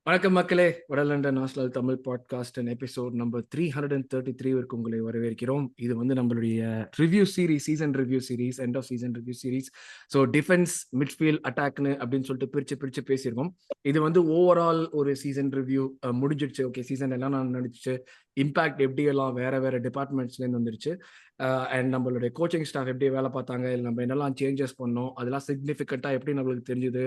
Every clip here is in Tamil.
வணக்கம் மக்களே, வடலண்டன் நாஸ்டல் தமிழ் பாட்காஸ்ட் எபிசோட் நம்பர் 333 உங்களை வரவேற்கிறோம். இது வந்து நம்மளுடைய review series, season review series, end of season review series. So defence, midfield, அட்டாக்னு அப்படின்னு சொல்லிட்டு பிரிச்சு பேசியிருக்கோம். இது வந்து ஓவரால் ஒரு சீசன் ரிவ்யூ முடிஞ்சிடுச்சு. ஓகே, சீசன் எல்லாம் நான் நடிச்சு இம்பாக்ட் எப்படி எல்லாம் வேற டிபார்ட்மெண்ட்ஸ்லேருந்து வந்துருச்சு. அண்ட் நம்மளுடைய கோச்சிங் ஸ்டாஃப் எப்படி வேலை பார்த்தாங்க, இல்லை நம்ம என்னெல்லாம் சேஞ்சஸ் பண்ணோம், அதெல்லாம் சிக்னிஃபிகண்ட்டாக எப்படி நம்மளுக்கு தெரிஞ்சுது,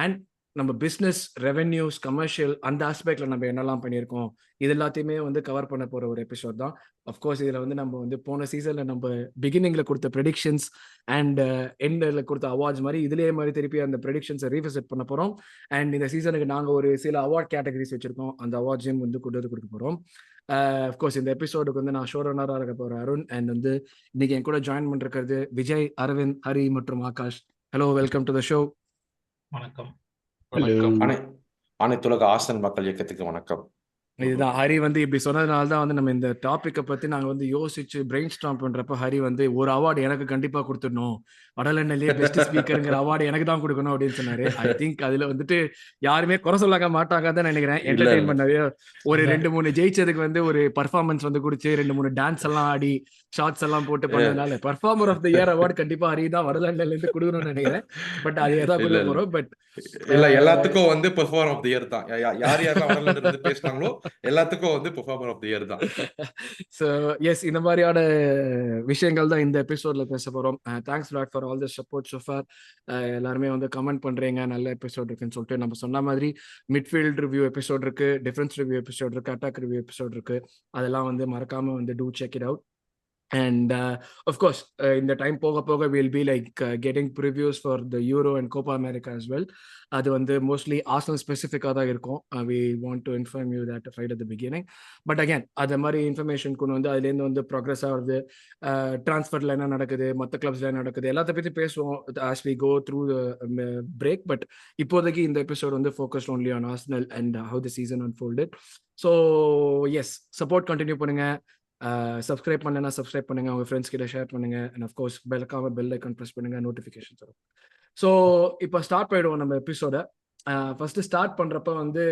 அண்ட் நம்ம பிஸ்னஸ், ரெவென்யூஸ், கமர்ஷியல் அந்த ஆஸ்பெக்ட்ல நம்ம என்னெல்லாம் பண்ணியிருக்கோம், இது எல்லாத்தையுமே வந்து கவர் பண்ண போற ஒரு எபிசோட் தான். அஃப்கோர்ஸ் இதில் வந்து நம்ம வந்து போன சீசன்ல நம்ம பிகினிங்ல கொடுத்த ப்ரெடிக்ஷன்ஸ் அண்ட் எண்டில் கொடுத்த அவார்ட்ஸ் மாதிரி இதுலேயே மாதிரி திருப்பி அந்த ப்ரெடிக்ஷன்ஸை ரீவிசிட் பண்ண போகிறோம். அண்ட் இந்த சீசனுக்கு நாங்கள் ஒரு சில அவார்ட் கேட்டகரிஸ் வச்சிருக்கோம். அந்த அவார்ட்ஸையும் வந்து கொடுக்க போகிறோம். அஃப்கோர்ஸ் இந்த எபிசோடுக்கு வந்து நான் ஷோ ரன்னராக இருக்க போகிற அருண், அண்ட் வந்து இன்னைக்கு என் கூட ஜாயின் பண்ணிருக்கிறது விஜய், அரவிந்த், ஹரி மற்றும் Akash. Hello, welcome to the show. வணக்கம். அனைத்துலக ஆசன் மக்கள் இயக்கத்துக்கு வணக்கம். இதுதான் ஹரி வந்து இப்படி சொன்னதுனால தான் வந்து நம்ம இந்த டாபிக்கை பத்தி நாங்க வந்து யோசிச்சு பிரெயின் ஸ்டார்ம் பண்றப்ப ஹரி வந்து ஒரு அவார்டு எனக்கு கண்டிப்பா கொடுத்துடணும், வடலண்ட்லயே பெஸ்ட் ஸ்பீக்கருங்கிற அவார்டு எனக்கு தான் கொடுக்கணும் அப்படின்னு சொன்னாரு. ஐ திங்க் அதுல வந்துட்டு யாருமே குறை சொல்லாக்க மாட்டாங்கன்னு தான் நினைக்கிறேன். என்டர்டெயின்மெண்ட் நிறைய ஒரு 2-3 ஜெயிச்சதுக்கு வந்து ஒரு பர்ஃபார்மன்ஸ் வந்து குடிச்சு 2-3 டான்ஸ் எல்லாம் ஆடி ஷார்ட்ஸ் எல்லாம் போட்டு பண்ணதுனால performer of the year award கண்டிப்பா ஹரி தான் வடலண்ட்ல இருந்து கொடுக்கணும்னு நினைக்கிறேன். பட் அது ஏதாவது கொடுக்க போறோம். பட் இல்ல, எல்லாத்துக்கும் வந்து பெர்ஃபார்மர் ஆஃப் தி இயர் தான். யாரெல்லாம் வடலண்ட்ல இருந்து பேசினாங்களோ எல்லாத்துக்கும் வந்து பெர்ஃபார்மர் ஆஃப் தி இயர் தான். ஸோ எஸ், இந்த மாதிரியான விஷயங்கள் தான் இந்த எபிசோட்ல பேச போறோம். Thanks lot for all the support so for. எல்லாருமே வந்து கமெண்ட் பண்றீங்க, நல்ல எபிசோட் இருக்குன்னு சொல்லிட்டு. நம்ம சொன்ன மாதிரி மிட்ஃபீல்ட் ரிவ்யூ எபிசோட் இருக்கு, டிஃபென்ஸ் ரிவ்யூ எபிசோட் இருக்கு, அட்டாக் ரிவ்யூ எபிசோட் இருக்கு. அதெல்லாம் வந்து மறக்காம வந்து do check it out. And of course, in the time poga we'll be like getting previews for the Euro and Copa America as well. அது வந்து mostly Arsenal specific-ஆ தான் இருக்கும். We want to inform you that right at the beginning. But again, அது மாதிரி இன்ஃபர்மேஷன் கொண்டு வந்து அதுலேருந்து வந்து ப்ராக்ரஸ் ஆகுது, ட்ரான்ஸ்ஃபர்ல என்ன நடக்குது, மற்ற கிளப்ஸ்ல என்ன நடக்குது, எல்லாத்த பற்றி பேசுவோம் as we go through the break. But இப்போதைக்கு இந்த எபிசோட் வந்து focused only on Arsenal and how the season unfolded. So yes, support continue பண்ணுங்க. சப்ஸ்கிரைப் பண்ணலன்னா சப்ஸ்கிரைப் பண்ணுங்க, உங்க ஃப்ரெண்ட்ஸ் கிட்ட ஷேர் பண்ணுங்க, and of course bell icon press பண்ணுங்க, நோட்டிஃபிகேஷன்ஸ் வரும். ஸோ இப்போ ஸ்டார்ட் பண்ணிடுவோம் நம்ம எபிசோட. ஃபர்ஸ்ட் ஸ்டார்ட் பண்றப்ப வந்து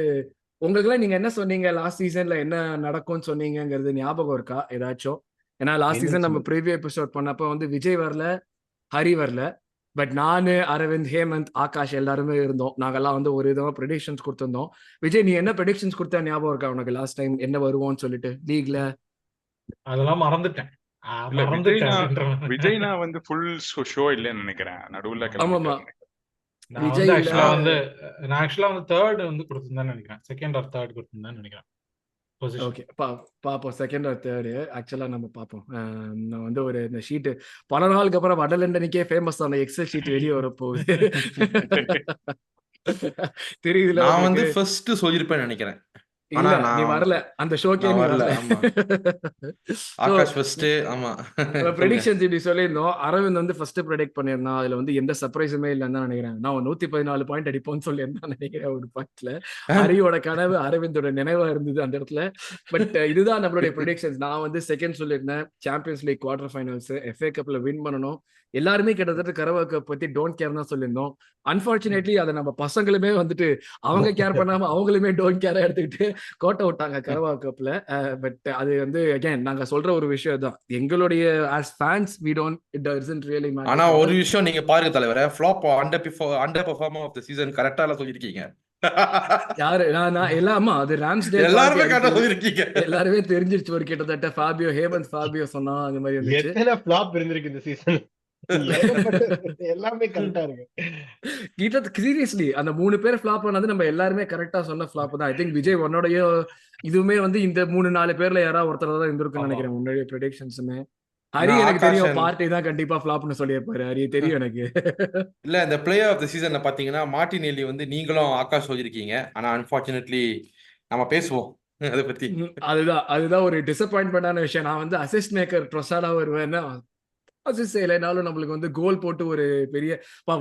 உங்களுக்குலாம் நீங்க என்ன சொன்னீங்க, லாஸ்ட் சீசன்ல என்ன நடக்கும்னு சொன்னீங்கிறது ஞாபகம் இருக்கா ஏதாச்சும்? ஏன்னா லாஸ்ட் சீசன் நம்ம ப்ரீவியூ எபிசோட் பண்ணப்ப வந்து விஜய் வரல, ஹரி வரல, பட் நானு, அரவிந்த், ஹேமந்த், ஆகாஷ் எல்லாருமே இருந்தோம். நாங்கெல்லாம் வந்து ஒரு விதமா ப்ரெடிக்ஷன்ஸ் கொடுத்துருந்தோம். விஜய், நீ என்ன ப்ரெடிக்ஷன்ஸ் கொடுத்தா ஞாபகம் இருக்கா உனக்கு லாஸ்ட் டைம் என்ன வருவோம்னு சொல்லிட்டு லீக்ல? அதெல்லாம் மறந்துட்டேன். விஜய்னா வந்து ஃபுல் ஷோ இல்லன்னு நினைக்கிறேன், நடுவுல விஜய் நான் ஆக்சுவலா வந்து தேர்ட் வந்து கொடுத்திருந்தேன்னு நினைக்கிறேன், செகண்ட் ஆர் தேர்ட் கொடுத்திருந்தேன்னு நினைக்கிறேன். ஓகே, பாப்போம் செகண்ட் ஆர் தேர்டு. ஆக்சுவலா நம்ம பார்ப்போம். நான் வந்து ஒரு இந்த ஷீட் பல நாளுக்கு அப்புறம் வடலண்டனுக்கே ஃபேமஸ் ஆன எக்ஸல் ஷீட் வெளியே வரப்போகுது. தெரியுதுல, நான் வந்து ஃபர்ஸ்ட் சொல்லிருப்பேன்னு நினைக்கிறேன். இல்ல நீ வரல அந்த ஷோக்கே, நீ வரல. ஆகாஷ் ஃபர்ஸ்ட். ஆமா, ப்ரெடிக்ஷன்ஸ் இப்படி சொல்லியிருந்தோம். அரவிந்த் வந்து ஃபர்ஸ்ட் ப்ரெடிக்ட் பண்ணியிருந்தான். அதுல வந்து எந்த சர்ப்ரைஸுமே இல்லைன்னு தான் நினைக்கிறேன். நான் 114 பாயிண்ட் அடிப்போம்னு சொல்லியிருந்தான் நினைக்கிறேன் ஒரு பாயிண்ட்ல. ஹரியோட கனவு அரவிந்தோட நினைவா இருந்தது அந்த இடத்துல. பட் இதுதான் நம்மளுடைய ப்ரெடிக்ஷன்ஸ். நான் வந்து செகண்ட் சொல்லியிருந்தேன், champions league quarter finals, FA கப்ல வின் பண்ணணும். எல்லாருமே கிட்டத்தட்ட கரவா கப் பத்தி டோன்ட் கேர் தான் சொல்லியிருந்தோம். அன்பார்ச்சுனேட்லி அதை நம்ம பசங்களுமே வந்துட்டு அவங்க கேர் பண்ணாம அவங்களுமே டோன்ட் கேரா எடுத்துக்கிட்டு கோட்டை விட்டாங்க கரவா கப்ல. பட் அது வந்து அகைன் நாங்க சொல்ற ஒரு விஷயம் தான், எங்களுடைய as fans we don't, it doesn't really matter. ஆனா ஒரு விஷயம் நீங்க பாருங்க தலைவரே, flop underperformer of the season கரெக்ட்டா சொல்லிருக்கீங்க. யாரு? நான் எல்லாமா அது ராம்ஸ்டேல் எல்லாரும் கரெக்ட்டா சொல்லிருக்கீங்க. எல்லாருமே தெரிஞ்சிருச்சு. ஒரு கிட்டத்தட்ட ஃபேபியோ, ஹேமந்த் ஃபேபியோ சொன்னா அந்த மாதிரி இருந்துச்சு. எத்தனை ஃப்ளாப் இருந்திருக்கு இந்த சீசன், எல்லாமே கரெக்டா இருக்கு. கிட்டத்தட்ட சீரியஸ்லி அந்த 3 பேர் ஃபிளாப் பண்ணது நம்ம எல்லாருமே கரெக்டா சொன்ன ஃபிளாப் தான். ஐ திங்க் விஜய் உன்னோடைய இதுவுமே வந்து இந்த 3-4 பேர்ல யாராவது ஒருத்தர் தான் இருந்திருக்குன்னு நினைக்கிறேன். உன்னுடைய ப்ரெடிக்ஷன்ஸுமே. ஹரி எனக்கு தெரியும் பார்ட்டி தான் கண்டிப்பா ஃபிளாப்னு சொல்லியிருப்பாரு. ஹரி தெரியும் எனக்கு. இல்ல, இந்த பிளேயர் ஆஃப் தி சீசன்ல பாத்தீங்கன்னா மார்டினெல்லி வந்து நீங்களும் ஆகாஷ் சொல்லிருக்கீங்க. ஆனா அன்பார்ச்சுனேட்லி நம்ம பேசுவோம் அதை பத்தி. அதுதான் ஒரு டிசப்பாயின்மெண்டான விஷயம். நான் வந்து அசிஸ்ட் மேக்கர் ட்ரொசாடா வருவேன்னா அசிஸ்ட் செய்யலைனாலும் நம்மளுக்கு வந்து கோல் போட்டு ஒரு பெரிய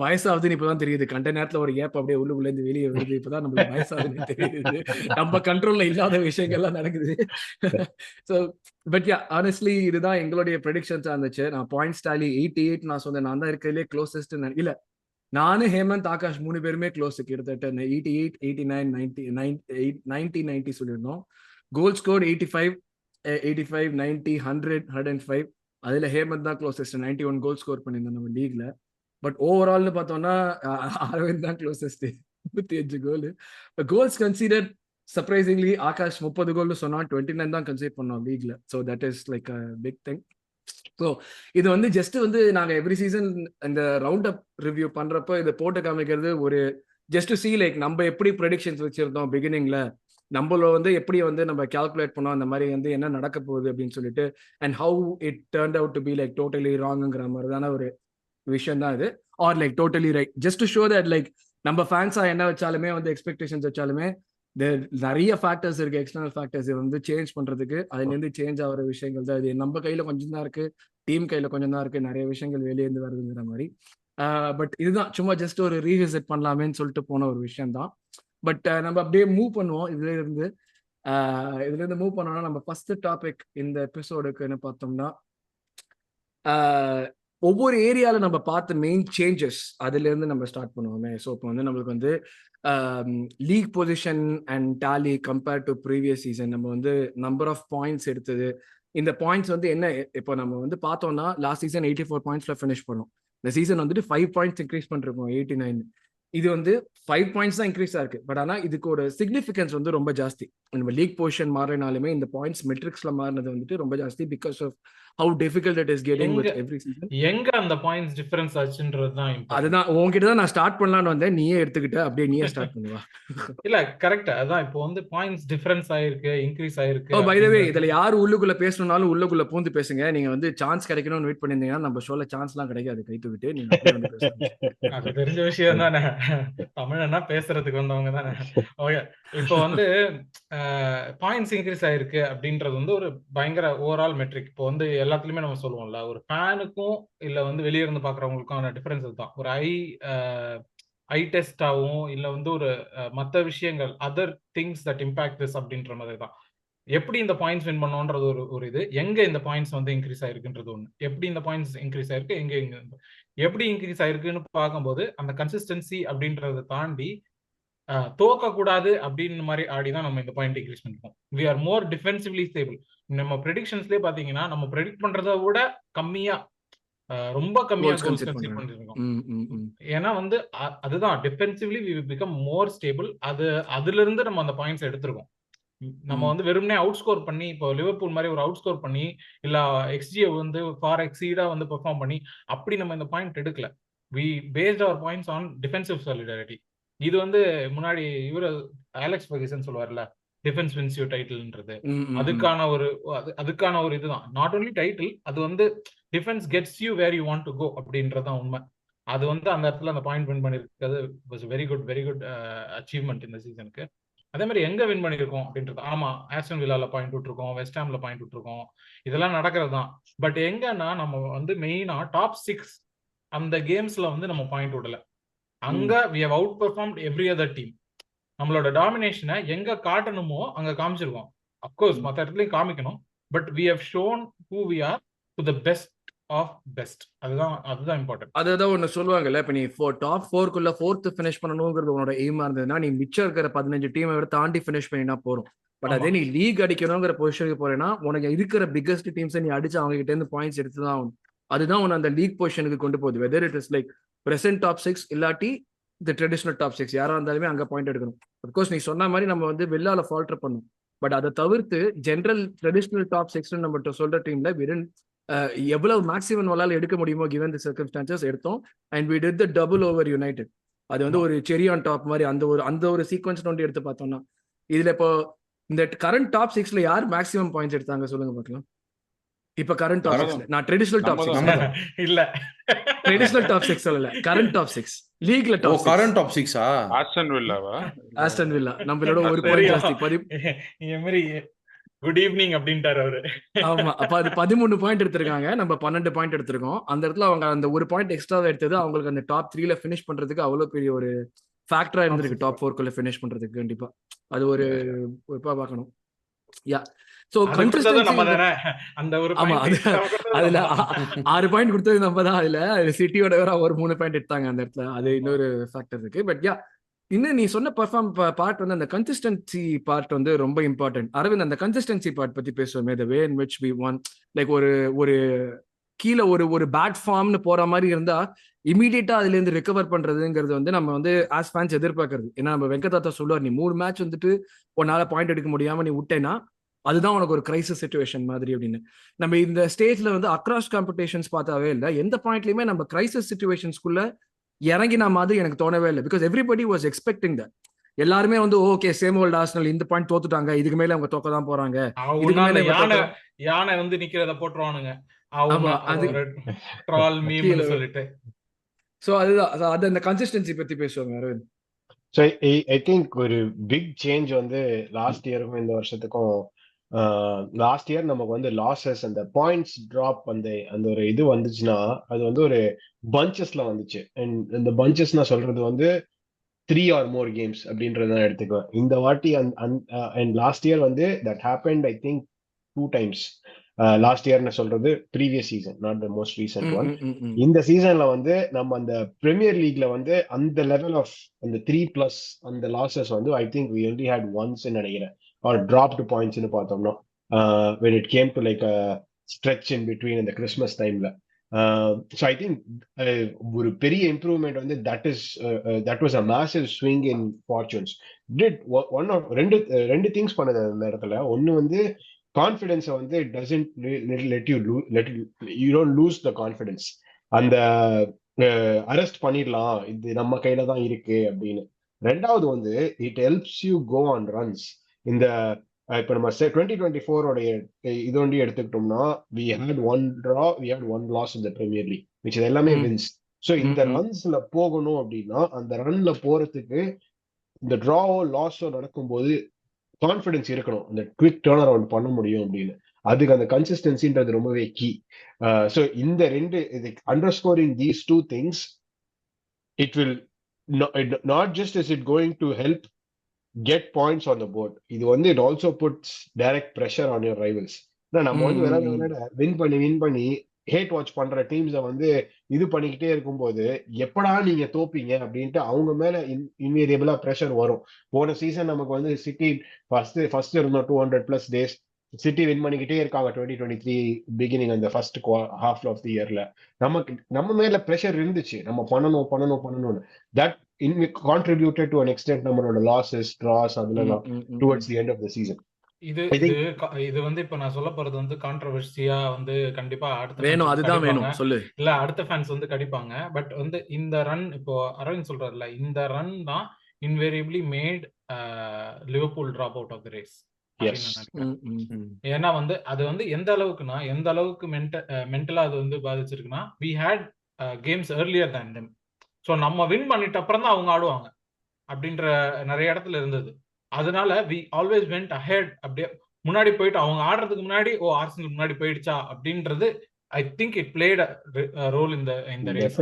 வயசாகுதுன்னு இப்பதான் தெரியுது. கண்ட நேரத்துல ஒரு ஏப் அப்படியே உள்ளுக்குள்ள இருந்து வெளியே வருது. இப்பதான் நம்மளுக்கு வயசாகுதுன்னு தெரியுது. நம்ம கண்ட்ரோல்ல இல்லாத விஷயங்கள்லாம் நடக்குது. ஸோ பட் யா, ஆனஸ்ட்லி இதுதான் எங்களுடைய ப்ரெடிக்ஷன்ஸா இருந்துச்சு. நான் பாயிண்ட்ஸ் டாலி 88 நான் சொன்னேன். நான் தான் இருக்கிறதுலே க்ளோசஸ்ட். இல்ல நானு ஹேமந்த் ஆகாஷ் 3 பேருமே க்ளோஸ், கிட்டத்தட்ட 88 89 90 சொல்லியிருந்தோம். Goal score 85 90 100 105. அதுல ஹேமந்த் தான் க்ளோசஸ்ட், 91 கோல் ஸ்கோர் பண்ணியிருந்தோம் நம்ம லீக்ல. பட் ஓவரால்னு பார்த்தோம்னா அரவிந்த் தான் closest, 35 goal. Goals consider surprisingly Akash 30 கோல்னு சொன்னா 29 தான் கன்சிடர் பண்ணோம் லீக்ல. So that is like a big thing. So இது வந்து ஜஸ்ட் வந்து நாங்க எவ்ரி சீசன் இந்த ரவுண்ட் அப் ரிவ்யூ பண்றப்ப இதை போட்டு காமிக்கிறது ஒரு ஜஸ்ட் டு சி லைக் நம்ம எப்படி ப்ரெடிக்ஷன்ஸ் வச்சிருந்தோம் பிகினிங்ல, நம்மள வந்து எப்படி வந்து நம்ம கால்குலேட் பண்ணோம் அந்த மாதிரி வந்து என்ன நடக்க போகுது அப்படின்னு சொல்லிட்டு, and how it turned out to be like totally ராங்குங்கிற மாதிரி தானே ஒரு விஷயம் தான் இது. Or like totally right, just to show that like நம்ம ஃபேன்ஸா என்ன வச்சாலுமே வந்து எக்ஸ்பெக்டேஷன்ஸ் வச்சாலுமே நிறைய ஃபேக்டர்ஸ் இருக்கு, எக்ஸ்டர்னல் ஃபேக்டர்ஸ் வந்து சேஞ்ச் பண்றதுக்கு. அதுலேருந்து சேஞ்ச் ஆகிற விஷயங்கள் தான் இது. நம்ம கையில கொஞ்சம் தான் இருக்கு, டீம் கையில கொஞ்சம் தான் இருக்கு, நிறைய விஷயங்கள் வெளியேந்து வருதுங்கிற மாதிரி. பட் இதுதான் சும்மா ஜஸ்ட் ஒரு ரீவிசிட் பண்ணலாமேன்னு சொல்லிட்டு போன ஒரு விஷயம் தான். பட் நம்ம அப்படியே மூவ் பண்ணுவோம் இதுல இருந்து மூவ் பண்ணோம்னா நம்ம ஃபர்ஸ்ட் டாபிக் இந்த எபிசோடுக்குன்னு பார்த்தோம்னா ஒவ்வொரு ஏரியால நம்ம பார்த்த மெயின் சேஞ்சஸ் அதுல இருந்து நம்ம ஸ்டார்ட் பண்ணுவோமே. ஸோ இப்போ வந்து நம்மளுக்கு வந்து league position and tally compared to previous season நம்ம வந்து நம்பர் ஆஃப் பாயிண்ட்ஸ் எடுத்தது. இந்த பாயிண்ட்ஸ் வந்து என்ன, இப்போ நம்ம வந்து பார்த்தோம்னா லாஸ்ட் சீசன் 84 பாயிண்ட்ஸ்ல ஃபினிஷ் பண்ணோம். இந்த சீசன் வந்துட்டு 5 பாயிண்ட்ஸ் இன்க்ரீஸ் பண்ணிருக்கோம், 89. இது வந்து 5 பாயிண்ட்ஸ் தான் இன்க்ரீஸ் ஆயிருக்கு. பட் ஆனால் இதுக்கு ஒரு சிக்னிஃபிகன்ஸ் வந்து ரொம்ப ஜாஸ்தி. நம்ம லீக் பொசிஷன் மாறினாலுமே இந்த பாயிண்ட்ஸ் மெட்ரிக்ஸ்ல மாறினது வந்துட்டு ரொம்ப ஜாஸ்தி, because of how difficult it is getting with every season. எங்க அந்த பாயிண்ட்ஸ் டிஃபரன்ஸ் ஆச்சுன்றது தான். அதுதான் உன்கிட்ட தான் நான் ஸ்டார்ட் பண்ணலாம்னு வந்தேன், நீயே எடுத்துக்கிட்ட, அப்படியே நீயே ஸ்டார்ட் பண்ணுவா. இல்ல கரெக்ட், அதான் இப்போ வந்து பாயிண்ட்ஸ் டிஃபரன்ஸ் ஆயிருக்கு, இன்க்ரீஸ் ஆயிருக்கு. ஓ பை தி வே, இதுல யார் உள்ளுக்குள்ள பேசணும்னாலும் உள்ளுக்குள்ள பூந்து பேசுங்க. நீங்க வந்து சான்ஸ் கிடைக்கணும்னு வெயிட் பண்ணிருந்தீங்கன்னா நம்ம ஷோல சான்ஸ்லாம் கிடைக்காது, கை தூக்கிட்டு நீங்க அப்படியே வந்து பேசுங்க. அது தெரிஞ்ச விஷயம் தானே, தமிழனா பேசுறதுக்கு வந்தவங்க தானே. ஓகே, இப்போ வந்து பாயிண்ட்ஸ் இன்க்ரீஸ் ஆயிருக்கு அப்படின்றது வந்து ஒரு பயங்கர ஓவரால் மெட்ரிக். இப்போ வந்து எல்லாத்துலயுமே நம்ம சொல்லுவோம்ல, ஒரு ஃபேனுக்கும் இல்ல வந்து வெளியே இருந்து பாக்குறவங்களுக்கான டிஃபரன்ஸ் தான். ஒரு ஐ டெஸ்டாவும் இல்ல வந்து ஒரு மற்ற விஷயங்கள், other things that impact this அப்படின்ற மாதிரி தான். எப்படி இந்த பாயிண்ட்ஸ் வின் பண்ணோன்றது ஒரு இது, எங்க இந்த பாயிண்ட்ஸ் வந்து இன்க்ரீஸ் ஆயிருக்குன்றது ஒண்ணு. எப்படி இந்த பாயிண்ட்ஸ் இன்க்ரீஸ் ஆயிருக்கு, எங்க எப்படி இன்க்ரீஸ் ஆயிருக்குன்னு பார்க்கும்போது அந்த கன்சிஸ்டன்சி அப்படின்றத தாண்டி தோக்க கூடாது அப்படின்னு மாதிரி ஆடிதான் நம்ம இந்த பாயிண்ட் இன்க்ரீஸ் பண்ணிருக்கோம். We are more defensively stable. நம்ம ப்ரெடிக்ஷன்ஸ்லேயே பாத்தீங்கன்னா நம்ம ப்ரெடிக்ட் பண்றதை விட கம்மியா, ரொம்ப கம்மியா கோல்ஸ் கன்சீட் பண்ணிருக்கோம். ஏன்னா வந்து அதுதான் defensively we become more stable. அதுல இருந்து நம்ம அந்த பாயிண்ட்ஸ் எடுத்திருக்கோம். நம்ம வந்து வெறுமனே அவுட் ஸ்கோர் பண்ணி, இப்போ லிவர்பூல் மாதிரி ஒரு அவுட் ஸ்கோர் பண்ணி இல்ல எக்ஸ்ஜியை வந்து ஃபார் எக்ஸீடா வந்து பெர்ஃபார்ம் பண்ணி அப்படி நம்ம இந்த பாயிண்ட் எடுக்கல. We based our points on defensive solidarity. இது வந்து முன்னாடி இவர் அலெக்ஸ் ஃபெர்குசன் சொல்லுவார்ல, டிஃபென்ஸ் வின்ஸ் யூ டைட்டில்ன்றது. அதுக்கான ஒரு இதுதான். நாட் ஓன்லி டைட்டில், அது வந்து defence gets you where you want to go அப்படின்றதான் உண்மை. அது வந்து அந்த இடத்துல அந்த பாயிண்ட் வின் பண்ணிருக்கிறது வாஸ் வெரி குட் அச்சீவ்மெண்ட் இந்த சீசனுக்கு. அதே மாதிரி எங்க வின் பண்ணிருக்கோம் அப்படின்றது, ஆமா ஆஸ்டன் வில்லால பாயிண்ட் விட்டுருக்கோம், வெஸ்ட் ஹாம்ல பாயிண்ட் விட்டுருக்கோம், இதெல்லாம் நடக்கிறது தான். பட் எங்கன்னா நம்ம வந்து மெயினா டாப் 6 அந்த கேம்ஸ்ல வந்து நம்ம பாயிண்ட் விடல. அங்க we have outperformed every other team. நம்மளோட டாமினேஷனை எங்க காட்டணுமோ அங்க காமிச்சிருக்கோம். அப்கோர்ஸ் மற்ற இடத்துலயும் காமிக்கணும், but we have shown who we are to the best of best. அதுதான் இம்பார்ட்டன்ட். அதுதான் ஒண்ணு சொல்லுவாங்கல்ல, இப்ப நீ டாப் 4க்குள்ள 4th ஃபினிஷ் பண்ணணுங்கிறது உன்னோட எய்மா இருந்ததுன்னா நீ மிச்சம் இருக்கிற 15 டீமை விட தாண்டி ஃபினிஷ் பண்ணினா போறோம். பட் அதே நீ லீக் அடிக்கணுங்கிற பொசிஷனுக்கு போறேன்னா உனக்கு இருக்கிற பிக்கஸ்ட் டீம்ஸை நீ அடிச்சு அவங்க கிட்ட இருந்து பாயிண்ட்ஸ் எடுத்துதான் ஆகணும். அதுதான் உன்னை அந்த லீக் பொசிஷனுக்கு கொண்டு போகுது. Whether it is like present top 6 இல்லாட்டி தி ட்ரெடிஷனல் டாப் 6 யாரா இருந்தாலுமே அங்க பாயிண்ட் எடுக்கணும். அப்கோர்ஸ் நீ சொன்ன மாதிரி நம்ம வந்து வெள்ளால ஃபால்டர் பண்ணும். பட் அதை தவிர்த்து ஜென்ரல் ட்ரெடிஷனல் டாப் 6 நம்ம சொல்ற டீம்ல எவ்வளவு மேக்ஸிமம் நம்மளால எடுக்க முடியுமோ given the circumstances எடுத்தோம். And we did the double over United. அது வந்து ஒரு செரி ஆன் டாப் மாதிரி அந்த ஒரு சீக்வன்ஸ் நோண்டி எடுத்து பார்த்தோம்னா இதுல இப்போ இந்த கரண்ட் டாப் 6ல யார் மேக்ஸிமம் பாயிண்ட்ஸ் எடுத்தாங்க சொல்லுங்க பார்க்கலாம். இப்ப கரண்ட் டாப் 6ல நான் ட்ரெடிஷனல் டாப் 6 இல்ல, ட்ரெடிஷனல் டாப் 6 சொல்லல, கரண்ட் டாப் 6 லீக்ல டாப் 6. கரண்ட் டாப் 6ஆ? ஆஸ்டன் வில்லா நம்மளோட ஒரு பாயிண்ட் ஜாஸ்தி. எமரி குட் ஈவினிங் அப்படின்ட்டாரு அவரு. ஆமா, அப்ப அது 13 பாயிண்ட் எடுத்திருக்காங்க, நம்ம 12 பாயிண்ட் எடுத்திருக்கோம். அந்த இடத்துல அவங்க அந்த ஒரு பாயிண்ட் எக்ஸ்ட்ரா எடுத்தது அவங்களுக்கு அந்த டாப் 3ல ஃபினிஷ் பண்றதுக்கு அவ்வளவு பெரிய ஒரு ஃபேக்டரா இருந்திருக்கு. டாப் 4க்குள்ள ஃபினிஷ் பண்றதுக்கு கண்டிப்பா அது ஒரு பார்க்கணும். யா, ஸோ அது கொடுத்ததும் கன்சிஸ்டன்சி நம்ம தானே அந்த ஒரு ஆமா அது பாயிண்ட் நம்ம கொடுத்தது அதுல நம்ம தான். 6 பாயிண்ட் கொடுத்தது நம்ம தான். அதுல சிட்டியோட வேற ஒரு 3 பாயிண்ட் எடுத்தாங்க அந்த இடத்துல. அது இன்னொரு ஃபேக்டர் இருக்கு. பட் யா, இன்னும் நீ சொன்ன பெர்ஃபார்ம் பார்ட் வந்து அந்த கன்சிஸ்டன்சி பார்ட் வந்து ரொம்ப இம்பார்ட்டன்ட். அரவிந்த், அந்த கன்சிஸ்டன்சி பார்ட் பத்தி பேசுவோமே, the way in which we won, like ஒரு ஒரு கீழே ஒரு பேட் ஃபார்ம்னு போற மாதிரி இருந்தா இமீடியட்டா அதுல இருந்து ரெக்கவர் பண்றதுங்கிறது வந்து நம்ம வந்து ஆஸ் ஃபேன்ஸ் எதிர்பார்க்கறது. ஏன்னா நம்ம வெங்கதாத்தா சொல்லுவார், நீ 3 மேட்ச் வந்துட்டு உன்னால பாயிண்ட் எடுக்க முடியாம நீ விட்டேன்னா அதுதான் உனக்கு ஒரு கிரைசிஸ் சிச்சுவேஷன் மாதிரி அப்படின்னு. நம்ம இந்த ஸ்டேஜ்ல வந்து அக்ராஸ் காம்படிஷன்ஸ் பார்த்தாவே இல்லை, எந்த பாயிண்ட்லயுமே நம்ம கிரைசிஸ் சிச்சுவேஷன்ஸ்குள்ள இறங்கின மாதிரி எனக்கு தோணவே இல்லை. Because everybody was expecting that. எல்லாருமே வந்து ஓகே சேம் ஓல்ட் ஆர்சனல் இந்த பாயிண்ட் தோத்துட்டாங்க, இதுக்கு மேல அவங்க தோக்க தான் போறாங்க, இதுக்கு மேல யானை யானை வந்து நிக்கிறத போட்டுருவானுங்க ட்ரால் மீம்னு சொல்லிட்டு. சோ அதுதான் அது அந்த கன்சிஸ்டன்சி பத்தி பேசுவாங்க அரவிந்த். ஸோ ஐ திங்க் ஒரு பிக் சேஞ்ச் வந்து லாஸ்ட் இயருக்கும் இந்த வருஷத்துக்கும், லாஸ்ட் இயர் நமக்கு வந்து லாசஸ், அந்த பாயிண்ட்ஸ் ட்ராப், அந்த ஒரு இது வந்துச்சுன்னா அது வந்து ஒரு பஞ்சஸ்ல வந்துச்சு. அண்ட் இந்த பஞ்சஸ் நான் சொல்றது வந்து 3 or more games அப்படின்றத எடுத்துக்குவேன். இந்த வாட்டி அண்ட் லாஸ்ட் இயர் வந்து that happened I think 2 times. Last year நான் சொல்றது previous season, not the most recent one. இந்த சீசன்ல வந்து நம்ம அந்த பிரீமியர் லீக்ல வந்து அந்த லெவல் ஆஃப் அந்த 3+ அந்த லாசஸ் வந்து I think we only had once நினைக்கிறேன், or dropped points னு பார்த்தோம்னா when it came to like a stretch in between இந்த கிறிஸ்மஸ் டைம்ல. So I think ஒரு பெரிய இம்ப்ரூவ்மெண்ட் வந்து that was a massive swing in fortunes. Did one or ரெண்டு திங்ஸ் பண்ணது அந்த இடத்துல. ஒன்னு வந்து கான்ஃபிடன்ஸை வந்து doesn't let you don't lose the confidence. அந்த அரெஸ்ட் பண்ணிடலாம், இது நம்ம கையில தான் இருக்கு அப்படின்னு. ரெண்டாவது வந்து it helps you go on runs. இந்த இப்ப நம்ம 2024 இது ஒண்டி எடுத்துக்கிட்டோம்னா we had 1 draw, we had 1 loss in the Premier League, which is எல்லாமே wins. ஸோ இந்த ரன்ஸ்ல போகணும் அப்படின்னா அந்த ரன்ல போறதுக்கு இந்த டிராவோ லாஸோ நடக்கும்போது கான்ஃபிடன்ஸ் இருக்கணும், அந்த குவிக் டர்ன் அரவுண்ட் பண்ண முடியும் அப்படின்னு. அதுக்கு அந்த கன்சிஸ்டன்சின்றது ரொம்பவே கீ. ஸோ இந்த ரெண்டு underscoring these 2 things, it will not just is it going to help get points on the board, இது வந்து it also puts direct pressure on your rivals. நம்ம வந்து வின் பண்ணி ஹேட் வாட்ச் பண்ற டீம்ஸை வந்து இது பண்ணிக்கிட்டே இருக்கும்போது எப்படா நீங்க தோப்பீங்க அப்படின்ட்டு அவங்க மேல இன்வேரியபிளா ப்ரெஷர் வரும். போன சீசன் நமக்கு வந்து சிட்டி ஃபர்ஸ்ட் இருந்தோம் 200+ days, சிட்டி வின் பண்ணிக்கிட்டே இருக்காங்க 2023 பிகினிங் அந்த ஃபர்ஸ்ட் ஹாஃப் ஆஃப் தி இயர்ல. நம்ம மேல ப்ரெஷர் இருந்துச்சு, நம்ம பண்ணணும்னு. That contributed to an extent நம்மளோட losses, draws அதெல்லாம் towards the end of the season. இது வந்து இப்ப நான் சொல்ல போறது வந்து கான்ட்ரோவர்சியா வந்து கண்டிப்பா அடுத்த வேணும், அதுதான் வேணும் சொல்லு. இல்ல அடுத்த ஃபேன்ஸ் வந்து கடிப்பாங்க. பட் வந்து இந்த ரன் இப்போ அரவிந்த் சொல்றாருல, இந்த ரன் தான் invariably made Liverpool drop out of the race. ஏன்னா வந்து அது வந்து எந்த அளவுக்கு மென்டலா அது வந்து பாதிச்சிருக்குன்னா, we had games earlier than them. So நம்ம வின் பண்ணிட்ட அப்புறம் தான் அவங்க ஆடுவாங்க அப்படின்ற நிறைய இடத்துல இருந்தது. அதனால we always went ahead, அப்படியே முன்னாடி போயிட்டு அவங்க ஆடுறதுக்கு முன்னாடி ஆர்சனல் முன்னாடி போயிடுச்சா அப்படின்றது I think it played role இந்த ரேஸ்.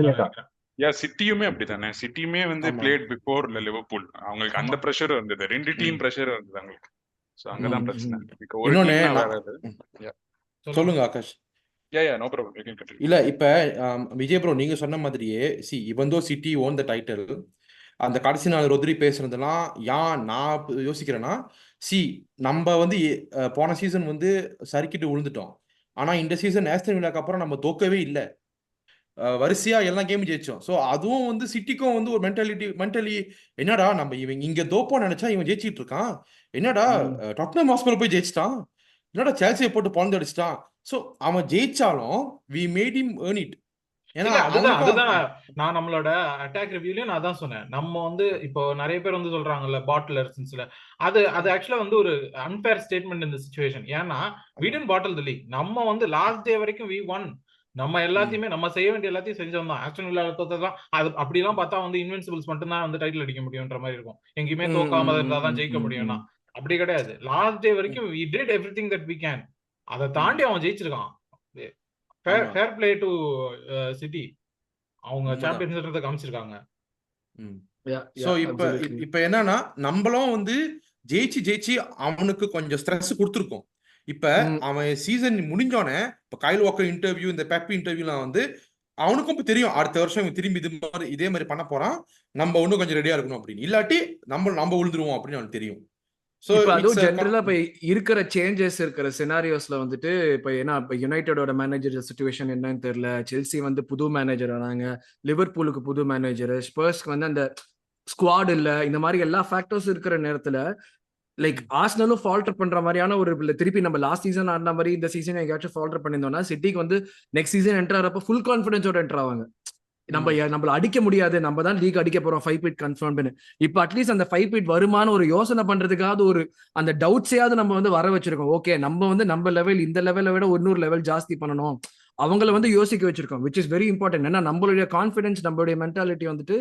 சிட்டியுமே அப்படித்தானே, சிட்டியுமே வந்து பிளேட் பிஃபோர் லிவர்பூல். அவங்களுக்கு அந்த பிரஷர் இருந்தது, 2 டீம் பிரஷர் இருந்தது அவங்களுக்கு. சோ அங்கதான் பிரச்சனை. சொல்லுங்க ஆகாஷ். No problem. இல்ல இப்ப விஜய் ப்ரோ நீங்க சொன்ன மாதிரியே even though City won the title, அந்த கடைசி நாள் ரொத்ரி பேசுறதெல்லாம் நான் யோசிக்கிறேன்னா, நம்ம வந்து போன சீசன் வந்து சறுக்கிட்டு விழுந்துட்டோம். ஆனா இந்த சீசன் ஆஸ்டன் வில்லாக்கு அப்புறம் நம்ம தோக்கவே இல்லை, வரிசையா எல்லா கேமும் ஜெயிச்சோம். ஸோ அதுவும் வந்து சிட்டிக்கும் வந்து ஒரு மென்டலி என்னடா நம்ம இவங்க இங்க தோப்போம் நினைச்சா இவன் ஜெயிச்சிட்டு இருக்கான், என்னடா டாட்னம் ஹாஸ்பிட்டல் போய் ஜெயிச்சிட்டான், என்னடா சேல்சியை போட்டு பழந்து அடிச்சிட்டான். ஸோ அவன் ஜெயிச்சாலும் we made him earn it. அதுதான் நான் நம்மளோட அட்டாக் ரிவ்யூலயும் நான் தான் சொன்னேன். நம்ம வந்து இப்போ நிறைய பேர் வந்து சொல்றாங்கல்ல பாட்டில் எசன்ஸ்ல, அது ஆக்சுவலா வந்து ஒரு அன்பேர் ஸ்டேட்மெண்ட் இந்த சிச்சுவேஷன். ஏன்னா we didn't bottle the league. நம்ம வந்து லாஸ்ட் டே வரைக்கும் we won. நம்ம எல்லாத்தையுமே நம்ம செய்ய வேண்டிய எல்லாத்தையும் செஞ்சோம் தான். ஆக்சுவல் விளையாட தோத்ததான் அது அப்படிலாம் பார்த்தா வந்து இன்வென்சிபிள்ஸ் மட்டும் தான் வந்து டைட்டில் அடிக்க முடியும்ன்ற மாதிரி இருக்கும். எங்கேயுமே தோக்காம இருந்தாதான் ஜெயிக்க முடியும்னா அப்படி கிடையாது. லாஸ்ட் டே வரைக்கும் we did everything that we can. அதை தாண்டி அவன் ஜெயிச்சிருக்கான். ஃபேர் பிளே டு சிட்டி, அவங்க சாம்பியன்ஸ் காமிச்சிருக்காங்க. சோ இப்ப என்னன்னா நம்மளும் வந்து ஜெயிச்சு அவனுக்கு கொஞ்சம் ஸ்ட்ரெஸ் கொடுத்துருக்கோம். இப்ப ம். அவன் சீசன் முடிஞ்சோடனே இப்ப கைல் வாக்கர் இன்டர்வியூ, இந்த பெப் இன்டர்வியூலாம் வந்து அவனுக்கும் இப்ப தெரியும் அடுத்த வருஷம் இவன் திரும்பி இதே மாதிரி பண்ண போறான், நம்ம இன்னும் கொஞ்சம் ரெடியா இருக்கணும் அப்படின்னு. இல்லாட்டி நம்ம விழுந்துருவோம் அப்படின்னு அவனுக்கு தெரியும். ஸோ இப்ப இட்ஸ் அதுவும் ஜென்ரலா இப்ப இருக்கிற சேஞ்சஸ் இருக்கிற சினாரியோஸ்ல வந்துட்டு இப்ப ஏன்னா இப்ப யுனைடெடோட மேனேஜர் சுச்சுவேஷன் என்னன்னு தெரியல, செல்சி வந்து புது மேனேஜர் ஆனாங்க, லிவர்பூலுக்கு புது மேனேஜர், ஸ்பர்ஸ்க்கு வந்து அந்த ஸ்குவாட் இல்ல, இந்த மாதிரி எல்லா ஃபேக்டர்ஸ் இருக்கிற நேரத்துல லைக் ஆர்சனலும் ஃபால்டர் பண்ற மாதிரியான ஒரு திருப்பி நம்ம லாஸ்ட் சீசன் ஆடின மாதிரி இந்த சீசன் எங்கேயாச்சும் ஃபால்டர் பண்ணியிருந்தோம்னா சிட்டிக்கு வந்து நெக்ஸ்ட் சீசன் என்டர் ஆகிறப்ப ஃபுல் கான்ஃபிடன்ஸோட என்டர் ஆவாங்க. நம்மள அடிக்க முடியாது, நம்ம தான் லீக் அடிக்க போறோம் 5 பீட் கன்ஃபார்ம்னு. இப்ப அட்லீஸ்ட் அந்த 5 பீட் வருமான ஒரு யோசனை பண்றதுக்காவது ஒரு அந்த டவுட்ஸையாவது நம்ம வந்து வர வச்சிருக்கோம். ஓகே, நம்ம வந்து நம்ம லெவல் இந்த லெவலை விட இன்னொரு லெவல் ஜாஸ்தி பண்ணணும், அவங்கள வந்து யோசிக்க வச்சிருக்கோம், விச் இஸ் வெரி இம்பார்ட்டன்ட். ஏன்னா நம்மளுடைய கான்ஃபிடன்ஸ், நம்மளுடைய மென்டாலிட்டி வந்துட்டு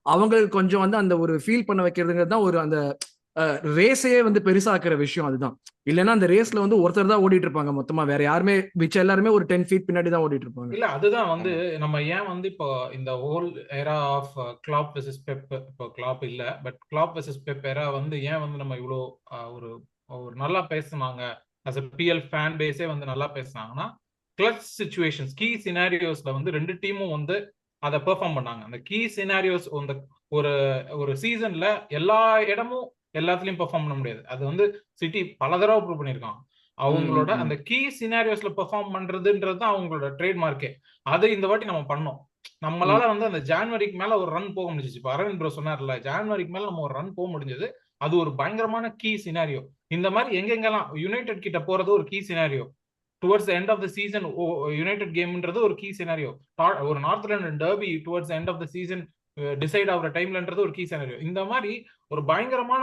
அவங்களுக்கு கொஞ்சம் வந்து அந்த ஒரு ஃபீல் பண்ண வைக்கிறதுங்கிறது தான் ஒரு அந்த ரேஸையே வந்து பெருசாக்குற விஷயம் அதுதான். இல்லைன்னா அந்த ரேஸ்ல வந்து ஒருத்தர் தான் ஓடிட்டு இருப்பாங்க மொத்தமா, வேற யாருமே மிச்ச எல்லாருமே ஒரு 10 ஃபீட் பின்னாடி தான் ஓடிட்டு இருப்பாங்க. இல்ல அதுதான் வந்து நம்ம ஏன் வந்து இப்போ இந்த whole era of Klopp versus Pep, இப்போ கிளாப் இல்ல but Klopp versus Pep era வந்து ஏன் வந்து நம்ம இவ்வளோ ஒரு ஒரு நல்லா பேசுனாங்க, அஸ் அ பிஎல் ஃபேன் பேஸே வந்து நல்லா பேசுனாங்கன்னா, கிளட்ச் சிச்சுவேஷன்ஸ், கீ சினாரியோஸ்ல வந்து ரெண்டு டீமும் வந்து அதை பெர்ஃபார்ம் பண்ணாங்க. அந்த கீ சினாரியோஸ் அந்த ஒரு ஒரு சீசன்ல எல்லா இடமும் எல்லாத்துலயும் பெர்ஃபார்ம் பண்ண முடியாது. அது வந்து சிட்டி பல தடவை ப்ரூவ் பண்ணியிருக்காங்க. அவங்களோட அந்த கீ சினாரியோஸ்ல பெர்ஃபார்ம் பண்றதுன்றது தான் அவங்களோட ட்ரேட்மார்க்கே. அதை இந்த வாட்டி நம்ம பண்ணோம். நம்மளால வந்து அந்த ஜான்வரிக்கு மேல ஒரு ரன் போக முடிஞ்சிச்சு. இப்போ அரவிந்த் ப்ரோ சொன்னார்ல, ஜான்வரிக்கு மேல நம்ம ஒரு ரன் போக முடிஞ்சது. அது ஒரு பயங்கரமான கீ சினாரியோ. இந்த மாதிரி எங்கெங்கெல்லாம் யுனைடெட் கிட்ட போறது ஒரு key scenario, towards end of the season United கேம்ன்றது ஒரு கீ சினாரியோ, ஒரு North London derby towards end of the season decide ஆகிற டைம்லன்றது ஒரு கீ சினாரியோ. இந்த மாதிரி ஒரு பயங்கரமான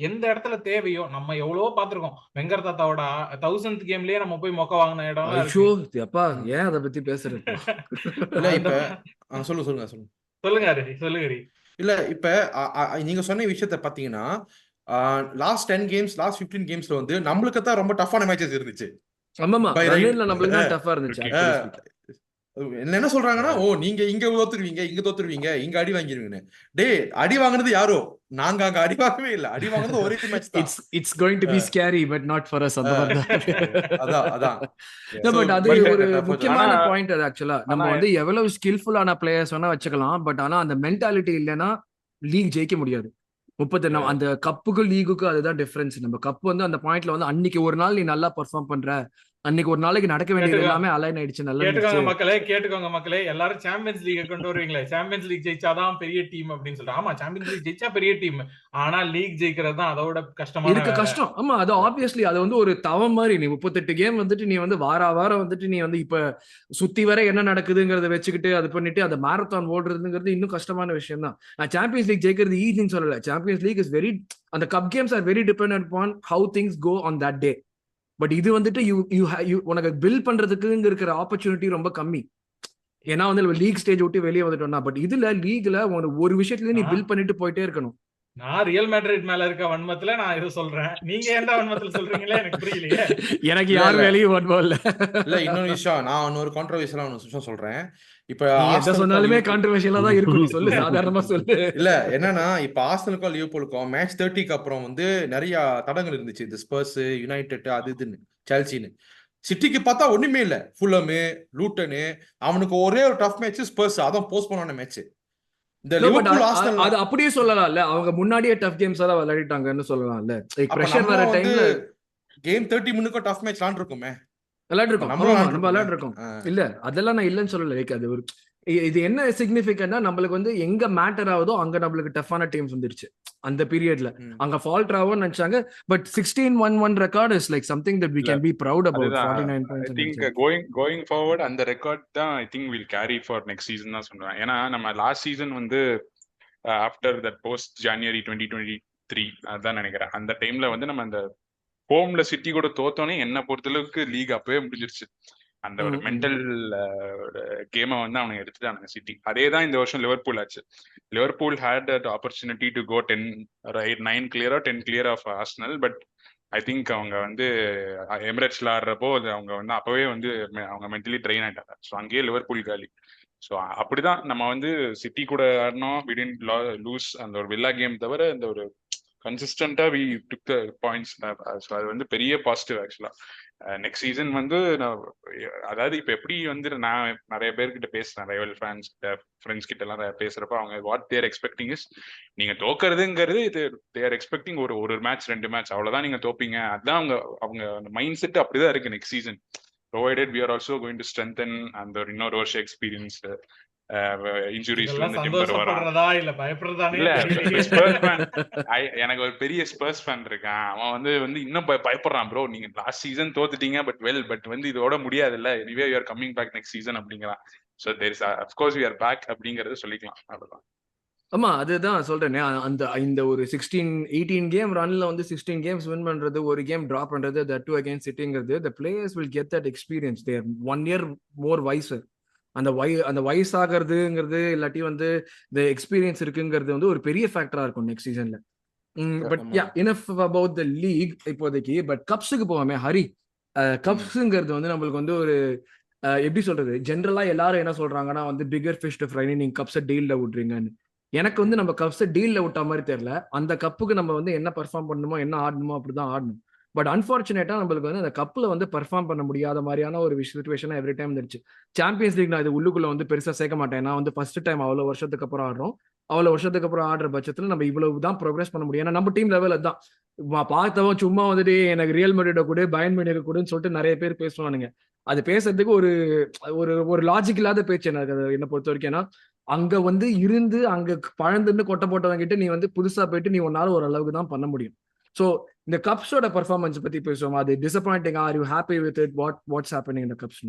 எந்த இடத்துல தேவையோ, நம்ம எவ்வளவோ பார்த்திருக்கோம். வெங்கர் தாத்தாவோட 1000th கேம்லயே நம்ம போய் மொக்க வாங்கின இடம் ஏன் அதை பத்தி பேசுறது? இல்ல இப்ப சொல்லுங்க சொல்லுங்க. இல்ல இப்ப நீங்க சொன்ன விஷயத்த பாத்தீங்கன்னா, லாஸ்ட் 10 கேம்ஸ், லாஸ்ட் 15 கேம்ஸ்ல வந்து நம்மளுக்கு தான் ரொம்ப டஃப்பான மேட்சஸ் இருந்துச்சு. ஆமாமா, நம்மளுக்கு தான் டஃப்பா இருந்துச்சு. என்ன சொல்றாங்கன்னா, ஓ நீங்க இங்க தோத்துருவீங்க, இங்க தோத்துருவீங்க, இங்க அடி வாங்கிருவீங்கன்னு. டே, அடி வாங்குனது யாரோ? நாங்க அங்க அடி வாங்கவே இல்ல. அடி வாங்குனது ஒரே மேட்ச் தான். It's going to be scary but not for us. அந்த மாதிரி அதான் பட் அது ஒரு முக்கியமான பாயிண்ட். அது ஆக்சுவலா நம்ம வந்து எவ்வளவு ஸ்கில்ஃபுல்லான பிளேயர்ஸ் வேணா வச்சுக்கலாம், பட் ஆனா அந்த மென்டாலிட்டி இல்லைன்னா லீக் ஜெயிக்க முடியாது. 30 அந்த கப்புக்கு லீகுக்கு அதுதான் டிஃபரன்ஸ். நம்ம கப் வந்து அந்த பாயிண்ட்ல வந்து அன்னைக்கு ஒரு நாள் நீ நல்லா பெர்ஃபார்ம் பண்ற, அன்னைக்கு ஒரு நாளைக்கு நடக்க வேண்டியது எல்லாமே அலைன் ஆயிடுச்சு. நல்லா கேட்டுக்கோங்க மக்களே, எல்லாரும் சாம்பியன்ஸ் லீக் கொண்டு வருவீங்களே, சாம்பியன்ஸ் லீக் ஜெயிச்சாதான் பெரிய டீம் அப்படின்னு சொல்லிட்டு. ஆமா, சாம்பியன்ஸ் லீக் ஜெயிச்சா பெரிய டீம், ஆனா லீக் ஜெயிக்கிறது தான் அதோட கஷ்டம். ஆமா, அது ஆப்வியஸ்லி அது வந்து ஒரு தவம் மாதிரி. நீ 38 கேம் வந்துட்டு நீ வந்து வாரம் வந்துட்டு நீ வந்து இப்ப சுத்தி வர என்ன நடக்குதுங்கிறத வச்சுக்கிட்டு அது பண்ணிட்டு அந்த மாரத்தான் ஓடுறதுங்கிறது இன்னும் கஷ்டமான விஷயம் தான். நான் சாம்பியன்ஸ் லீக் ஜெயிக்கிறது ஈஸின்னு சொல்லல. சாம்பியன்ஸ் லீக் இஸ் வெரி, அந்த cup games are very dependent on how things go on that day. But இது வந்துட்டு உனக்கு பில்ட் பண்றதுக்கு இருக்கிற ஆப்பர்ச்சுனிட்டி ரொம்ப கம்மி. ஏன்னா வந்து லீக் ஸ்டேஜ் விட்டு வெளியே வந்துட்டோம்னா, பட் இதுல லீக்ல ஒரு விஷயத்துல நீ பில்ட் பண்ணிட்டு போயிட்டே இருக்கணும். நான் ரியல் மேட்ரிட் மேல இருக்க வன்மத்துல நான் இது சொல்றேன். நீங்க எந்த வன்மத்துல சொல்றீங்களே எனக்கு புரியலையே. எனக்கு யார் வேலையும் வன்மம் இல்ல. இன்னொரு விஷயம், நான் இன்னொரு கான்ட்ரோவர்ஷியலான விஷயம் சொல்றேன். இப்ப சொன்னாலுமே கான்ட்ரோவர்ஷியலா தான் இருக்கும். சொல்லு, சாதாரணமா சொல்லு. இல்ல என்னன்னா, இப்ப ஆர்சனலுக்கும் லிவர்பூலுக்கும் மேட்ச் 30க்கு அப்புறம் வந்து நிறைய தடங்கள் இருந்துச்சு. இந்த ஸ்பர்ஸ், யுனைடெட், அது இதுன்னு, செல்சின்னு. சிட்டிக்கு பார்த்தா ஒண்ணுமே இல்ல. ஃபுல்லமு, லூட்டனு, அவனுக்கு ஒரே ஒரு டஃப் மேட்ச் ஸ்பர்ஸ், அதான் போஸ்ட் பண்ணான மேட்ச். இந்த லிவர்பூல் ஆர்சனல் அது அப்படியே சொல்லலாம்ல, அவங்க முன்னாடியே டஃப் கேம்ஸ் எல்லாம் விளையாடிட்டாங்கன்னு சொல்லலாம்ல. பிரஷர் வர டைம்ல கேம் 30 மினிட்க்கு டஃப் மேட்ச் விளையாண்டுருக்கோமே, நம்ம விளையாடுறோம். இல்ல அதெல்லாம் நான் இல்லைன்னு சொல்லல. அது ஒரு இது என்ன சிக்னிஃபிகன்ட்னா, நம்மளுக்கு வந்து எங்க மேட்டர் ஆகுதோ அங்க நம்மளுக்கு டஃப்பான டீம்ஸ் வந்துருச்சு அந்த பீரியட்ல. அங்க ஃபால்ட் ஆகும்னு நினைச்சாங்க. But 16-1-1 record is like something that we can be proud about. 49 points. I think going forward அந்த ரெக்கார்ட் தான் I think will carry for next season தான் சொல்றேன். ஏன்னா நம்ம லாஸ்ட் சீசன் வந்து ஆஃப்டர் தட் போஸ்ட் ஜனவரி 2023 அதான் நினைக்கிறேன். அந்த டைம்ல வந்து நம்ம அந்த ஹோம்ல சிட்டி கூட தோத்தோனே என்ன பொறுத்தளவுக்கு லீக் அப்பவே முடிஞ்சிருச்சு. அந்த ஒரு மென்டல் கேமை வந்து அவனை எடுத்துட்டானுங்க சிட்டி. அதே தான் இந்த வருஷம் லிவர்பூல் ஆச்சு. Liverpool had that opportunity to go 9 clear 10 clear off Arsenal. But I think அவங்க வந்து எமிரேட்ஸ்ல ஆடுறப்போ அவங்க வந்து அப்பவே வந்து அவங்க மென்டலி ட்ரெயின் ஆயிட்டாங்க. ஸோ அங்கேயே லிவர்பூல் காலி. ஸோ அப்படிதான் நம்ம வந்து சிட்டி கூட ஆடினோம், we didn't lose அந்த ஒரு வில்லா கேம் தவிர இந்த ஒரு கன்சிஸ்டண்டா வி டுக் த பாயிண்ட்ஸ். அது வந்து பெரிய பாசிட்டிவ் ஆக்சுவலா. நெக்ஸ்ட் சீசன் வந்து அதாவது இப்ப எப்படி வந்து நான் நிறைய பேர்கிட்ட பேசுறேன், ரைவல் ஃபேன்ஸ் கிட்ட, ஃப்ரெண்ட்ஸ் கிட்ட எல்லாம் பேசுறப்ப அவங்க வாட் தேர் எக்ஸ்பெக்டிங் இஸ், நீங்க தோக்குறதுங்கிறது இது தேர் எக்ஸ்பெக்டிங் ஒரு மேட்ச் 2 மேட்ச் அவ்வளவுதான் நீங்க தோப்பீங்க. அதுதான் அவங்க மைண்ட் செட் அப்படிதான் இருக்கு next season. Provided we are also going to strengthen அந்த இன்னொரு வருஷம் எக்ஸ்பீரியன்ஸ், இன்ஜுரிஸ்ல இதெல்லாம் வந்து டிம்பர் வரான். சந்தோஷப்படுறதா இல்ல பயப்படுறதானே இல்ல தெரியலையே. ஸ்பர்ஸ் ஃபேன், எனக்கு ஒரு பெரிய ஸ்பர்ஸ் ஃபேன் இருக்கான். அவன் வந்து இன்னும் பயப்படுறான். ப்ரோ நீங்க லாஸ்ட் சீசன் தோத்துட்டீங்க, பட் வந்து இதோட முடியாதுல்ல, anyway you are coming back next season அப்படிங்கிறான். So there is of course we are back அப்படிங்கறது சொல்லிக்கலாம். அவ்வளவுதான். ஆமா, அதுதான் சொல்றேனே. இந்த ஒரு 18 கேம் ரன்ல வந்து 16 கேம்ஸ் வின் பண்றது, ஒரு கேம் டிரா பண்றது, தட் டு அகைன்ஸ்ட் சிட்டிங்கிறது, the players will get that experience. they are 1 year more wiser. அந்த வயசாகிறதுங்கிறது இல்லாட்டி வந்து இந்த எக்ஸ்பீரியன்ஸ் இருக்குங்கிறது வந்து ஒரு பெரிய ஃபேக்டரா இருக்கும் நெக்ஸ்ட் சீசன்ல. But yeah, enough about the league இப்போதைக்கு. பட் கப்ஸுக்கு போவாமே ஹரி. கப்ஸுங்கிறது வந்து நம்மளுக்கு வந்து ஒரு எப்படி சொல்றது, ஜென்ரலா எல்லாரும் என்ன சொல்றாங்கன்னா வந்து பிகர் ஃபிஷ் டு ஃப்ரை, நீங்க கப்ஸை டீல்ல விட்றீங்கன்னு. எனக்கு வந்து நம்ம கப்ஸை டீல்ல விட்ட மாதிரி தெரியல. அந்த கப்புக்கு நம்ம வந்து என்ன பெர்ஃபார்ம் பண்ணணுமோ, என்ன ஆடணுமோ அப்படிதான் ஆடணும். பட் அன்பார்ச்சுனேட்டா நம்மளுக்கு வந்து அந்த கப்ல வந்து பெர்ஃபார்ம் பண்ண முடியாத மாதிரியான ஒரு சிச்சுவேஷன் எவ்ரி டைம் இருந்துச்சு. சாம்பியன்ஸ் லீக் நான் இது உள்ளுக்குள்ள வந்து பெருசா சேர்க்க மாட்டேன். நான் வந்து ஃபர்ஸ்ட் டைம் அவ்வளவு வருஷத்துக்கு அப்புறம் ஆடுறோம். அவ்வளவு வருஷத்துக்கு அப்புறம் ஆடுற பட்சத்துல நம்ம இவ்வளவு தான் ப்ரோக்ரஸ் பண்ண முடியும். ஏன்னா நம்ம டீம் லெவல் தான் பார்த்தவன் சும்மா வந்துட்டு எனக்கு ரியல் மேட்ரிட கூட, பயன் மேட்ரிட கூடன்னு சொல்லிட்டு நிறைய பேர் பேசுவானுங்க. அது பேசுறதுக்கு ஒரு ஒரு லாஜிக் இல்லாத பேச்சு எனக்கு என்ன பொறுத்த வரைக்கும். ஏன்னா அங்க வந்து இருந்து அங்க பழந்துன்னு கொட்டை போட்டவங்கிட்ட நீ வந்து புதுசா போயிட்டு நீ ஒன்னால ஒரு அளவுக்கு தான் பண்ண முடியும். ஸோ இந்த கப்ஸோட பெர்ஃபார்மன்ஸ் பத்தி பேசுவோம். அது disappointing, are you happy with it, what's happening இந்த cups?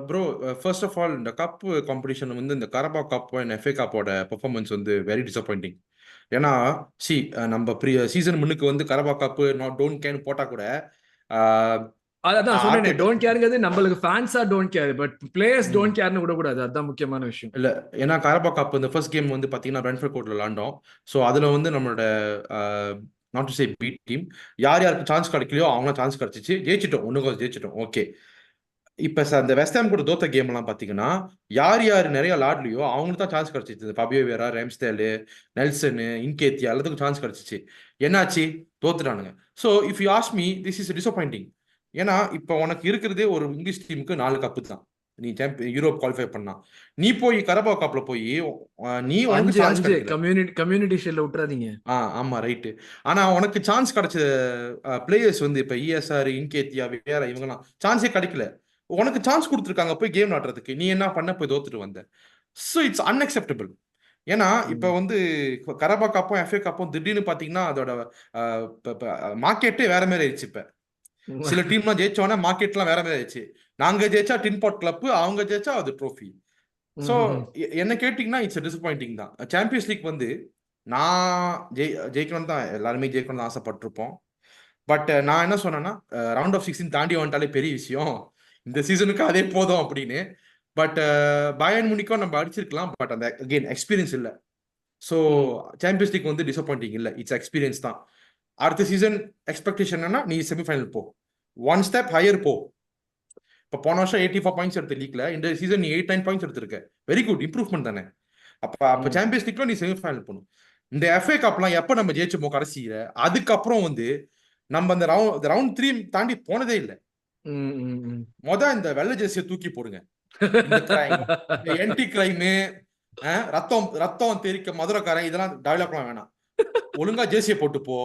Bro, first of all இந்த கப் காம்படிஷன் வந்து இந்த கரபா கப் அண்ட் எஃப்ஏ கப்போட பெர்ஃபார்மன்ஸ் வந்து வெரி டிசப்பாயிண்டிங். ஏன்னா நம்ம சீசன் முன்னுக்கு வந்து கரபா கப்பு டோன்ட் கேர்னு போட்டா கூட அதான் சொன்னேன், டோன்ட் கேர்ங்கிறது நம்மளுக்கு ஃபேன்ஸா don't care, but players don't கேர்னு விட கூடாது. அதுதான் முக்கியமான விஷயம். இல்ல, ஏன்னா கரபா கப் இந்த ஃபர்ஸ்ட் கேம் வந்து பாத்தீங்கன்னா பிரென்ட்ஃபோர்ட் கோர்ட்ல விளாண்டோம். ஸோ அதுல வந்து நம்மளோட not to say beat team, யார் யாருக்கு சான்ஸ் கிடைக்கலையோ அவங்களாம் சான்ஸ் கிடைச்சிச்சு, ஜெயிச்சிட்டோம், ஒன்றுக்கு ஜெயிச்சிட்டோம். ஓகே, இப்ப அந்த வெஸ்ட் கூட தோத்த கேம் எல்லாம் பாத்தீங்கன்னா யார் யார் நிறைய விளாட்லையோ அவங்களுக்கு தான் சான்ஸ் கிடைச்சிச்சு. ஃபபியோ வேரா, ரேம்ஸ்டேலு, நெல்சனு, இன்கேத்தியா எல்லாத்துக்கும் சான்ஸ் கிடைச்சிச்சு. என்னாச்சு? தோத்துட்டானுங்க. So if you ask me, this is disappointing. ஏன்னா இப்போ உனக்கு இருக்கிறதே ஒரு இங்கிலீஷ் டீமுக்கு 4 கப்பு தான். நீ யூரோப் குவாலிஃபை பண்ணா, நீ போய் கரபா கப்ல போய் நீ உனக்கு சான்ஸ் கிடைக்கல. கம்யூனிட்டி ஷீல்ட்ல விட்டுறாதீங்க. ஆமா, ரைட்டு. ஆனா உனக்கு சான்ஸ் கிடைச்ச பிளேயர்ஸ் வந்து இப்ப இஎஸ்ஆர், இன்கேத்தியா, வேற இவங்கலாம் சான்ஸே கிடைக்கல. உனக்கு சான்ஸ் கொடுத்துருக்காங்க போய் கேம் விளாடுறதுக்கு, நீ என்ன பண்ண போய் தோத்துட்டு வந்த. So it's unacceptable. ஏன்னா இப்ப வந்து கரபா கப்பும் எஃப்ஏ கப்பும் திடீர்னு பாத்தீங்கன்னா அதோட மார்க்கெட்டே வேற மாதிரி ஆயிடுச்சு. இப்ப சில டீம்லாம் ஜெயிச்சோன்னா மார்க்கெட்லாம் வேற மாதிரி ஆயிடுச்சு. நாங்க ஜெயிச்சா டின் பாட் கிளப், அவங்க ஜெயிச்சா அது ட்ரோஃபி. ஸோ என்ன கேட்டீங்கன்னா இட்ஸ் டிசப்பாயிண்டிங் தான். சாம்பியன்ஸ் லீக் வந்து நான் ஜெயிக்கணும்னு தான் எல்லாருமே ஜெயிக்கணும்னு ஆசைப்பட்டிருப்போம். பட் நான் என்ன சொன்னேன்னா ரவுண்ட் ஆஃப் 16 தாண்டி வந்துட்டாலே பெரிய விஷயம், இந்த சீசனுக்கு அதே போதும் அப்படின்னு. பட் பயன் முனிக்கும் நம்ம அடிச்சிருக்கலாம், பட் அந்த அகெயின் எக்ஸ்பீரியன்ஸ் இல்லை. ஸோ சாம்பியன்ஸ் லீக் வந்து டிசப்பாயிண்டிங் இல்லை, இட்ஸ் எக்ஸ்பீரியன்ஸ் தான். அடுத்த சீசன் எக்ஸ்பெக்டேஷன் என்னன்னா நீ செமிஃபைனல் போ, 1 ஸ்டெப் ஹையர் போ. இப்போ போன வருஷம் 84 பாயிண்ட்ஸ் எடுத்த லீக்ல இந்த சீசன் நீ 89 பாயிண்ட்ஸ் எடுத்திருக்க, வெரி குட் இம்ப்ரூவ்மெண்ட் தானே. அப்போ சாம்பியன்ஸ் லீக்ல நீ செமிஃபைனல் போகணும். இந்த எஃப்ஏ கப்லாம் எப்போ நம்ம ஜெயிச்சோமோ கடைசியில, அதுக்கப்புறம் வந்து நம்ம அந்த ரவுண்ட் 3 தாண்டி போனதே இல்லை. இந்த வெள்ளை ஜெர்சியை தூக்கி போடுங்க. இந்த என்டி கிரைமு, ரத்தம் தெரிக்க மதுரைக்காரன், இதெல்லாம் டெவலப்லாம் வேணாம். ஒழுங்கா ஜெர்சியை போட்டு போ,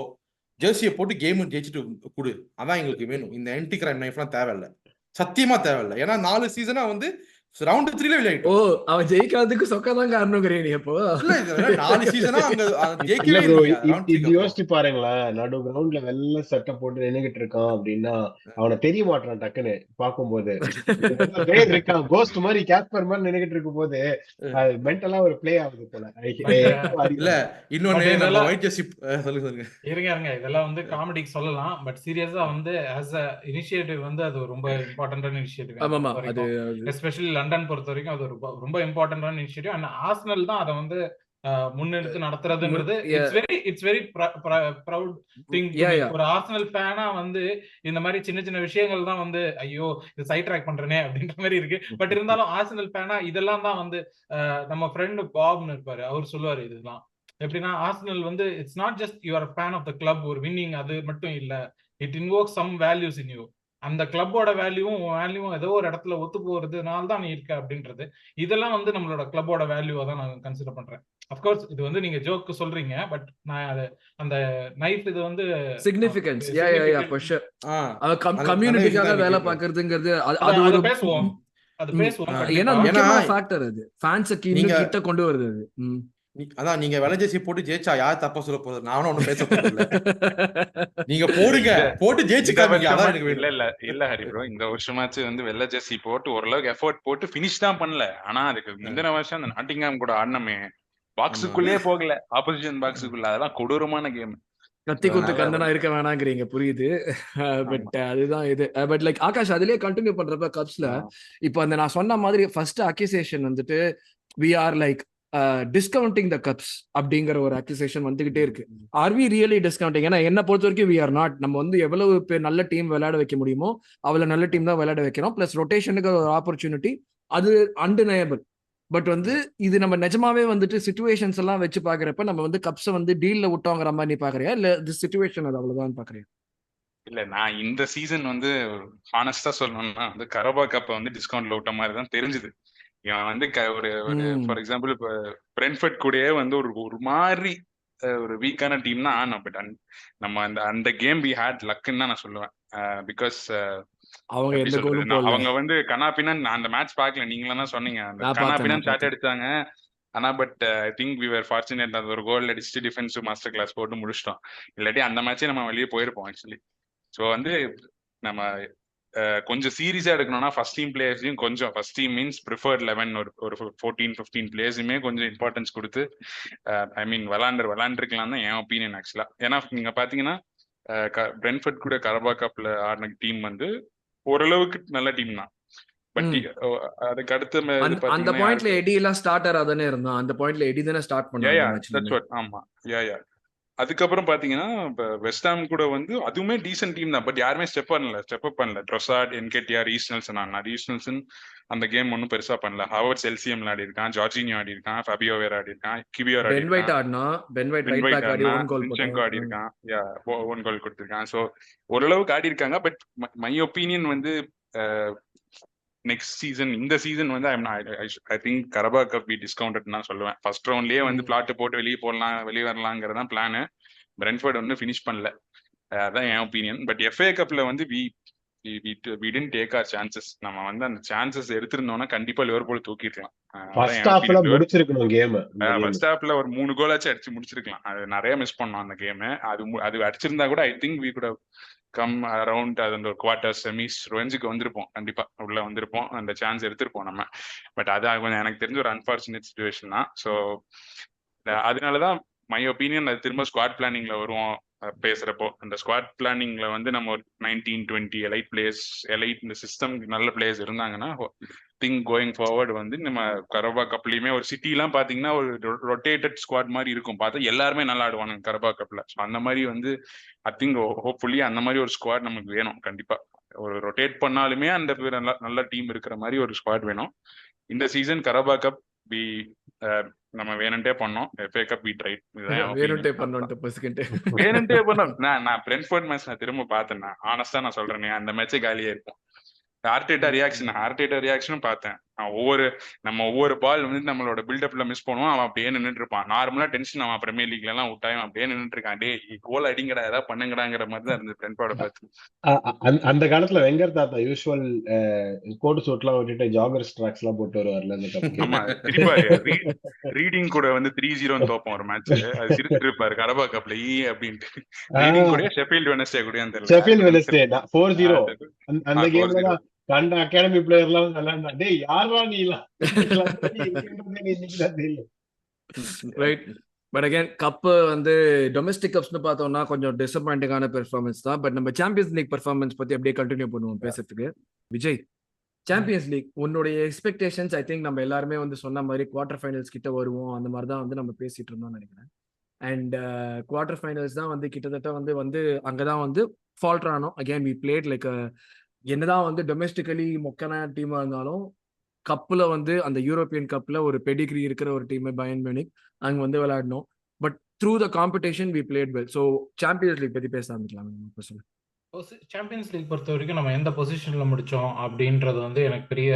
ஜெர்சியை போட்டு கேம் ஜெயிச்சுட்டு கொடு, அதான் எங்களுக்கு வேணும். இந்த என்டி கிரைம் நைஃப்லாம் தேவையில்லை, சத்தியமா தேவையில்லை. ஏன்னா 4 சீசனா வந்து ரவுண்ட் 3ல விளையாடிட்டோம். ஓ, அவன் ஜெயிக்காததுக்கு சொக்கதான் காரணம்ங்கறீங்க. அப்போ இல்ல, இது 4 சீசனா அங்க ஜெயிக்கவே இல்ல bro, இல்லையா ரவுண்ட் 3 இது யோசிச்சு பாருங்களேன். நடு கிரவுண்ட்ல வெள்ள சட்டை போட்டு நின்னுகிட்டு இருக்கான் அப்படின்னா அவனை தெரிய மாட்டான் டக்குன்னு பாக்கும்போது. வேர் இருக்கான், கோஸ்ட் மாதிரி, கேஸ்பர் மாதிரி நின்னுகிட்டு இருக்கும் போது மென்டலா ஒரு பிளே ஆகுது போல. இல்ல இன்னொன்னு நம்ம ஒயிட் ஜெர்சி சொல்லுங்க. இருங்க, இதெல்லாம் வந்து காமெடிக்கு சொல்லலாம், பட் சீரியஸா வந்து ஆஸ் அ இனிஷியேட்டிவ் வந்து அது ரொம்ப இம்பார்ட்டன்டான இனிஷியேட்டிவ். ஆமாமா, அது எஸ்பெஷலி லண்டன் பொறுத்த வரைக்கும் அது ரொம்ப இம்பார்ட்டன்டான இனிஷியேட்டிவ். அண்ட் ஆர்சனல் தான் அதை வந்து முன்னெடுத்து நடத்துறதுங்கிறது இட்ஸ் வெரி ப்ரௌட் திங். ஒரு ஆர்சனல் ஃபேனா வந்து இந்த மாதிரி சின்ன சின்ன விஷயங்கள் தான் வந்து ஐயோ இது சைட் ட்ராக் பண்றேனே அப்படின்ற மாதிரி இருக்கு. பட் இருந்தாலும் ஆர்சனல் ஃபேனா இதெல்லாம் தான் வந்து நம்ம ஃப்ரெண்டு பாப்னு இருப்பாரு, அவர் சொல்லுவாரு இதெல்லாம் எப்படின்னா ஆர்சனல் வந்து it's not just your fan of the club, ஒரு வின்னிங் அது மட்டும் இல்ல, it invoke some values in you. அந்த கிளப்போட வேல்யூவும் ஏதோ ஒரு இடத்துல ஒத்து போறதுனால தான் நீ இருக்க அப்படின்றது. இதெல்லாம் வந்து நம்மளோட கிளப்போட வேல்யூவா தான் நான் கன்சிடர் பண்றேன். அப்கோர்ஸ் இது வந்து நீங்க ஜோக்கு சொல்றீங்க, பட் நான் அது அந்த நைஃப் இது வந்து சிக்னிஃபிகன்ஸ் ஃபார் ஷூர். நல்ல கம்யூனிட்டிக்காக விஷயம் தான் வேலை விஜய் ப்ரோ. பார்க்கிறதுங்கிறது அது அத ஒரு பேசுவோம், அது பேசுவோம் ஏன்னா கண்டிப்பா. ஏன்னா முக்கியமான ஃபேக்டர் அது ஃபேன்ஸுக்கு இன்னும் நீங்க கிட்ட கொண்டு வருது அது. அதான் நீங்க வெள்ளை ஜெர்சி போட்டு ஜெயிச்சா யார் தப்பா சொல்ல போறது? நானும் ஒன்னும் பேச போறது இல்ல. நீங்க போடுங்க, போட்டு ஜெயிச்சு இந்த காமிங்க, அதான் வருஷமா எனக்கு இல்ல வேணும். இல்ல இல்ல ஹரி ப்ரோ, இந்த வருஷமாச்சு வந்து வெள்ளை ஜெர்சி போட்டு ஓரளவுக்கு எஃபோர்ட் போட்டு ஃபினிஷ் தான் பண்ணல. ஆனா அதுக்கு முந்தின வருஷம் அந்த நாட்டிங்ஹாம் கூட ஆடினமே ஆமா. பாக்ஸுக்குள்ளேயே போகல, ஆப்போசிஷன் பாக்ஸுக்குள்ள. அதெல்லாம் கொடூரமான கேம். கத்தி குத்து அதனால கந்தனா வந்து இருக்க வேணாங்கிறீங்க, புரியுது. பட் அதுதான் இது. பட் லைக் ஆகாஷ் அதுலயே கண்டினியூ பண்றப்ப கப்ஸ்ல இப்போ அந்த நான் சொன்ன மாதிரி ஃபர்ஸ்ட் அக்யூசேஷன் வந்துட்டு we are like discounting the cups அப்படிங்கிற ஒரு அக்யூசேஷன் வந்துகிட்டே இருக்கு. Are we really discounting? ஏன்னா என்ன பொறுத்த வரைக்கும் வி ஆர் நாட். நம்ம வந்து எவ்வளவு பேர் நல்ல டீம் விளையாட வைக்க முடியுமோ அவ்வளவு நல்ல டீம் தான் விளையாட வைக்கிறோம். பிளஸ் ரொட்டேஷனுக்கு ஒரு ஆப்பர்ச்சுனிட்டி, அது அன்டினயபிள். பட் வந்து இது நம்ம நிஜமாவே வந்துட்டு சிச்சுவேஷன்ஸ் எல்லாம் வச்சு பாக்குறப்ப நம்ம வந்து கப்ஸை வந்து டீல்ல விட்டோங்கிற மாதிரி நீ பாக்குறியா, இல்ல இது சிச்சுவேஷன் அது அவ்வளவுதான் பாக்குறியா? இல்ல, நான் இந்த சீசன் வந்து ஹானஸ்டா சொல்லணும்னா வந்து கரபா கப்பை வந்து டிஸ்கவுண்ட்ல விட்ட மாதிரி தான் தெரிஞ்சுது. இவன் வந்து ஒரு ஒரு ஃபார் எக்ஸாம்பிள் இப்போ பிரென்ஃபர்ட் கூடயே வந்து ஒரு ஒரு மாதிரி ஒரு வீக்கான டீம் தான் ஆனோம். பட் நம்ம அந்த அந்த கேம் வி ஹேட் லக்குன்னு தான் நான் சொல்லுவேன். பிகாஸ் அவங்க எப்படி எந்த சொல்றது, கோலும் போடல. அவங்க வந்து கனாபினன் அந்த மேட்ச் பார்க்கல, நீங்களும் தான் சொன்னீங்க அந்த நான் பார்த்தேன், கனாபினன் நான் ஷாட் பார்த்தேன். அடிச்சாங்க. ஆனா but I think we were fortunate, அது ஒரு கோல் அடிச்சுட்டு டிஃபென்சிவ் மாஸ்டர் கிளாஸ் போட்டு முடிச்சிட்டோம். இல்லாட்டி அந்த மேட்சே நம்ம வெளியே போயிருப்போம் ஆக்சுவலி. ஸோ வந்து நம்ம கொஞ்சம் சீரியஸா எடுக்கணும்னா ஃபர்ஸ்ட் டீம் பிளேயர்ஸையும் கொஞ்சம், ஃபர்ஸ்ட் டீம் மீன்ஸ் ப்ரிஃபர்ட் 11 ஒரு 14-15 பிளேயர்ஸுமே கொஞ்சம் இம்பார்ட்டன்ஸ் கொடுத்து ஐ மீன் விளாண்டுருக்கலாம் தான் என் ஒப்பீனியன் ஆக்சுவலா. ஏன்னா நீங்க பாத்தீங்கன்னா பிரென்ஃபர்ட் கூட கரபா கப்ல ஆடின டீம் வந்து ஓரளவுக்கு நல்ல டீம் தான். பட் அதுக்கு அடுத்த அந்த பாயிண்ட்ல எடி எல்லாம் ஸ்டார்டரா தானே இருந்தான். அந்த பாயிண்ட்ல எடி தானே ஸ்டார்ட் பண்ணாங்க. ஆமா யா அதுக்கப்புறம் பாத்தீங்கன்னா வெஸ்ட் ஹாம் கூட வந்து அதுவுமே டீசென்ட் டீம் தான். பட் யாருமே ஸ்டெப் பண்ணல. ட்ரொசார்ட், என்கேடிஆர், ரீஸ்னல்சன் ரீஸ்னல்சன் அந்த கேம் ஒன்றும் பெருசா பண்ணல. ஹாவர்ட்ஸ் எல்சிஎம் ஆடி இருக்கான், ஜார்ஜினியோ ஆடி இருக்கான், ஃபபியோ வேர் ஆடி இருக்கான், கிவியோர் ஆடி இருக்கான், ஒன் கோல் கொடுத்திருக்கான். ஸோ ஓரளவுக்கு ஆடி இருக்காங்க. பட் மை ஒப்பீனியன் வந்து நெக்ஸ்ட் சீசன், இந்த சீசன் வந்து I think Carabao cup be discounted நான் சொல்லுவேன். ஃபர்ஸ்ட் ரவுண்ட்லயே வந்து பிளாட் போட்டு வெளியே வரலாங்கிறதான் பிளான். பிரென்ஃபர்ட் வந்து ஃபினிஷ் பண்ணல, அதான் என் ஒப்பீனியன். பட் எஃப்ஏ கப்ல வந்து we didn't take our chances. நம்ம வந்து அந்த சான்சஸ் எடுத்திருந்தோம்னா கண்டிப்பா லிவர்பூல் தூக்கிருக்கலாம். ஃபர்ஸ்ட் ஹாஃப்ல முடிச்சிருக்கணும் கேம். ஃபர்ஸ்ட் ஹாஃப்ல ஒரு 3 கோலாச்சும் அடிச்சு முடிச்சிருக்கலாம். அது நிறைய மிஸ் பண்ணோம் அந்த கேம். அது அடிச்சிருந்தா கூட I think we could have come around அந்த குவார்டர் செமிஸ் ரேஞ்சுக்கு வந்திருப்போம், கண்டிப்பா உள்ள வந்திருப்போம், அந்த சான்ஸ் எடுத்திருப்போம் நம்ம. பட் அது கொஞ்சம் எனக்கு தெரிஞ்ச ஒரு அன்பார்ச்சுனேட் சிச்சுவேஷன் தான். ஸோ அதனாலதான் மை ஒப்பீனியன் அது திரும்ப ஸ்குவாட் பிளானிங்ல வருவோம் பேசுறப்போ. அந்த ஸ்குவாட் பிளானிங்ல வந்து நம்ம ஒரு 19-20 எலைட் பிளேயர்ஸ், இந்த சிஸ்டம் நல்ல பிளேயர்ஸ் இருந்தாங்கன்னா திங்க் கோயிங் ஃபார்வர்டு வந்து நம்ம கரபா கப்லயுமே ஒரு சிட்டிலாம் பாத்தீங்கன்னா ஒரு ரொட்டேட்டட் ஸ்குவாட் மாதிரி இருக்கும். பார்த்தா எல்லாருமே நல்லா ஆடுவாங்க கரபா கப்ல. ஸோ அந்த மாதிரி வந்து ஐ திங்க் ஹோப்ஃபுல்லி அந்த மாதிரி ஒரு ஸ்குவாட் நமக்கு வேணும் கண்டிப்பா. ஒரு ரொட்டேட் பண்ணாலுமே அந்த நல்ல டீம் இருக்கிற மாதிரி ஒரு ஸ்குவாட் வேணும். இந்த சீசன் கரபா கப் பி நம்ம வேணும்ட்டே பண்ணோம். எஃப்ஏ கப் பி ட்ரை வேணும்ட்டே பண்ணோம். நான் பிரென்ஃபோர்ட் மேட்ச் நான் திரும்ப பார்த்தேன். ஆனஸ்டா நான் சொல்றேன், அந்த மேட்சே காலியா இருக்கும். ஆர்டேட்டா ரியாக்ஷனும் பார்த்தேன். நம்ம ஒவ்வொரு பால் வந்து நம்மளோட பில்டப்ல மிஸ் பண்ணுவோம், அவன் அப்படியே நின்றுட்டு இருப்பான். நார்மலா டென்ஷன் அவன் பிரீமியர் லீக்ல எல்லாம் விட்டாயும் அப்படியே நின்றுட்டு இருக்கான். டே கோல் அடிங்கடா, ஏதாவது பண்ணுங்கடாங்கிற மாதிரி தான் இருந்தது பிரென்ஃபோர்ட பார்த்து. அந்த காலத்துல வெங்கர் தாத்தா யூஸ்வல் கோட் சூட்லாம் விட்டுட்டு ஜாகர்ஸ் ட்ராக்ஸ் எல்லாம் போட்டு வருவார்ல அந்த கப்புக்கு. ஆமா, ரீடிங் கூட வந்து 3-0 தோப்போம் ஒரு மேட்ச். அது சிரிச்சிட்டு இருப்பாரு கரபா கப்ல அப்படின்ட்டு. ரீடிங் கூட ஷெஃபீல்ட் வெட்னஸ்டே கூட தெரியல. ஷெஃபீல்ட் வெட்னஸ்டே 4-0 அந்த கேம்ல தான் கண்ட அகாடமி பிளேயர் எல்லாம் விளையாண்டா. டேய் யாரா நீலாம் ரைட். பட் அகைன் கப்பு வந்து டொமஸ்டிக் கப்ஸ்னு பார்த்தோம்னா கொஞ்சம் டிசப்பாயிண்டிங்கான பெர்ஃபார்மன்ஸ் தான். பட் நம்ம சாம்பியன்ஸ் லீக் பெர்ஃபார்மன்ஸ் பத்தி அப்படியே கண்டினியூ பண்ணுவோம் பேசுறதுக்கு. விஜய், சாம்பியன்ஸ் லீக் உன்னுடைய எக்ஸ்பெக்டேஷன்ஸ்? ஐ திங்க் நம்ம எல்லாருமே வந்து சொன்ன மாதிரி குவார்டர் ஃபைனல்ஸ் கிட்ட வருவோம், அந்த மாதிரி தான் வந்து நம்ம பேசிட்டு இருந்தோம்னு நினைக்கிறேன். அண்ட் குவார்டர் ஃபைனல்ஸ் தான் வந்து கிட்டத்தட்ட வந்து அங்கதான் வந்து ஃபால்டர் ஆனோம். அகேன் வி பிளேட் லைக் என்னதான் வந்து டொமெஸ்டிக்கலி மொக்கான டீமா இருந்தாலும் கப்ல வந்து அந்த யூரோப்பியன் கப்ல ஒரு பெடிகிரி இருக்கிற ஒரு டீம் பயன் மியூனிக் அங்க வந்து விளையாடணும். But through the competition we played well. So Champions League பத்தி பேச ஆரம்பிக்கலாம். சாம்பியன்ஸ் லீக் பொறுத்த வரைக்கும் நம்ம எந்த பொசிஷன்ல முடிச்சோம் அப்படின்றது வந்து எனக்கு பெரிய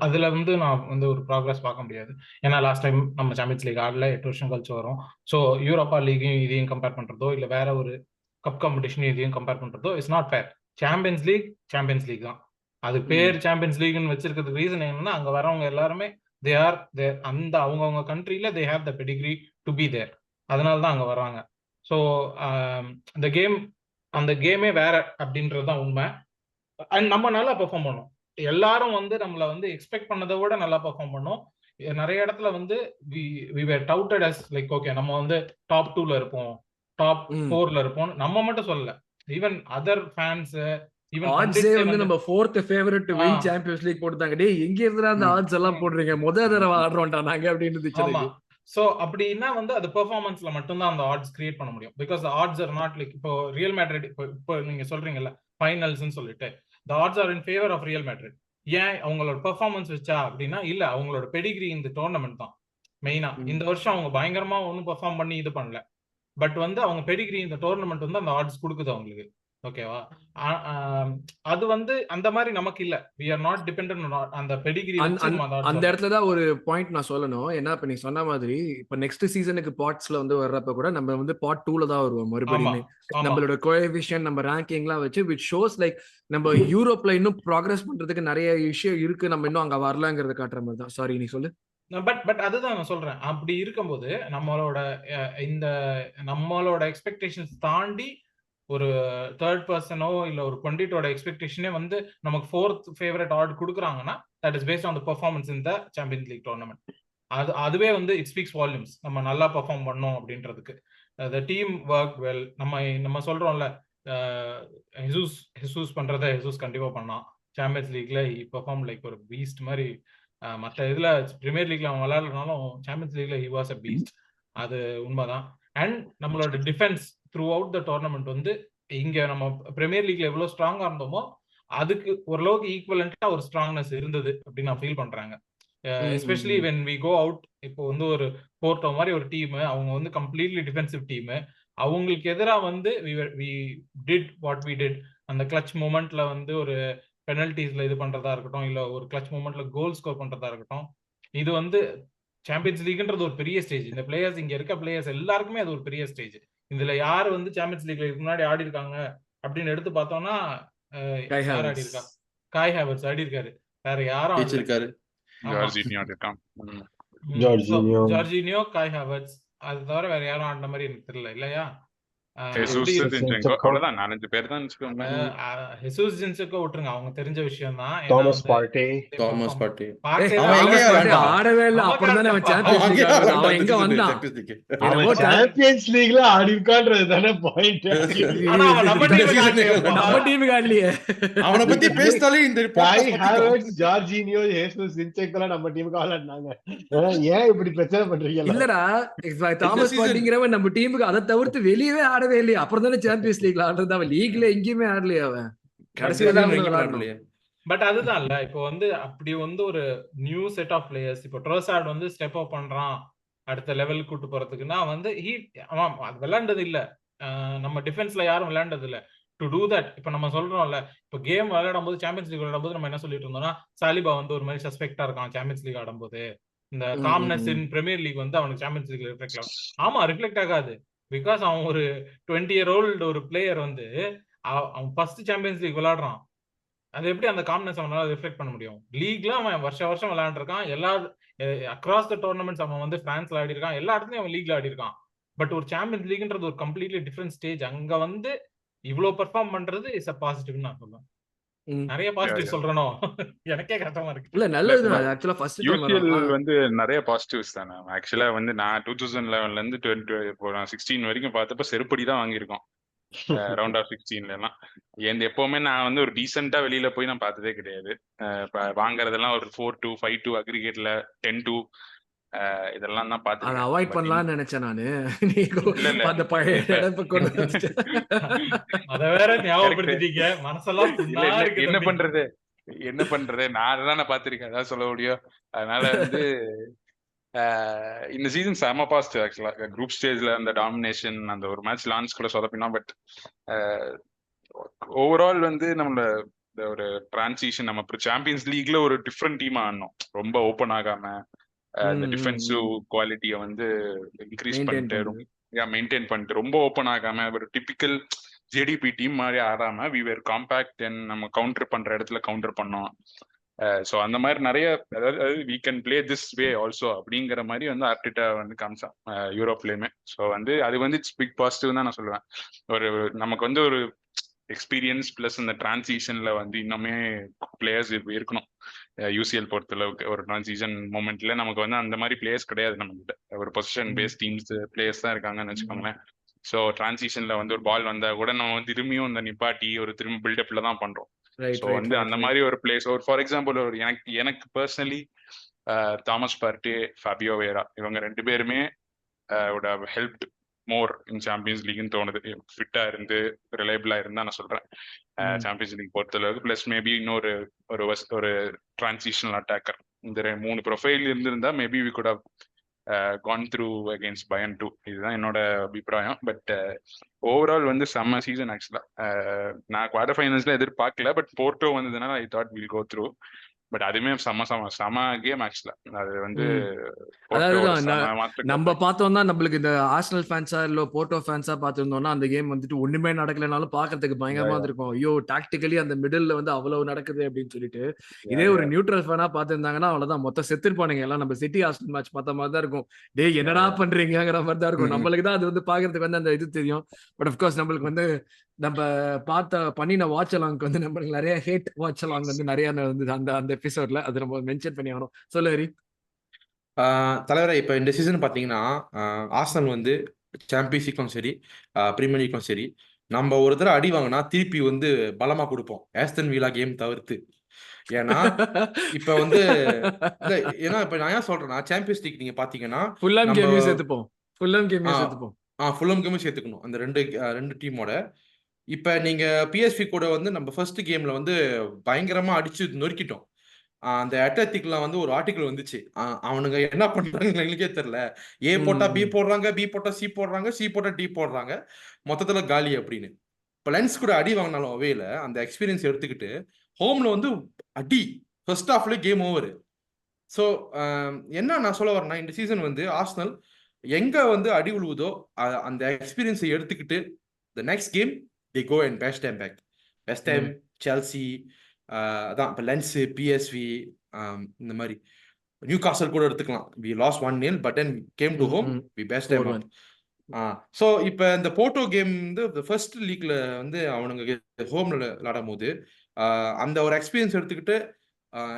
அதுல வந்து நான் வந்து ஒரு ப்ராக்ரஸ் பார்க்க முடியாது. ஏன்னா லாஸ்ட் டைம் நம்ம சாம்பியன்ஸ் லீக் ஆடல, 8 வருஷம் கழிச்சு வரும். ஸோ யூரோப்பா லீகையும் இதையும் கம்பேர் பண்றதோ இல்ல வேற ஒரு கப் காம்படிஷன் இதையும் கம்பேர் பண்றதோ it's not fair. Champions league தான். அது பேர் சாம்பியன்ஸ் லீக்னு வச்சிருக்கிறதுக்கு ரீசன் என்னன்னா அங்க வரவங்க எல்லாருமே தே ஆர் தேர், அந்த அவங்கவுங்க கண்ட்ரில they have the pedigree to be there. அதனால தான் அங்க வராங்க. ஸோ அந்த கேமே வேற அப்படின்றது தான் உண்மை. அண்ட் நம்ம நல்லா பெர்ஃபார்ம் பண்ணோம். எல்லாரும் வந்து நம்மள வந்து எக்ஸ்பெக்ட் பண்ணதை விட நல்லா பெர்ஃபார்ம் பண்ணோம். நிறைய இடத்துல வந்து we were touted as like okay நம்ம வந்து டாப் 2ல இருப்போம், டாப் 4ல இருப்போம். நம்ம மட்டும் சொல்லல, ஈவன் அதர் ஃபேன்ஸ் ஆட்ஸே வந்து நம்ம 4th favourite to win champions league போட்டுட்டாங்க. டேய் எங்க இருந்துடா அந்த ஆட்ஸ் எல்லாம் போடுறீங்க, முதல் தடவை ஆடுறோம்டா நாங்க அப்படின்னு இருந்துச்சு. சோ அப்படின்னா வந்து அது பெர்ஃபார்மன்ஸ்ல மட்டும்தான் அந்த ஆட்ஸ் கிரியேட் பண்ண முடியும். Because odds are not like இப்போ ரியல் மேட்ரிட் இப்போ நீங்க சொல்றீங்கல்ல ஃபைனல்ஸ்னு சொல்லிட்டு the odds are in favor of Real Madrid. ஏன் அவங்களோட பெர்ஃபார்மன்ஸ் வச்சா அப்படின்னா இல்ல அவங்களோட பெடிகிரி இந்த டோர்னமெண்ட் தான் மெயினா. இந்த வருஷம் அவங்க பயங்கரமா ஒன்னும் பெர்ஃபார்ம் பண்ணி இது பண்ணல, பட் வந்து அவங்க பெடிகிரி இந்த டோர்னமெண்ட் வந்து அந்த ஆட்ஸ் கொடுக்குது அவங்களுக்கு. ஓகேவா? அது வந்து அந்த மாதிரி நமக்கு இல்ல. we are not dependent on அந்த பெடிகிரி. அந்த இடத்துல தான் ஒரு பாயிண்ட் நான் சொல்லணும். ஏன்னா இப்ப நீ சொன்ன மாதிரி இப்ப நெக்ஸ்ட் சீசனுக்கு பாட்ஸ்ல வந்து வர்றப்ப கூட நம்ம வந்து பார்ட் 2ல தான் வருவோம் மறுபடியும். நம்மளோட கோஎஃபிஷியன்ட் நம்ம ரேங்கிங்லாம் வச்சு which shows like நம்ம யூரோப்ல இன்னும் ப்ராக்ரஸ் பண்றதுக்கு நிறைய விஷயம் இருக்கு, நம்ம இன்னும் அங்க வரலங்கிறத காட்டுற மாதிரி தான். சாரி நீ சொல்லு. பட் அதுதான் நான் சொல்றேன். அப்படி இருக்கும்போது நம்மளோட எக்ஸ்பெக்டேஷன்ஸ் தாண்டி ஒரு தேர்ட் பர்சனோ இல்ல ஒரு பண்டிட்டோட எக்ஸ்பெக்டேஷனே வந்து நமக்கு 4th ஃபேவரட் ஆர்ட் கொடுக்குறாங்கன்னா that is based on the performance in the champions league tournament. அதுவே வந்து இட் ஸ்பீக்ஸ் வால்யூம்ஸ். நம்ம நல்லா பெர்ஃபார்ம் பண்ணோம் அப்படின்றதுக்கு. The team work well. நம்ம சொல்றோம்ல ஹெசூஸ் பண்றதை ஹெசூஸ் கண்டிப்பா பண்ணான். சாம்பியன்ஸ் லீக்ல ஹி பெர்ஃபார்ம் லைக் ஒரு பீஸ்ட் மாதிரி. மற்ற இதுல பிரீமியர் லீக்ல அவன் விளையாடுறதுனாலும் சாம்பியன்ஸ் லீக்ல ஹி வாஸ் அ பீஸ்ட். அது உண்மைதான். அண்ட் நம்மளோட defence throughout the tournament வந்து இங்க நம்ம பிரீமியர் லீக்ல எவ்வளவு ஸ்ட்ராங்கா இருந்தோமோ அதுக்கு ஓரளவுக்கு ஈக்குவலண்டா ஒரு ஸ்ட்ராங்னஸ் இருந்தது அப்படின்னு நான் ஃபீல் பண்றாங்க. Especially when we go out. இப்போ வந்து ஒரு போர்ட்டோ மாதிரி ஒரு டீம், அவங்க வந்து கம்ப்ளீட்லி டிஃபென்சிவ் டீம். அவங்களுக்கு எதிராக வந்து we did what we did. அந்த கிளட்ச் மூமெண்ட்ல வந்து ஒரு பெனல்டிஸ்ல இது பண்றதா இருக்கட்டும், இல்ல ஒரு கிளட்ச் மூமெண்ட்ல கோல் ஸ்கோர் பண்றதா இருக்கட்டும், இது வந்து சாம்பியன்ஸ் லீக்ன்றது ஒரு பெரிய ஸ்டேஜ். இந்த பிளேயர்ஸ் இங்க இருக்க பிளேயர்ஸ் எல்லாருக்குமே அது ஒரு பெரிய ஸ்டேஜ். இதுல யாரு வந்து சாம்பியன்ஸ் லீக்ல முன்னாடி ஆடி இருக்காங்க அப்படின்னு எடுத்து பார்த்தோம்னா யார் ஆடி இருக்கா? காய் ஹேவர்ட்ஸ் ஆடி இருக்காரு. வேற யாரும் இருக்காரு? ஜார்ஜினியோ, காய் ஹேவர்ட்ஸ். அது தவிர வேற யாரும் ஆடின மாதிரி எனக்கு தெரியல. இல்லையா? அவ்வளவுதான் 4-5 பேர் தான் ஹெசூஸ் ஜின்செக்கோ விட்டுருங்க, அவங்க தெரிஞ்ச விஷயம் தான். தாமஸ் பார்ட்டி ஆடவே இல்ல. அப்புறம் தானே அவன் சாம்பியன்ஸ் லீக் ஆடுறான். அவன் எங்க வந்தான்? சாம்பியன்ஸ் லீக்ல ஆடி இருக்கான்றது தானே பாயிண்ட். நம்ம டீமுக்கு ஆடலையே. அவனை பத்தி பேசினாலே இந்த காய் ஹேவர்ட்ஸ், ஜார்ஜினியோ, ஹெசூஸ் ஜின்செக்கோ எல்லாம் நம்ம டீமுக்கு ஆடுனாங்க. ஏன் இப்படி பிரச்சனை பண்றீங்க? இல்லடா, தாமஸ் பார்ட்டிங்கிறவன் நம்ம டீமுக்கு அதை தவிர்த்து வெளியவே ஆடவே இல்லையா. அப்புறம் தானே சாம்பியன்ஸ் லீக்ல ஆடுறது. அவன் லீக்ல எங்கேயுமே ஆடலையா அவன். கடைசியில தான். பட் அதுதான் இல்ல, இப்போ வந்து அப்படி வந்து ஒரு நியூ செட் ஆஃப் பிளேயர்ஸ். இப்போ ட்ரோசார்ட் வந்து ஸ்டெப் அப் பண்றான் அடுத்த லெவலுக்கு கூட்டு போறதுக்குன்னா வந்து அது விளையாண்டது இல்ல. நம்ம டிஃபென்ஸ்ல யாரும் விளையாண்டது இல்ல. டு டூ தட் இப்போ நம்ம சொல்றோம்ல, இப்போ கேம் விளையாடும் போது சாம்பியன்ஸ் லீக் விளையாடும் போது நம்ம என்ன சொல்லிட்டு இருந்தோம்னா சாலிபா வந்து ஒரு மாதிரி சஸ்பெக்டா இருக்கான் சாம்பியன்ஸ் லீக் ஆடும்போது. இந்த காம்னஸ் இன் பிரீமியர் லீக் வந்து அவனுக்கு சாம்பியன்ஸ் லீக்ல ரிஃப்ளெக்ட் ஆகும். ஆமா, ரிஃப்ளெக்ட் ஆகாது. பிகாஸ் அவன் ஒரு 20-year-old ஒரு பிளேயர் வந்து அவன் ஃபர்ஸ்ட் சாம்பியன்ஸ் லீக் விளையாடுறான். அது எப்படி அந்த காம்னஸ் அவனால ரிஃப்ளெக்ட் பண்ண முடியும்? லீக்ல அவன் வருஷம் விளையாண்டுருக்கான். எல்லா அக்ராஸ் த டோர்னமெண்ட்ஸ் அவன் வந்து பிரான்ஸ்ல ஆடி இருக்கான். எல்லா இடத்துலயும் அவன் லீக்ல ஆடி இருக்கான். பட் ஒரு சாம்பியன்ஸ் லீக்ன்றது ஒரு கம்ப்ளீட்லி டிஃபரெண்ட் ஸ்டேஜ். அங்க வந்து இவ்வளவு பெர்ஃபார்ம் பண்றது இஸ் அ பாசிட்டிவ்னு நான் சொல்லுவேன். நிறைய பாசிட்டிவ் சொல்றனோ எனக்கே கஷ்டமா இருக்கு. இல்ல நல்லதுதான். ஆக்சுவலா ஃபர்ஸ்ட் யூசிஎல் வந்து நிறைய பாசிட்டிவ்ஸ் தானே. ஆக்சுவலா வந்து நான் 2011ல இருந்து 16 வரைக்கும் பார்த்தப்ப செருப்படி தான் வாங்கியிருக்கோம் ரவுண்ட் ஆஃப் 16ல எல்லாம். எப்பவுமே நான் வந்து ஒரு டீசெண்டா வெளியில போய் நான் பார்த்ததே கிடையாது. வாங்குறதெல்லாம் ஒரு 4-2, 5-2 அக்ரிகேட்ல 10-2 இதெல்லாம் தான் பார்த்து அதை அவாய்ட் பண்ணலாம்னு நினைச்சேன் நானு. அந்த பழைய இடப்ப கொண்டு அத வேற ஞாபகப்படுத்திட்டீங்க. மனசெல்லாம் என்ன பண்றது நான் அதெல்லாம் நான் பார்த்திருக்கேன், அதான் சொல்ல முடியும். அதனால வந்து இந்த சீசன் செம பாஸ்ட் ஆக்சுவலா. குரூப் ஸ்டேஜ்ல அந்த டாமினேஷன், அந்த ஒரு மேட்ச் லான்ச் கூட சொதப்பினா. பட் ஓவரால் வந்து நம்மள இந்த ஒரு டிரான்சிஷன், நம்ம இப்போ சாம்பியன்ஸ் லீக்ல ஒரு டிஃப்ரெண்ட் டீமா ஆடணும். ரொம்ப ஓப்பன் ஆகாம இந்த டிஃபென்சிவ் குவாலிட்டியை வந்து இன்க்ரீஸ் பண்ணிட்டு மெயின்டைன் பண்ணிட்டு ரொம்ப ஓப்பன் ஆகாம ஒரு டிபிக்கல் ஜேடிபி டீம் மாதிரி ஆடாம வி வேர் காம்பேக்ட் அண்ட் நம்ம கவுண்டர் பண்ற இடத்துல கவுண்டர் பண்ணோம். ஸோ அந்த மாதிரி நிறைய, அதாவது we can play this way also அப்படிங்கிற மாதிரி வந்து ஆர்டெட்டா வந்து காமிச்சான் யூரோப்லயுமே. ஸோ வந்து அது வந்து இட்ஸ் பிக் பாசிட்டிவ் தான் நான் சொல்லுவேன். ஒரு நமக்கு வந்து ஒரு எக்ஸ்பீரியன்ஸ் பிளஸ் இந்த டிரான்சிஷன்ல வந்து இன்னுமே பிளேயர்ஸ் இருக்கணும். யூசிஎல் பொறுத்தளவுக்கு ஒரு டிரான்சிஷன் மூமெண்ட்ல நமக்கு வந்து அந்த மாதிரி பிளேயர்ஸ் கிடையாது. நம்ம கிட்ட ஒரு பொசிஷன் பேஸ்ட் டீம்ஸ் பிளேயர்ஸ் தான் இருக்காங்கன்னு வச்சுக்கோங்களேன். ஸோ டிரான்சிஷன்ல வந்து ஒரு பால் வந்தா கூட நம்ம வந்து திரும்பியும் இந்த நிப்பாட்டி ஒரு திரும்பி பில்டப்ல தான் பண்றோம். ஸோ வந்து அந்த மாதிரி ஒரு பிளேஸ், ஒரு ஃபார் எக்ஸாம்பிள் ஒரு எனக்கு personally Thomas Partey, Fabio Vieira, இவங்க 2 பேருமே would have helped more in Champions லீக்னு தோணுது. ஃபிட்டா இருந்து ரிலையபிளா இருந்தா நான் சொல்றேன் சாம்பியன்ஸ் லீக் பொறுத்தளவுக்கு. பிளஸ் மேபி இன்னொரு ஒரு டிரான்சிஷனல் அட்டாக்கர், இந்த 3 ப்ரொஃபைல் இருந்திருந்தா maybe we could have gone through against Bayern 2. இதுதான் என்னோட அபிப்பிராயம். பட் ஓவரால் வந்து செம்ம சீசன் ஆக்சுவலா. நான் குவார்டர் ஃபைனல்ஸ்ல எதிர்பார்க்கல, பட் போர்ட்டோ வந்ததுனால I thought will go through. But அதுமே செம கேம் ஆக்சுவலா. அது வந்து நம்ம பார்த்தோம்னா நம்மளுக்கு இந்த ஆர்சனல் ஃபேன்ஸா இல்ல போர்ட்டோ ஃபேன்ஸா பார்த்திருந்தோம்னா அந்த கேம் வந்துட்டு ஒண்ணுமே நடக்கலனாலும் பாக்குறதுக்கு பயங்கரமா இருக்கும். ஐயோ டாக்டிக்கலி அந்த மிடில்ல வந்து அவ்வளவு நடக்குது அப்படின்னு சொல்லிட்டு. இதே ஒரு நியூட்ரல் ஃபேனா பார்த்திருந்தாங்கன்னா அவ்வளவுதான், மொத்தம் செத்துருப்பானுங்க எல்லாம். நம்ம சிட்டி ஆர்சனல் மேட்ச் பார்த்த மாதிரி தான் இருக்கும். டேய் என்னடா பண்றீங்கிற மாதிரி தான் இருக்கும். நம்மளுக்கு தான் அது வந்து பாக்குறதுக்கு வந்து அந்த இது தெரியும். பட் அஃப்கோர்ஸ் நம்மளுக்கு வந்து நம்ம பண்ணின வாட்ச் அலாங்க்கு வந்து நம்மளுக்கு நிறைய ஹேட் வாட்ச் அலாங் வந்து நிறைய வந்து அந்த எபிசோட்ல அது நம்ம மென்ஷன் பண்ணி ஆகணும். சொல்லு ஹரி. தலைவரை, இப்போ இந்த சீசன் பார்த்தீங்கன்னா ஆர்சனல் வந்து சாம்பியன்ஸ் லீக்லும் சரி பிரீமியர் லீக்லும் சரி நம்ம ஒரு தடவை அடி வாங்கினா திருப்பி வந்து பலமா கொடுப்போம், ஆஸ்டன் வில்லா கேம் தவிர்த்து. ஏன்னா இப்ப வந்து ஏன்னா இப்ப நான் ஏன் சொல்றேன்னா சாம்பியன்ஸ் லீக் நீங்க பாத்தீங்கன்னா ஃபுல்ஹாம் கேமையும் சேர்த்துப்போம். ஃபுல்ஹாம் கேமையும் சேர்த்துக்கணும் அந்த ரெண்டு டீமோட. இப்ப நீங்க பிஎஸ்வி கூட வந்து நம்ம ஃபர்ஸ்ட் கேம்ல வந்து பயங்கரமா அடிச்சு நொறுக்கிட்டோம். அந்த அட்லெட்டிக்ல வந்து ஒரு ஆர்டிகல் வந்துச்சு, அவனுங்க என்ன பண்றாங்க எங்களுக்கே தெரியல, ஏ போட்டா பி போடுறாங்க, பி போட்டா சி போடுறாங்க, சி போட்டா டி போடுறாங்க, மொத்தத்துல காலி அப்படின்னு. இப்ப லென்ஸ் கூட அடி வாங்கினாலும் அவையில அந்த எக்ஸ்பீரியன்ஸ் எடுத்துக்கிட்டு ஹோம்ல வந்து அடி ஃபர்ஸ்ட் ஹாஃப்ல கேம் ஓவர். ஸோ என்ன நான் சொல்ல வரேன்னா, இந்த சீசன் வந்து ஆர்சனல் எங்க வந்து அடி விழுவுதோ அந்த எக்ஸ்பீரியன்ஸை எடுத்துக்கிட்டு the next game they go and bash them back. West Ham, Chelsea, அதான் இப்போ லென்ஸு, பிஎஸ்வி, இந்த மாதிரி நியூ காசல் கூட எடுத்துக்கலாம். We loss 1-0 but then came to home we pasted them up. So இப்போ இந்த போர்ட்டோ கேம் வந்து ஃபர்ஸ்ட் லீக்ல வந்து அவனுங்க ஹோம்ல விளையாடும் போது அந்த ஒரு எக்ஸ்பீரியன்ஸ் எடுத்துக்கிட்டு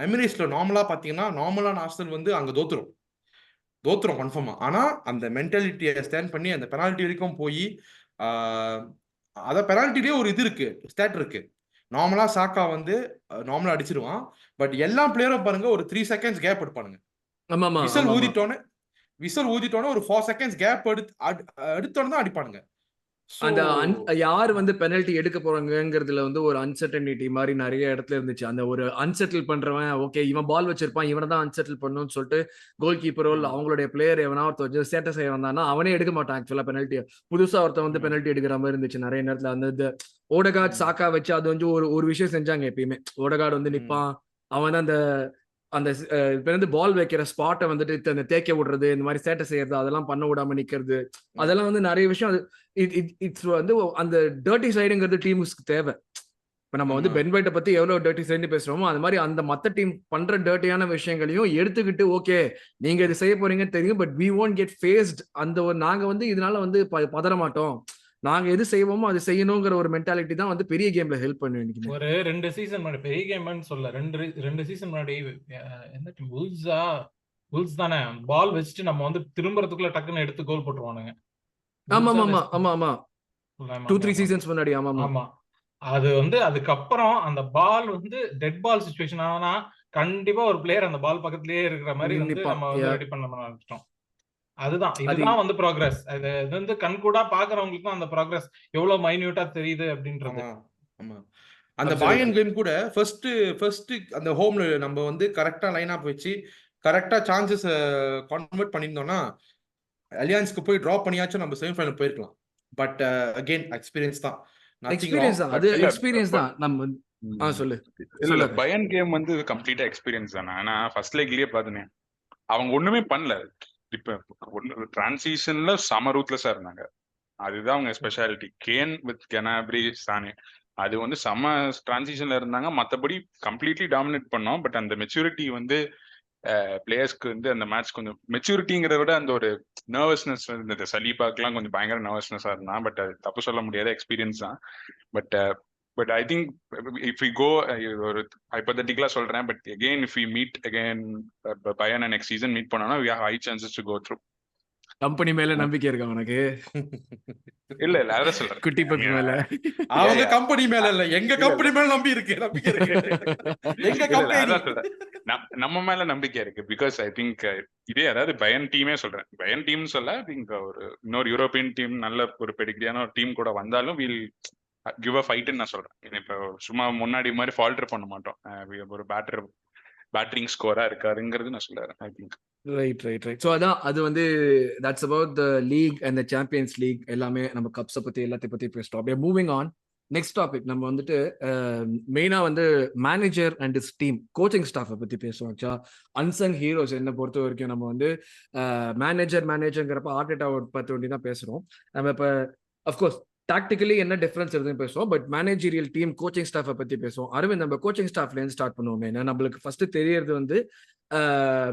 எமிரேட்ஸ்ல நார்மலான ஆர்சனல் வந்து அங்கே தோத்துரும் கன்ஃபார்மா. ஆனால் அந்த மென்டாலிட்டியை ஸ்டாண்ட் பண்ணி அந்த பெனால்ட்டி வரைக்கும் போய் அதான் பெனால்ட்டிலேயே ஒரு இது இருக்கு, ஸ்டாட் இருக்கு. நார்மலா சாக்கா வந்து நார்மலா அடிச்சிருவான், பட் எல்லா பிளேயரும் பாருங்க ஒரு 3 செகண்ட்ஸ் கேப் எடுப்பானுங்க. விசில் ஊதிட்டோன்னே ஒரு 4 செகண்ட்ஸ் கேப் எடுத்தோன்னு தான் அடிப்பானுங்க. அந்த யார் வந்து பெனல்ட்டி எடுக்க போறாங்கிறதுல வந்து ஒரு அன்சர்டனிட்டி மாதிரி நிறைய இடத்துல இருந்துச்சு. அந்த ஒரு அன்செட்டில் பண்றவன், ஓகே இவன் பால் வச்சிருப்பான், இவனை தான் அன்செட்டில் பண்ணணும்னு சொல்லிட்டு கோல் கீப்பரோ இல்ல அவங்களுடைய பிளேயர் எவனா ஒருத்தர் ஸ்டேட்டஸ் செய்ய வந்தானா அவனே எடுக்க மாட்டான். ஆக்சுவலா பெனல்ட்டி புதுசா ஒருத்தன் வந்து பெனல்ட்டி எடுக்கிற மாதிரி இருந்துச்சு நிறைய நேரத்துல. அந்த ஓடகார்ட் சாக்கா வச்சு அது வந்து ஒரு விஷயம் செஞ்சாங்க. எப்பயுமே ஓடகார்டு வந்து நிப்பான், அவன் தான் அந்த வந்து பால் வைக்கிற ஸ்பாட்டை வந்துட்டு அந்த தேக்க விடுறது, இந்த மாதிரி ஸ்டேட்டஸ் செய்யறது, அதெல்லாம் பண்ண விடாம நிக்கிறது, அதெல்லாம் வந்து நிறைய விஷயம். இட்ஸ் வந்து அந்த டர்ட்டி சைடுங்கிறது டீமுக்கு தேவை. இப்ப நம்ம வந்து பென் வைட்டை பத்தி எவ்வளவு டர்ட்டி சைடு பேசுறோமோ அது மாதிரி அந்த மத்த டீம் பண்ற டர்ட்டியான விஷயங்களையும் எடுத்துக்கிட்டு, ஓகே நீங்க இது செய்ய போறீங்கன்னு தெரியும், but we won't get faced. அந்த ஒரு நாங்க வந்து இதனால வந்து பதற மாட்டோம், நாங்க எது செய்வோமோ அது செய்யணுங்கிற ஒரு மென்டாலிட்டி தான் வந்து பெரிய கேம்ல ஹெல்ப் பண்ணுவேன். ஒரு 2 சீசன் முன்னாடி பெரிய கேம்னு சொல்ல 2 சீசன் முன்னாடி எந்த டீம், புல்ஸ் தானே, பால் வச்சுட்டு நம்ம வந்து திரும்பறதுக்குள்ள டக்குன்னு எடுத்து கோல் போட்டுருவானுங்க. ஆமா 2-3 சீசன்ஸ் முன்னாடி. ஆமா அது வந்து அதுக்கப்புறம் அந்த பால் வந்து டெட் பால் சிச்சுவேஷன் ஆனா கண்டிப்பா ஒரு பிளேயர் அந்த பால் பக்கத்துலயே இருக்கிற மாதிரி வந்து நம்ம வந்து ரெடி பண்ண ஆரம்பிச்சிட்டோம். இதுதான் வந்து ப்ராக்ரஸ். அது வந்து கண்கூடா பாக்குறவங்களுக்கு அந்த ப்ராக்ரஸ் எவ்வளவு மைன்யூட்டா தெரியுது அப்படின்றது. அந்த பாயன் கேம் கூட ஃபர்ஸ்ட் அந்த ஹோம்ல நம்ம வந்து கரெக்டா லைன் அப் வச்சு கரெக்டா சான்சஸ் கன்வெர்ட் பண்ணியிருந்தோம்னா அலியான்ஸ்க்கு போய் டிராப் பண்ணியாச்சும் நம்ம செமிஃபைனல் போயிருக்கலாம். பட் அகைன் எக்ஸ்பீரியன்ஸ் தான், நத்திங் எக்ஸ்பீரியன்ஸ் ராங். தான், அது இல்ல எக்ஸ்பீரியன்ஸ் தான். நம்ம சொல்லு இல்ல பயன் கேம் வந்து கம்ப்ளீட்டா எக்ஸ்பீரியன்ஸ் தானே. ஆனா ஃபர்ஸ்ட் லெக்லயே பாத்துனே அவங்க ஒண்ணுமே பண்ணல. இப்ப டிரான்சிஷன்ல சம ரூத்லெஸ்ஸா இருந்தாங்க. அதுதான் அவங்க ஸ்பெஷாலிட்டி. கேன் வித் கெனாப்ரி சானே அது வந்து செம டிரான்சிஷன்ல இருந்தாங்க. மத்தபடி கம்ப்ளீட்லி டாமினேட் பண்ணோம். பட் அந்த மெச்சூரிட்டி வந்து பிளேயர்ஸ்க்கு வந்து அந்த மேட்ச் கொஞ்சம் மெச்சூரிட்டிங்கிறத விட அந்த ஒரு நர்வஸ்னஸ் இருந்தது. சலீபாக்கெல்லாம் கொஞ்சம் பயங்கர நர்வஸ்னஸா இருந்தான். பட் அது தப்பு சொல்ல முடியாத எக்ஸ்பீரியன்ஸ் தான். But I think if we go, ஒரு ஹைப்போதெட்டிக்கலா சொல்றேன், but again if we meet again பயன் நெக்ஸ்ட் சீசன் மீட் பண்ணோம்னா we have high chances to go through. Company மேல நம்பிக்கை இருக்கா உனக்கு? இல்ல அதான் சொல்றேன். குட்டி பப்பி மேல. அவங்க கம்பெனி மேல இல்ல, எங்க கம்பெனி மேல நம்பிக்கை இருக்கு. எங்க கம்பெனி அதான் சொல்றேன், நம்ம மேல நம்பிக்கை இருக்கு. பிகாஸ் ஐ திங்க் இதே அதாவது பயன் டீமே சொல்றேன், பயன் டீம் சொல்ல ஐ திங்க் ஒரு இன்னொரு யூரோப்பியன் டீம் நல்ல ஒரு பெடிகிரியான ஒரு டீம் கூட வந்தாலும் வில் கிவ் அ ஃபைட்னு நான் சொல்றேன். இப்போ சும்மா முன்னாடி மாதிரி ஃபால்டர் பண்ண மாட்டோம். ஒரு பேட்டரிங் ஸ்கோரா இருக்காருங்கிறது நான் சொல்றேன். I think right. ஸோ அதான் அது வந்து that's about the league and the champions League. எல்லாமே நம்ம கப்ஸை பத்தி எல்லாத்தையும் பத்தி பேசிட்டோம். அப்படியே மூவிங் ஆன் நெக்ஸ்ட் டாபிக். நம்ம வந்துட்டு மெயினா வந்து manager and is team coaching ஸ்டாஃபை பத்தி பேசுவோம். ஆக்சுவலா அன்சங் ஹீரோஸ் என்ன பொறுத்த வரைக்கும் நம்ம வந்து மேனேஜர்ங்கிறப்ப ஆர்டேட்டாவை பத்தி ஒண்டி தான் பேசுறோம். நம்ம இப்போ அஃப்கோர்ஸ் டாக்டிக்கலி என்ன டிஃபரன்ஸ் இருக்குன்னு பேசுவோம். பட் மேனேஜரியல் டீம் கோச்சிங் ஸ்டாஃபை பத்தி பேசுவோம். அரவிந்த், நம்ம கோச்சிங் ஸ்டாஃப்லேருந்து ஸ்டார்ட் பண்ணுவோமே. ஏன்னா நம்மளுக்கு ஃபர்ஸ்ட் தெரியறது வந்து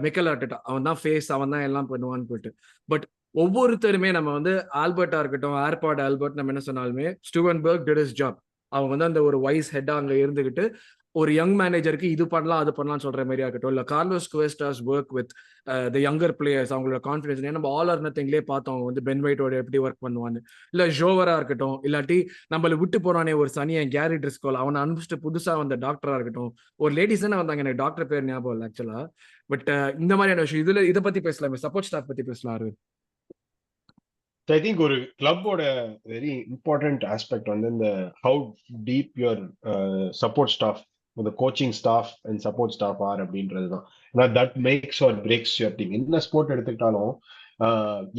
மிக்கல் ஆர்டெட்டா, அவன் தான் ஃபேஸ், அவன் தான் எல்லாம் பண்ணுவான்னு போயிட்டு. பட் ஒவ்வொருத்தருமே நம்ம வந்து ஆல்பர்ட்டா இருக்கட்டும், ஏர்பாட் ஆல்பர்ட், நம்ம என்ன சொன்னாலுமே ஸ்டூவன்பர்க் டிட் ஹிஸ் ஜாப். அவன் வந்து அந்த ஒரு வைஸ் ஹெட்டா அங்க இருந்துகிட்டு ஒரு யங் மேனேஜருக்கு இது பண்ணலாம் அது பண்ணலாம் சொல்ற மாதிரியா இருக்கட்டும், இல்ல Carlos Cuesta work with the younger players, அவங்களோட கான்ஃபிடன்ஸ். நம்ம ஆல் ஆர் நத்திங்லேயே பார்த்தோம் அவங்க வந்து பென் வைட்டோட எப்படி ஒர்க் பண்ணுவான்னு. இல்ல ஜோவரா இருக்கட்டும், இல்லாட்டி நம்மள விட்டு போறானே ஒரு சனியன் கேரி ட்ரிஸ்கோல், அவனை அனுப்பிச்சிட்டு புதுசா வந்த டாக்டரா இருக்கட்டும். ஒரு லேடிஸ் தானே வந்தாங்க, எனக்கு டாக்டர் பேர் ஞாபகம் இல்லை ஆக்சுவலா. பட் இந்த மாதிரியான விஷயம் இதை பத்தி பேசலாமே, சப்போர்ட் ஸ்டாஃப் பத்தி பேசலாம். ஐ திங்க் ஒரு கிளப்போட வெரி இம்பார்ட்டன்ட் ஆஸ்பெக்ட் வந்து இந்த how deep your support staff, the coaching staff and support staff are அப்படின்றது தான். ஏன்னா that makes or breaks your team. என்ன ஸ்போர்ட் எடுத்துக்கிட்டாலும்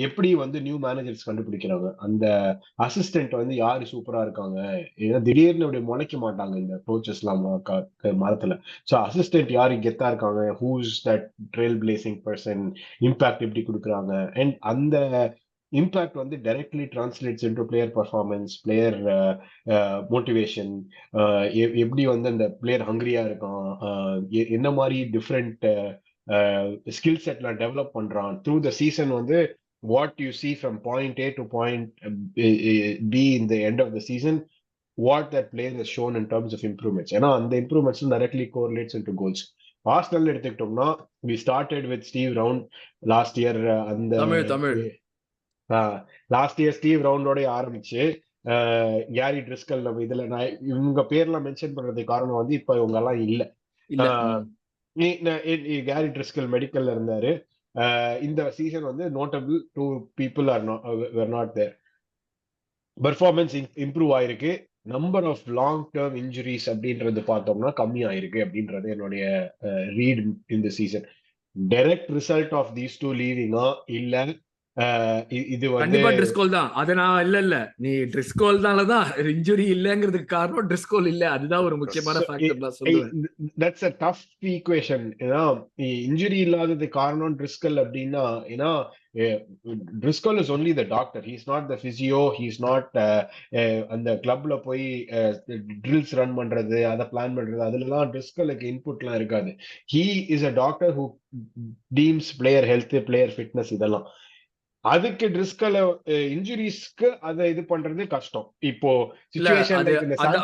எப்படி வந்து நியூ மேனேஜர்ஸ் கண்டுபிடிக்கிறாங்க, அந்த அசிஸ்டன்ட் வந்து யாரு சூப்பரா இருக்காங்க, ஏன்னா திடீர்னு அப்படி முளைக்க மாட்டாங்க இந்த கோச்சஸ் எல்லாம் மரத்துல. ஸோ அசிஸ்டன்ட் யாரு கெத்தா இருக்காங்க, who's that trailblazing person, impact எப்படி கொடுக்குறாங்க, அண்ட் அந்த இம்பாக்ட் வந்து directly translates into player performance, player motivation, எப்படி வந்து அந்த பிளேயர் ஹங்கிரியா இருக்கான், என்ன மாதிரி டிஃப்ரெண்ட் ஸ்கில் செட்லாம் டெவலப் பண்றான் த்ரூ த சீசன். வந்து what you see from point A to point B in the end of the season, what that player has shown in terms of improvements. ஏன்னா அந்த improvements directly correlates into goals. Arsenal எடுத்துக்கிட்டோம்னா we started with Steve Round last year. அந்த லாஸ்ட் இயர் ஸ்டீவ் ரவுண்டோட ஆரம்பிச்சு கேரி ட்ரிஸ்கல், நம்ம இதுல நான் இவங்க பேர்லாம் மென்ஷன் பண்றதுக்கு காரணம் வந்து இப்ப இவங்க எல்லாம் இல்ல. கேரி ட்ரிஸ்கல் மெடிக்கல்ல இருந்தாரு. இந்த சீசன் வந்து notable 2 people are not there. Performance improve ஆயிருக்கு. Number of long term injuries அப்படின்றது பார்த்தோம்னா கம்மி ஆயிருக்கு அப்படின்றது என்னுடைய ரீட் இந்த season. Direct result of these two லீவிங்கா இல்ல இது வந்து ட்ரிஸ்கோல் தான். அது நான் இல்ல நீ ட்ரிஸ்கோல்னாலதான் இன்ஜுரி இல்லங்கிறதுக்கு காரணம் ட்ரிஸ்கோல் இல்ல, அதுதான் ஒரு முக்கியமான ஃபேக்டர் நான் சொல்லுவேன். That's a tough equation. ஏன்னா இன்ஜுரி இல்லாதது காரணம் ட்ரிஸ்கல் அப்படின்னா, ஏன்னா ட்ரிஸ்கல் is only the doctor, he is not the physio, he is not அந்த கிளப்ல போய் ட்ரில்ஸ் ரன் பண்றது, அதை பிளான் பண்றது, அதுலலாம் ட்ரிஸ்கலுக்கு இன்புட்லாம் இருக்காது. he is a doctor who deems player health, player fitness இதெல்லாம். அதுக்கு ட்ரிஸ்கல் இன்ஜுரிஸ்க்கு அதை இது பண்றது கஷ்டம். இப்போ சிச்சுவேஷன்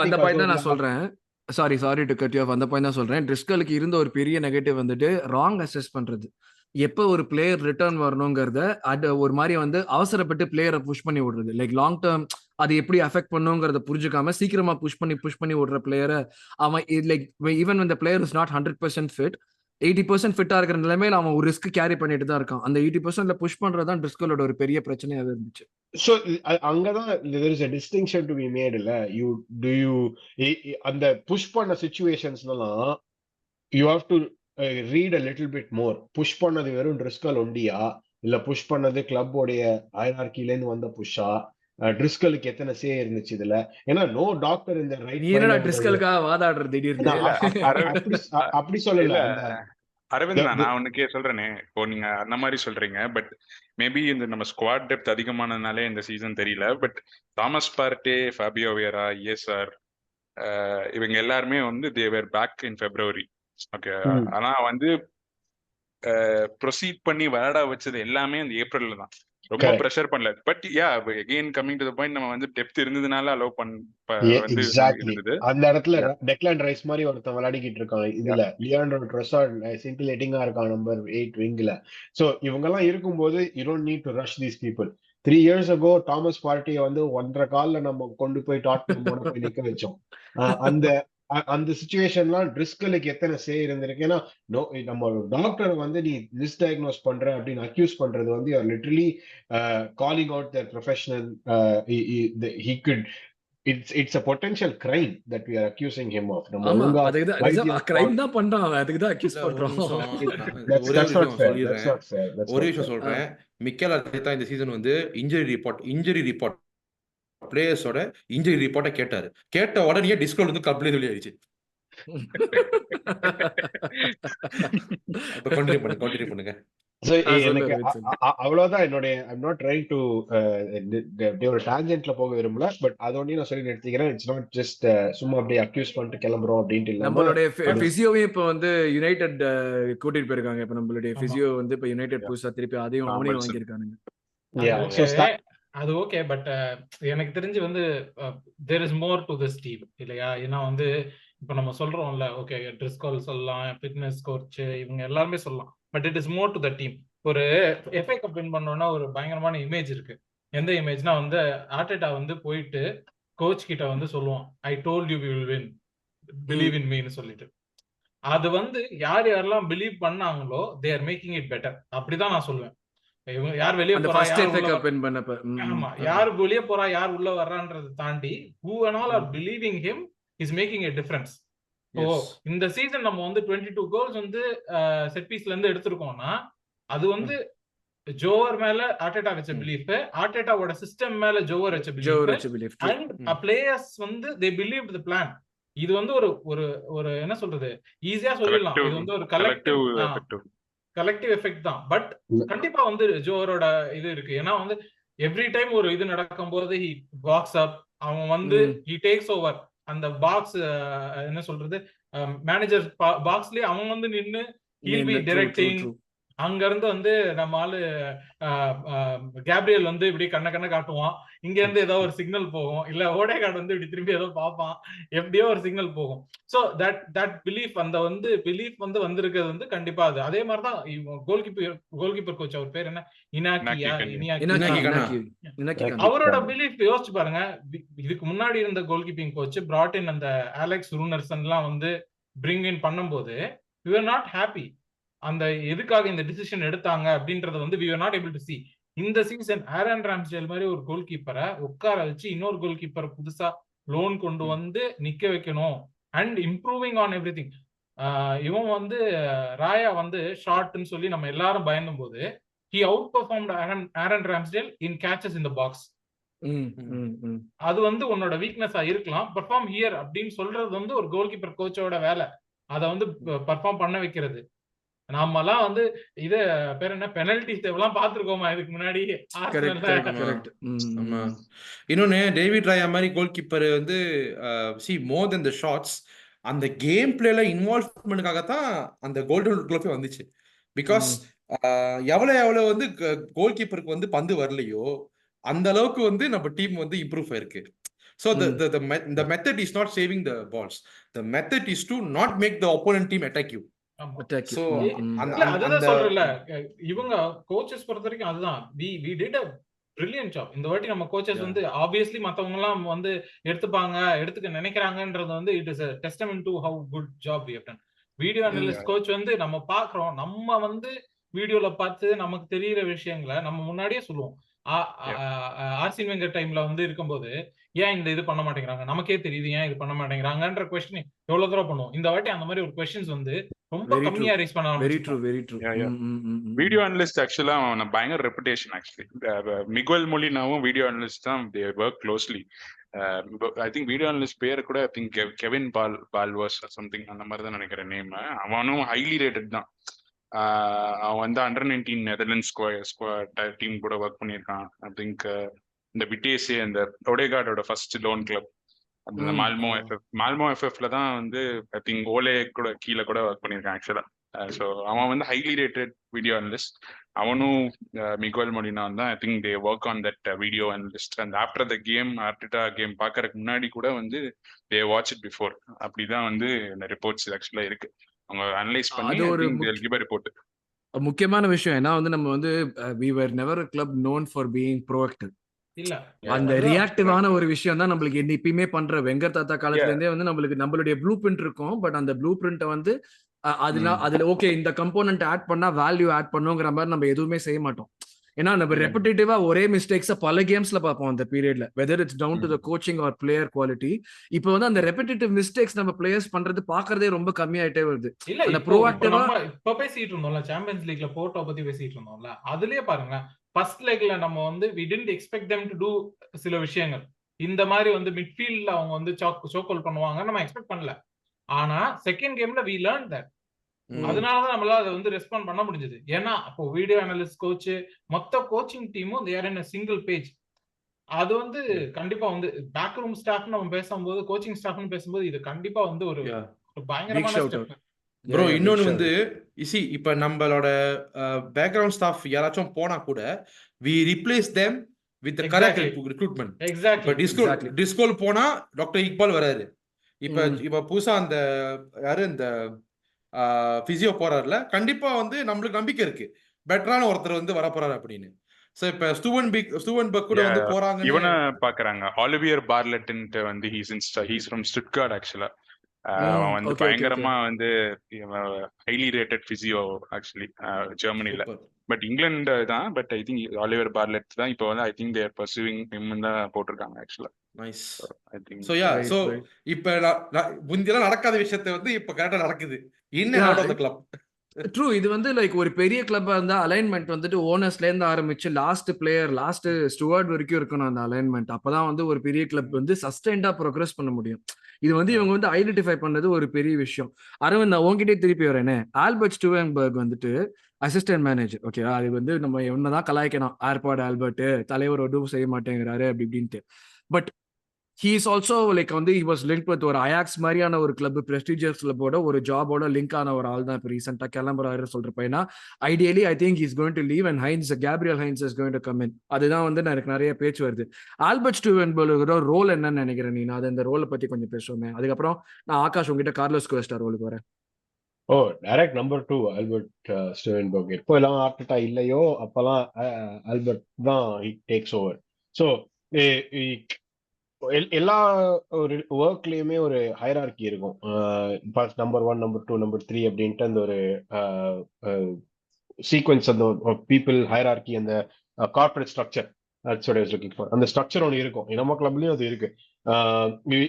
அந்த பாயிண்ட் தான் நான் சொல்றேன். Sorry to cut you off. அந்த பாயிண்ட் தான் சொல்றேன். ட்ரிஸ்கலுக்கு இருந்த ஒரு பெரிய நெகட்டிவ் வந்துட்டு ராங் அசஸ் பண்றது. எப்போ ஒரு பிளேயர் ரிட்டர்ன் வரணுங்கிறத அது ஒரு மாதிரி வந்து அவசரப்பட்டு பிளேயரை புஷ் பண்ணி விடுறது. லைக் லாங் டேர்ம் அது எப்படி அஃபெக்ட் பண்ணுங்கிறத புரிஞ்சுக்காம சீக்கிரமா புஷ் பண்ணி விடுற பிளேயரை அவன் like even when the player is not 100% fit, 80% ஃபிட்டா இருக்கிற நிலைமையில அவன் ஒரு ரிஸ்க் கேரி பண்ணிட்டு தான் இருக்கான். அந்த 80%ல புஷ் பண்றதுதான் ட்ரிஸ்கலோட ஒரு பெரிய பிரச்சனையாவே இருந்துச்சு. சோ அங்கதான் there is a distinction to be made. இல்ல அந்த புஷ் பண்ண சிச்சுவேஷன்ஸ்லாம் you have to read a little bit more. Push பண்ணது வெறும் ட்ரிஸ்கல் ஒண்டியா, இல்ல புஷ் பண்ணது கிளப்போடைய ஹைரார்க்கில இருந்து வந்த புஷ்ஷா, ட்ரிஸ்கலுக்கு எத்தனை சே இருந்துச்சு இதுல? ஏன்னா நோ டாக்டர் இந்த நீ ரைட் என்னடா மைண்ட். ட்ரிஸ்கலுக்காக வாதாடுற திடீர்னு? இல்ல அப்படி அ- அப்படி சொல்லல. இல்ல அந்த அரவிந்த் the- நான் உனக்கே சொல்றேனே, இப்போ நீங்க அந்த மாதிரி சொல்றீங்க, பட் மேபி இந்த நம்ம ஸ்குவாட் டெப்த் அதிகமானதுனாலே இந்த சீசன் தெரியல. பட் தாமஸ் பார்ட்டே, ஃபேபியோ வியரா, ESR இவங்க எல்லாருமே வந்து தேவர் பேக் இன் February. ஓகே, ம், ஆனா வந்து ப்ரொசீட் பண்ணி விளையாட வச்சது எல்லாமே அந்த ஏப்ரல்ல தான். ரொம்ப correct. ப்ரெஷர் பண்ணல. But again coming to the point, நம்ம வந்து டெப்த் இருந்ததுனால அலோவ் வந்து எக்ஸாக்ட்லி. இருந்தது. அந்த இடத்துல Yeah, டெக்லான் ரைஸ் மாதிரி ஒருத்தன் விளையாடிக்கிட்டு இருக்கான் yeah. இதுல. லியாண்ட்ரோ ட்ரொசார்ட் சிங்கிலேட்டிங்கா இருக்கான் நம்பர் 8 விங்ல. சோ இவங்க எல்லாம் இருக்கும்போது you don't need to rush these people. 3 years ago Thomas பார்ட்டியை வந்து 1.5 கால்ல நம்ம கொண்டு போய் டாட்னமோட போய் நிக்க வச்சோம். அந்த அந்த சுச்சுவேஷன்லாம் ட்ரிஸ்கலுக்கு எத்தனை சே இருந்திருக்கு? ஏன்னா நம்ம டாக்டர் வந்து நீ மிஸ்டயக்னோஸ் பண்ற அப்படின்னு அக்யூஸ் பண்றது வந்து you are literally calling out their professional. he could it's a potential crime that we are accusing him of. நம்ம ஆமா, ஒழுங்கா அதுக்குதான் வைத்தியம் கிரைம் தான் பண்றான் அவன், அதுக்கு தான் அக்யூஸ் இல்ல ஒரு பண்றோம். நிமிஷம் that's ஒரே ஒரு that's not விஷயம் fair. That's சொல்லிடுறேன். not fair. That's ஒரே not விஷயம் fair. சொல்றேன். மிக்கேல் அர்டேட்டா இந்த சீசன் வந்து இன்ஜரி ரிப்போர்ட் பிளேயர்ஸோட இன்ஜரி ரிப்போர்ட்டை கேட்டாரு. கேட்ட உடனே டிஸ்கவுண்ட் வந்து கப்ளே சொல்லி ஆயிடுச்சு. அப்ப கண்டினியூ பண்ணுங்க. So சொல்லு எனக்கு ரவித், சொல்லு. அவ்வளவுதான் என்னுடைய I'm not trying to ஒரு டான்ஜென்ட்ல போக விரும்பல. பட் அதோடய நான் சொல்லி நிறுத்திக்கிறேன். இட்ஸ் நாட் ஜஸ்ட் சும்மா அப்படியே அக்யூஸ் பண்ணிட்டு கிளம்புறோம் அப்படின்ட்டு இல்லாம நம்மளுடைய ஒரு பிசியோவையும் இப்ப வந்து யுனைடெட் கூட்டிட்டு போயிருக்காங்க. இப்ப நம்மளுடைய ஆமா. பிசியோ வந்து இப்ப யுனைடெட் புதுசா திருப்பி அதையும் அவனையும் Robertson. வாங்கியிருக்கானுங்க. அது yeah. ஓகே, So அது ஓகே. பட் எனக்கு தெரிஞ்சு வந்து there is more to this team இல்லையா? ஏன்னா வந்து இப்ப நம்ம சொல்றோம்ல, ஓகே ட்ரிஸ்கால் சொல்லலாம், ஃபிட்னஸ் கோச், இவங்க எல்லாருமே சொல்லலாம். But it is more to the team. ஒரு FA கப் வின் பண்ணோம்னா ஒரு பயங்கரமான இமேஜ் இருக்கு. எந்த இமேஜ்னா வந்து ஆர்டெட்டா வந்து போயிட்டு கோச் கிட்ட வந்து சொல்லுவான், I told you we will win, believe in மீன்னு சொல்லிட்டு. அது வந்து யார் யாரெல்லாம் பிலீவ் பண்ணாங்களோ they are making it better. அப்படிதான் நான் சொல்லுவேன். இவங்க யார் வெளியே அந்த போறா, ஃபர்ஸ்ட் யார் FA உள்ள கப் வின் பண்ணப்ப ஆமா, யார் வெளியே போறா, யார் உள்ள வர்றான்றதை தாண்டி who and all are believing him is making a difference. Oh Yes. இந்த சீசன் நம்ம வந்து 22 கோல்ஸ் வந்து செட் பீஸ்ல இருந்து எடுத்திருக்கோம்னா அது வந்து ஜோவர் மேல ஆர்டெட்டா வச்ச பிலீஃப், ஆர்டெட்டாவோட சிஸ்டம் மேல ஜோவர் வச்ச பிலீஃப், அண்ட் பிளேயர்ஸ் வந்து they believed the plan. இது வந்து ஒரு ஒரு ஒரு என்ன சொல்றது, ஈஸியா சொல்லிடலாம், இது வந்து ஒரு கலெக்டிவ் எஃபெக்ட் தான். பட் கண்டிப்பா வந்து ஜோரோட இது இருக்கு. ஏன்னா வந்து எவ்ரி டைம் ஒரு இது நடக்கும் போது he walks up, அவன் வந்து he takes over அந்த பாக்ஸ், என்ன சொல்றது, மேனேஜர் பாக்ஸ்லயே அவன் வந்து நின்னு he'll be directing. அங்க இருந்து வந்து நம்ம ஆளு கேப்ரியல் வந்து இப்படி கண்ண காட்டுவான், இங்க இருந்து ஏதோ ஒரு சிக்னல் போகும், இல்ல ஓடேகார்டு வந்து இப்படி திரும்பி ஏதோ பார்ப்பான், எப்படியோ ஒரு சிக்னல் போகும். சோ தட் பிலீஃப், அந்த வந்து பிலீஃப் வந்து வந்திருக்கிறது வந்து கண்டிப்பா அது. அதே மாதிரிதான் கோல்கீப்பர் கோச், அவர் பேர் என்ன, அவரோட பிலீஃப் யோசிச்சு பாருங்க. இதுக்கு முன்னாடி இருந்த goal keeping coach brought in அந்த அலெக்ஸ் ரூனர்சன் எல்லாம் வந்து பிரிங் இன் பண்ணும்போது we were not happy. அந்த எதுக்காக இந்த டிசிஷன் எடுத்தாங்க அப்படின்றத வந்து we were not able to see. இந்த சீசன் ஆரன் ராம்ஸ்டேல் மாதிரி ஒரு கோல் கீப்பரை உட்கார வச்சு இன்னொரு கோல் கீப்பரை புதுசா லோன் கொண்டு வந்து நிக்க வைக்கணும் and improving on every thing. இவன் வந்து ராயா வந்து ஷார்ட்னு சொல்லி நம்ம எல்லாரும் பயந்தும் போது he outperformed Aaron Ramsdale in catches in the box. அது வந்து உன்னோட வீக்னஸா இருக்கலாம், பெர்ஃபார்ம் ஹியர் அப்படின்னு சொல்றது வந்து ஒரு கோல் கீப்பர் கோச்சோட வேலை, அதை வந்து பெர்ஃபார்ம் பண்ண வைக்கிறது. நாமெல்லாம் வந்து இது பேர் என்ன, பெனல்டி சேவ்லாம் பார்த்திருக்கோமா இதுக்கு முன்னாடி? இன்னொன்னு டேவிட் ராயா மாதிரி கோல் கீப்பர் வந்து see more than the shots, அந்த கேம் பிளேல இன்வால்வ்மெண்ட்காகத்தான் அந்த கோல்டன் குளோபே வந்துச்சு. பிகாஸ் எவ்வளவு வந்து கோல் கீப்பருக்கு வந்து பந்து வரலையோ அந்த அளவுக்கு வந்து நம்ம டீம் வந்து இம்ப்ரூவ் ஆயிருக்கு. So the method is not saving the balls. The method is to not make the opponent team attack you. So அதுதான் சொல்றேன்ல, இவங்க கோச்சஸ் பொறுத்த வரைக்கும் அதுதான் we did a brilliant job. இந்த வாட்டி நம்ம கோச்சஸ் வந்து obviously மத்தவங்க எல்லாம் வந்து எடுத்துக்க நினைக்கிறாங்கன்றது வந்து it is a testament to how good job we have done. Video analyst coach வந்து நம்ம பாக்குறோம், நம்ம வந்து வீடியோல பார்த்து நமக்கு தெரியிற விஷயங்களை நம்ம முன்னாடியே சொல்லுவோம். Yeah. ஆர்சின் வெங்கர் டைம்ல வந்து இருக்கும்போது ஏன் இந்த இது பண்ண மாட்டேங்கிறாங்க, நமக்கே தெரியுது ஏன் இது பண்ண மாட்டேங்கிறாங்கன்ற கொஸ்டின் எவ்வளவு தூரம் பண்ணுவோம். இந்த வாட்டி அந்த மாதிரி ஒரு கொஸ்டின்ஸ் வந்து ரொம்ப வெரி ட்ரூ, கம்மியா ரைஸ் பண்ண வெரி ட்ரூ, ஆரம்பிச்சிட்டோம். Very true. Yeah, yeah. Video analyst ஆக்சுவலா அவன பயங்கர ரெப்புடேஷன். ஆக்சுவலி மிகுவல் மொலினாவும் வீடியோ அனலிஸ்ட் தான், they work closely. I think video analyst பேர் கூட I think Kevin Balvers something அந்த மாதிரி தான் நினைக்கிறேன் நேம். அவனும் ஹைலி ரேட்டட் தான். அவன் வந்து அண்டர்-19 நெதர்லாண்ட்ஸ் டீம் கூட ஒர்க் பண்ணியிருக்கான். ஐ திங்க் இந்த விட்டேசி அந்த ஒடேகார்டோட ஃபர்ஸ்ட் லோன் கிளப் அந்த மால்மோ எஃப்எஃப்ல தான் வந்து ஐ திங்க் ஓலே கூட கீழே கூட ஒர்க் பண்ணியிருக்கான் ஆக்சுவலா. ஸோ அவன் வந்து ஹைலி ரேட்டட் வீடியோ அனலிஸ்ட். அவனும் மிகுவல் மொலினா தான் I think they work on that video analyst. And after the game Arteta game பார்க்கறதுக்கு முன்னாடி கூட வந்து தே வாட்ச் இட் பிஃபோர். அப்படிதான் வந்து இந்த ரிப்போர்ட்ஸ் ஆக்சுவலா இருக்கு. அவங்க அனலைஸ் பண்ணி அது ஐ ஒரு think they'll give a report. முக்கியமான விஷயம். ஏன்னா வந்து நம்ம வந்து we were never a club known for being proactive. இல்ல அந்த அதுதான் ரியாக்டிவான ஒரு விஷயம் தான் நம்மளுக்கு எப்பயுமே பண்ற. வெங்கர் தாத்தா காலத்துல Yeah. இருந்தே வந்து நம்மளுடைய ப்ளூ பிரிண்ட் இருக்கும். பட் அந்த ப்ளூ பிரிண்ட்டை வந்து அதுல ஓகே இந்த கம்போனன்ட் ஆட் பண்ணா வேல்யூ ஆட் பண்ணுங்கிற மாதிரி நம்ம எதுவுமே செய்ய மாட்டோம். ஏன்னா நம்ம ரெப்பிட்டேட்டிவா ஒரே மிஸ்டேக்ஸை பல கேம்ஸ்ல பார்ப்போம் அந்த பீரியட்ல, whether it's down to the coaching or player quality. இப்போ வந்து அந்த ரெப்பிட்டேட்டிவ் மிஸ்டேக்ஸ் நம்ம பிளேயர்ஸ் பண்றது பாக்குறதே ரொம்ப கம்மியாயிட்டே வருது. இல்ல அந்த இப்போ ப்ரோஆக்டிவா நம்ம இப்ப பேசிட்டு இருந்தோம்ல, சாம்பியன்ஸ் லீக்ல போர்ட்டோ பத்தி பேசிட்டு இருந்தோம்ல, அதுலயே பாருங்க ஃபர்ஸ்ட் லெக்ல நம்ம வந்து we didn't expect them to do சில விஷயங்கள். இந்த மாதிரி வந்து மிட்ஃபீல்ட்ல அவங்க வந்து சோக்கோல் பண்ணுவாங்க நம்ம எக்ஸ்பெக்ட் பண்ணல. ஆனா செகண்ட் கேம்ல we learned that. அதனாலதான் நம்மளால அதை வந்து ரெஸ்பாண்ட் பண்ண முடிஞ்சது. ஏன்னா அப்போ வீடியோ அனலிஸ்ட் கோச் மொத்த கோச்சிங் டீமும் they are in a single page. அது வந்து கண்டிப்பா வந்து பேக் ரூம் ஸ்டாஃப் நம்ம பேசும்போது, கோச்சிங் ஸ்டாஃப்னு பேசும்போது இது கண்டிப்பா வந்து ஒரு பிக் பயங்கரமான ஷவுட் ஸ்டெப். அவுட். ப்ரோ இன்னொன்னு வந்து இப்ப நம்மளோட பேக்ரவுண்ட் ஸ்டாஃப் யாராச்சும் போனா கூட we replace them with the correct recruitment. Exactly இப்ப டிஸ்கோல் போனா டாக்டர் இக்பால் வராரு. இப்ப புதுசா அந்த யாரு இந்த பிசியோ போறாருல, கண்டிப்பா வந்து நம்மளுக்கு நம்பிக்கை இருக்கு பெட்டரான ஒருத்தர் வந்து வர போறாரு அப்படின்னு. சோ இப்ப ஸ்டூவன் பக் கூட வந்து போறாங்க. இவனை பாக்குறாங்க ஆலிவியர் பார்லெட்ன்ட்டு வந்து ஹீஸ் ஃப்ரம் ஸ்டுட்கார்ட் ஆக்சுவலா. அவன் வந்து பயங்கரமா வந்து ஹைலி ரேட்டட் பிசியோ ஆக்சுவலி ஜெர்மனில. பட் இங்கிலாந்து தான். But I think Oliver Bartlett தான் இப்போ வந்து I think they're pursuing him தான் போட்டிருக்காங்க ஆக்சுவலா. Nice. I think so yeah so இப்ப முந்தியெல்லாம் நடக்காத விஷயத்தை வந்து இப்ப கரெக்டா நடக்குது. In out of the club. True. இது வந்து லைக் ஒரு பெரிய கிளப்பா இருந்தா அலைன்மெண்ட் வந்துட்டு ஓனர்ஸ்ல இருந்து ஆரம்பிச்சு லாஸ்ட் பிளேயர் லாஸ்ட் ஸ்டுவர்ட் வரைக்கும் இருக்கணும் அந்த அலைன்மெண்ட். அப்பதான் வந்து ஒரு பெரிய கிளப் வந்து சஸ்டைண்டா ப்ரோக்ரஸ் பண்ண முடியும். இது வந்து இவங்க வந்து ஐடென்டிஃபை பண்ணது ஒரு பெரிய விஷயம். அரவிந்த் நான் உங்ககிட்டே திருப்பி வரேனே, ஆல்பர்ட் ஸ்டூவன்பர்க் வந்துட்டு அசிஸ்டன்ட் மேனேஜர். ஓகே, அது வந்து நம்ம என்னதான் கலாய்க்கணும், ஏர்பாட் ஆல்பர்ட் தலைவர் ஒன்றும் செய்ய மாட்டேங்கிறாரு அப்படி இப்படின்ட்டு. But he is also like வந்து he was linked with ஒரு அயாக்ஸ் மாதிரியான ஒரு கிளப், பிரஸ்டீஜியஸ் கிளப்போட ஒரு ஜாபோட லிங்க் ஆன ஒரு ஆள் தான் இப்போ ரீசெண்டா கிளம்புறாரு சொல்றப்ப. ஏன்னா ideally I think is going to leave and Gabriel Heinze is going to come in. அதுதான் வந்து எனக்கு நிறைய பேச்சு வருது. ஆல்பர்ட் ஸ்டூவன்பர்கோட ரோல் என்னன்னு நினைக்கிறேன் நீ? அது அந்த ரோலை பத்தி கொஞ்சம் பேசுவோமே. அதுக்கப்புறம் நான் ஆகாஷ் உங்ககிட்ட கார்லோஸ் குவெஸ்டா ரோலுக்கு வரேன். Direct number 2 Albert Stuivenberg. எப்போ எல்லாம் ஆர்டெட்டா இல்லையோ அப்பெல்லாம் ஆல்பர்ட் தான் டேக்ஸ் ஓவர். ஸோ எல்லா ஒரு ஒர்க்லயுமே ஒரு ஹைரார்கி இருக்கும். நம்பர் 1, நம்பர் 2, நம்பர் 3 அப்படின்ட்டு அந்த ஒரு சீக்வன்ஸ், அந்த பீப்புள் ஹைரார்கி, அந்த corporate structure, that's what I was looking for. அந்த ஸ்ட்ரக்சர் ஒன்று இருக்கும். நம்ம கிளப்லயும் அது இருக்கு.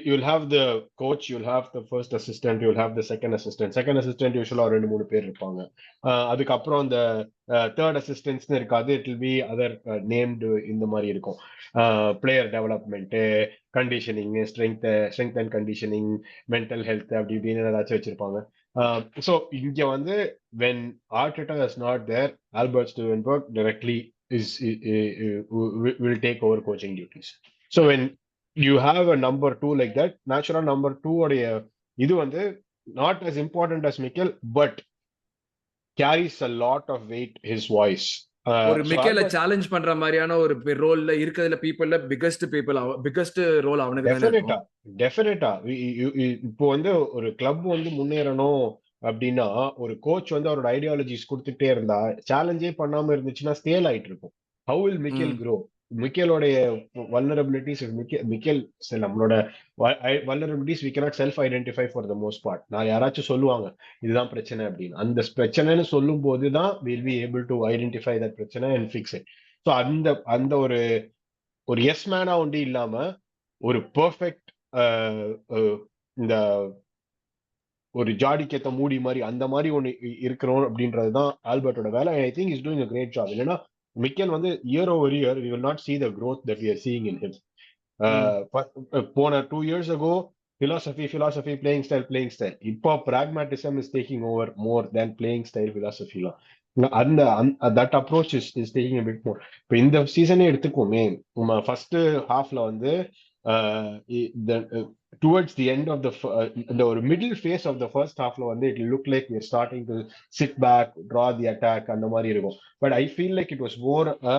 You will have the coach, you will have the first assistant, you will have the second assistant யூசுவலா 2-3 பேர் இருப்பாங்க. அதுக்கப்புறம் அந்த தேர்ட் அசிஸ்டன்ட்ஸ்னு இருக்காது, it will be other named இந்த மாதிரி இருக்கும். Player development, conditioning, strength and conditioning, mental health அப்படி இப்படின்னு ஏதாச்சும் வச்சிருப்பாங்க. ஸோ இங்க வந்து when Arteta is not there, Albert Stuvenberg directly will take over coaching duties. So when you have a number 2 like that, natural number 2 உடைய இது வந்து not as important as Mikel, but carries a lot of weight, his voice. ஒரு மிக்கேல சேலஞ்ச் பண்ற மாதிரியான ஒரு ரோல்ல இருக்கிறதுல பீப்புள்ல பிகெஸ்ட் ரோல் அவனுக்கு தானே இருக்கும். டெஃபினட்டா இப்போ வந்து ஒரு கிளப் வந்து முன்னேறணும் அப்படின்னா ஒரு கோச் வந்து அவரோட ஐடியாலஜிஸ் கொடுத்துட்டே இருந்தா, சேலஞ்சே பண்ணாம இருந்துச்சுன்னா ஸ்டேல் ஆயிட்டு இருக்கும். How will Mikel grow? மிக்கேலோடைய வல்னரபிலிட்டிஸ், நம்மளோட vulnerabilities we cannot self identify for the most part. நான் யாராச்சும் சொல்லுவாங்க இதுதான் பிரச்சனை அப்படின்னு, அந்த பிரச்சனைன்னு சொல்லும் போதுதான் we'll be able to identify that பிரச்சனை and fix it. ஸோ அந்த அந்த ஒரு எஸ் மேனா ஒண்டி இல்லாம ஒரு பெர்ஃபெக்ட் இந்த ஒரு ஜாடிக்கேத்த மூடி மாதிரி அந்த மாதிரி ஒன்று இருக்கிறோம் அப்படின்றது தான் ஆல்பர்ட்டோட வேலை. ஐ think is doing a great job. இல்லைன்னா மிக்கல் வந்து year over year we will not see the growth that we are seeing in him. போன 2 years ago philosophy playing style. இப்போ pragmatism is taking over more than playing style philosophy லாம். அந்த that approach is taking a bit more. இப்போ இந்த சீசனே எடுத்துக்கோமே, ஃபர்ஸ்ட் ஹாஃப்ல வந்து towards the end of the middle phase of the first halfல வந்து it will look like we are starting to sit back, draw the attack அந்த மாதிரி இருக்கும். But I feel like it was more a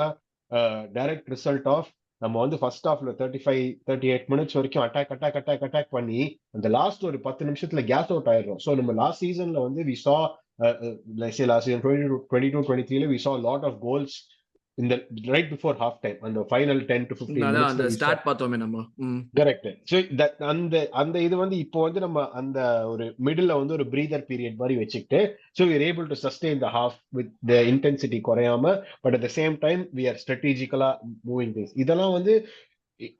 direct result of நம்ம வந்து ஃபர்ஸ்ட் ஹாஃப்ல 35-38 மினிட்ஸ் வரைக்கும் அட்டாக் பண்ணி அந்த லாஸ்ட் ஒரு 10 நிமிஷத்துல கேஸ் அவுட் ஆயிடுறோம். ஸோ நம்ம லாஸ்ட் சீசன்ல வந்து we saw லாஸ்ட் சீசன் 22-23ல we saw a lot of goals in the right before half time and the final 10 to 15 minutes அந்த ஸ்டார்ட் பார்த்தோமே நம்ம. கரெக்ட். ஸோ அந்த இது வந்து இப்போ வந்து நம்ம அந்த ஒரு மிடில் வந்து ஒரு பிரீதர் பீரியட் மாதிரி வச்சுக்கிட்டு so we are able to sustain the half with the intensity குறையாம, but at the same time we are strategically moving things. இதெல்லாம் வந்து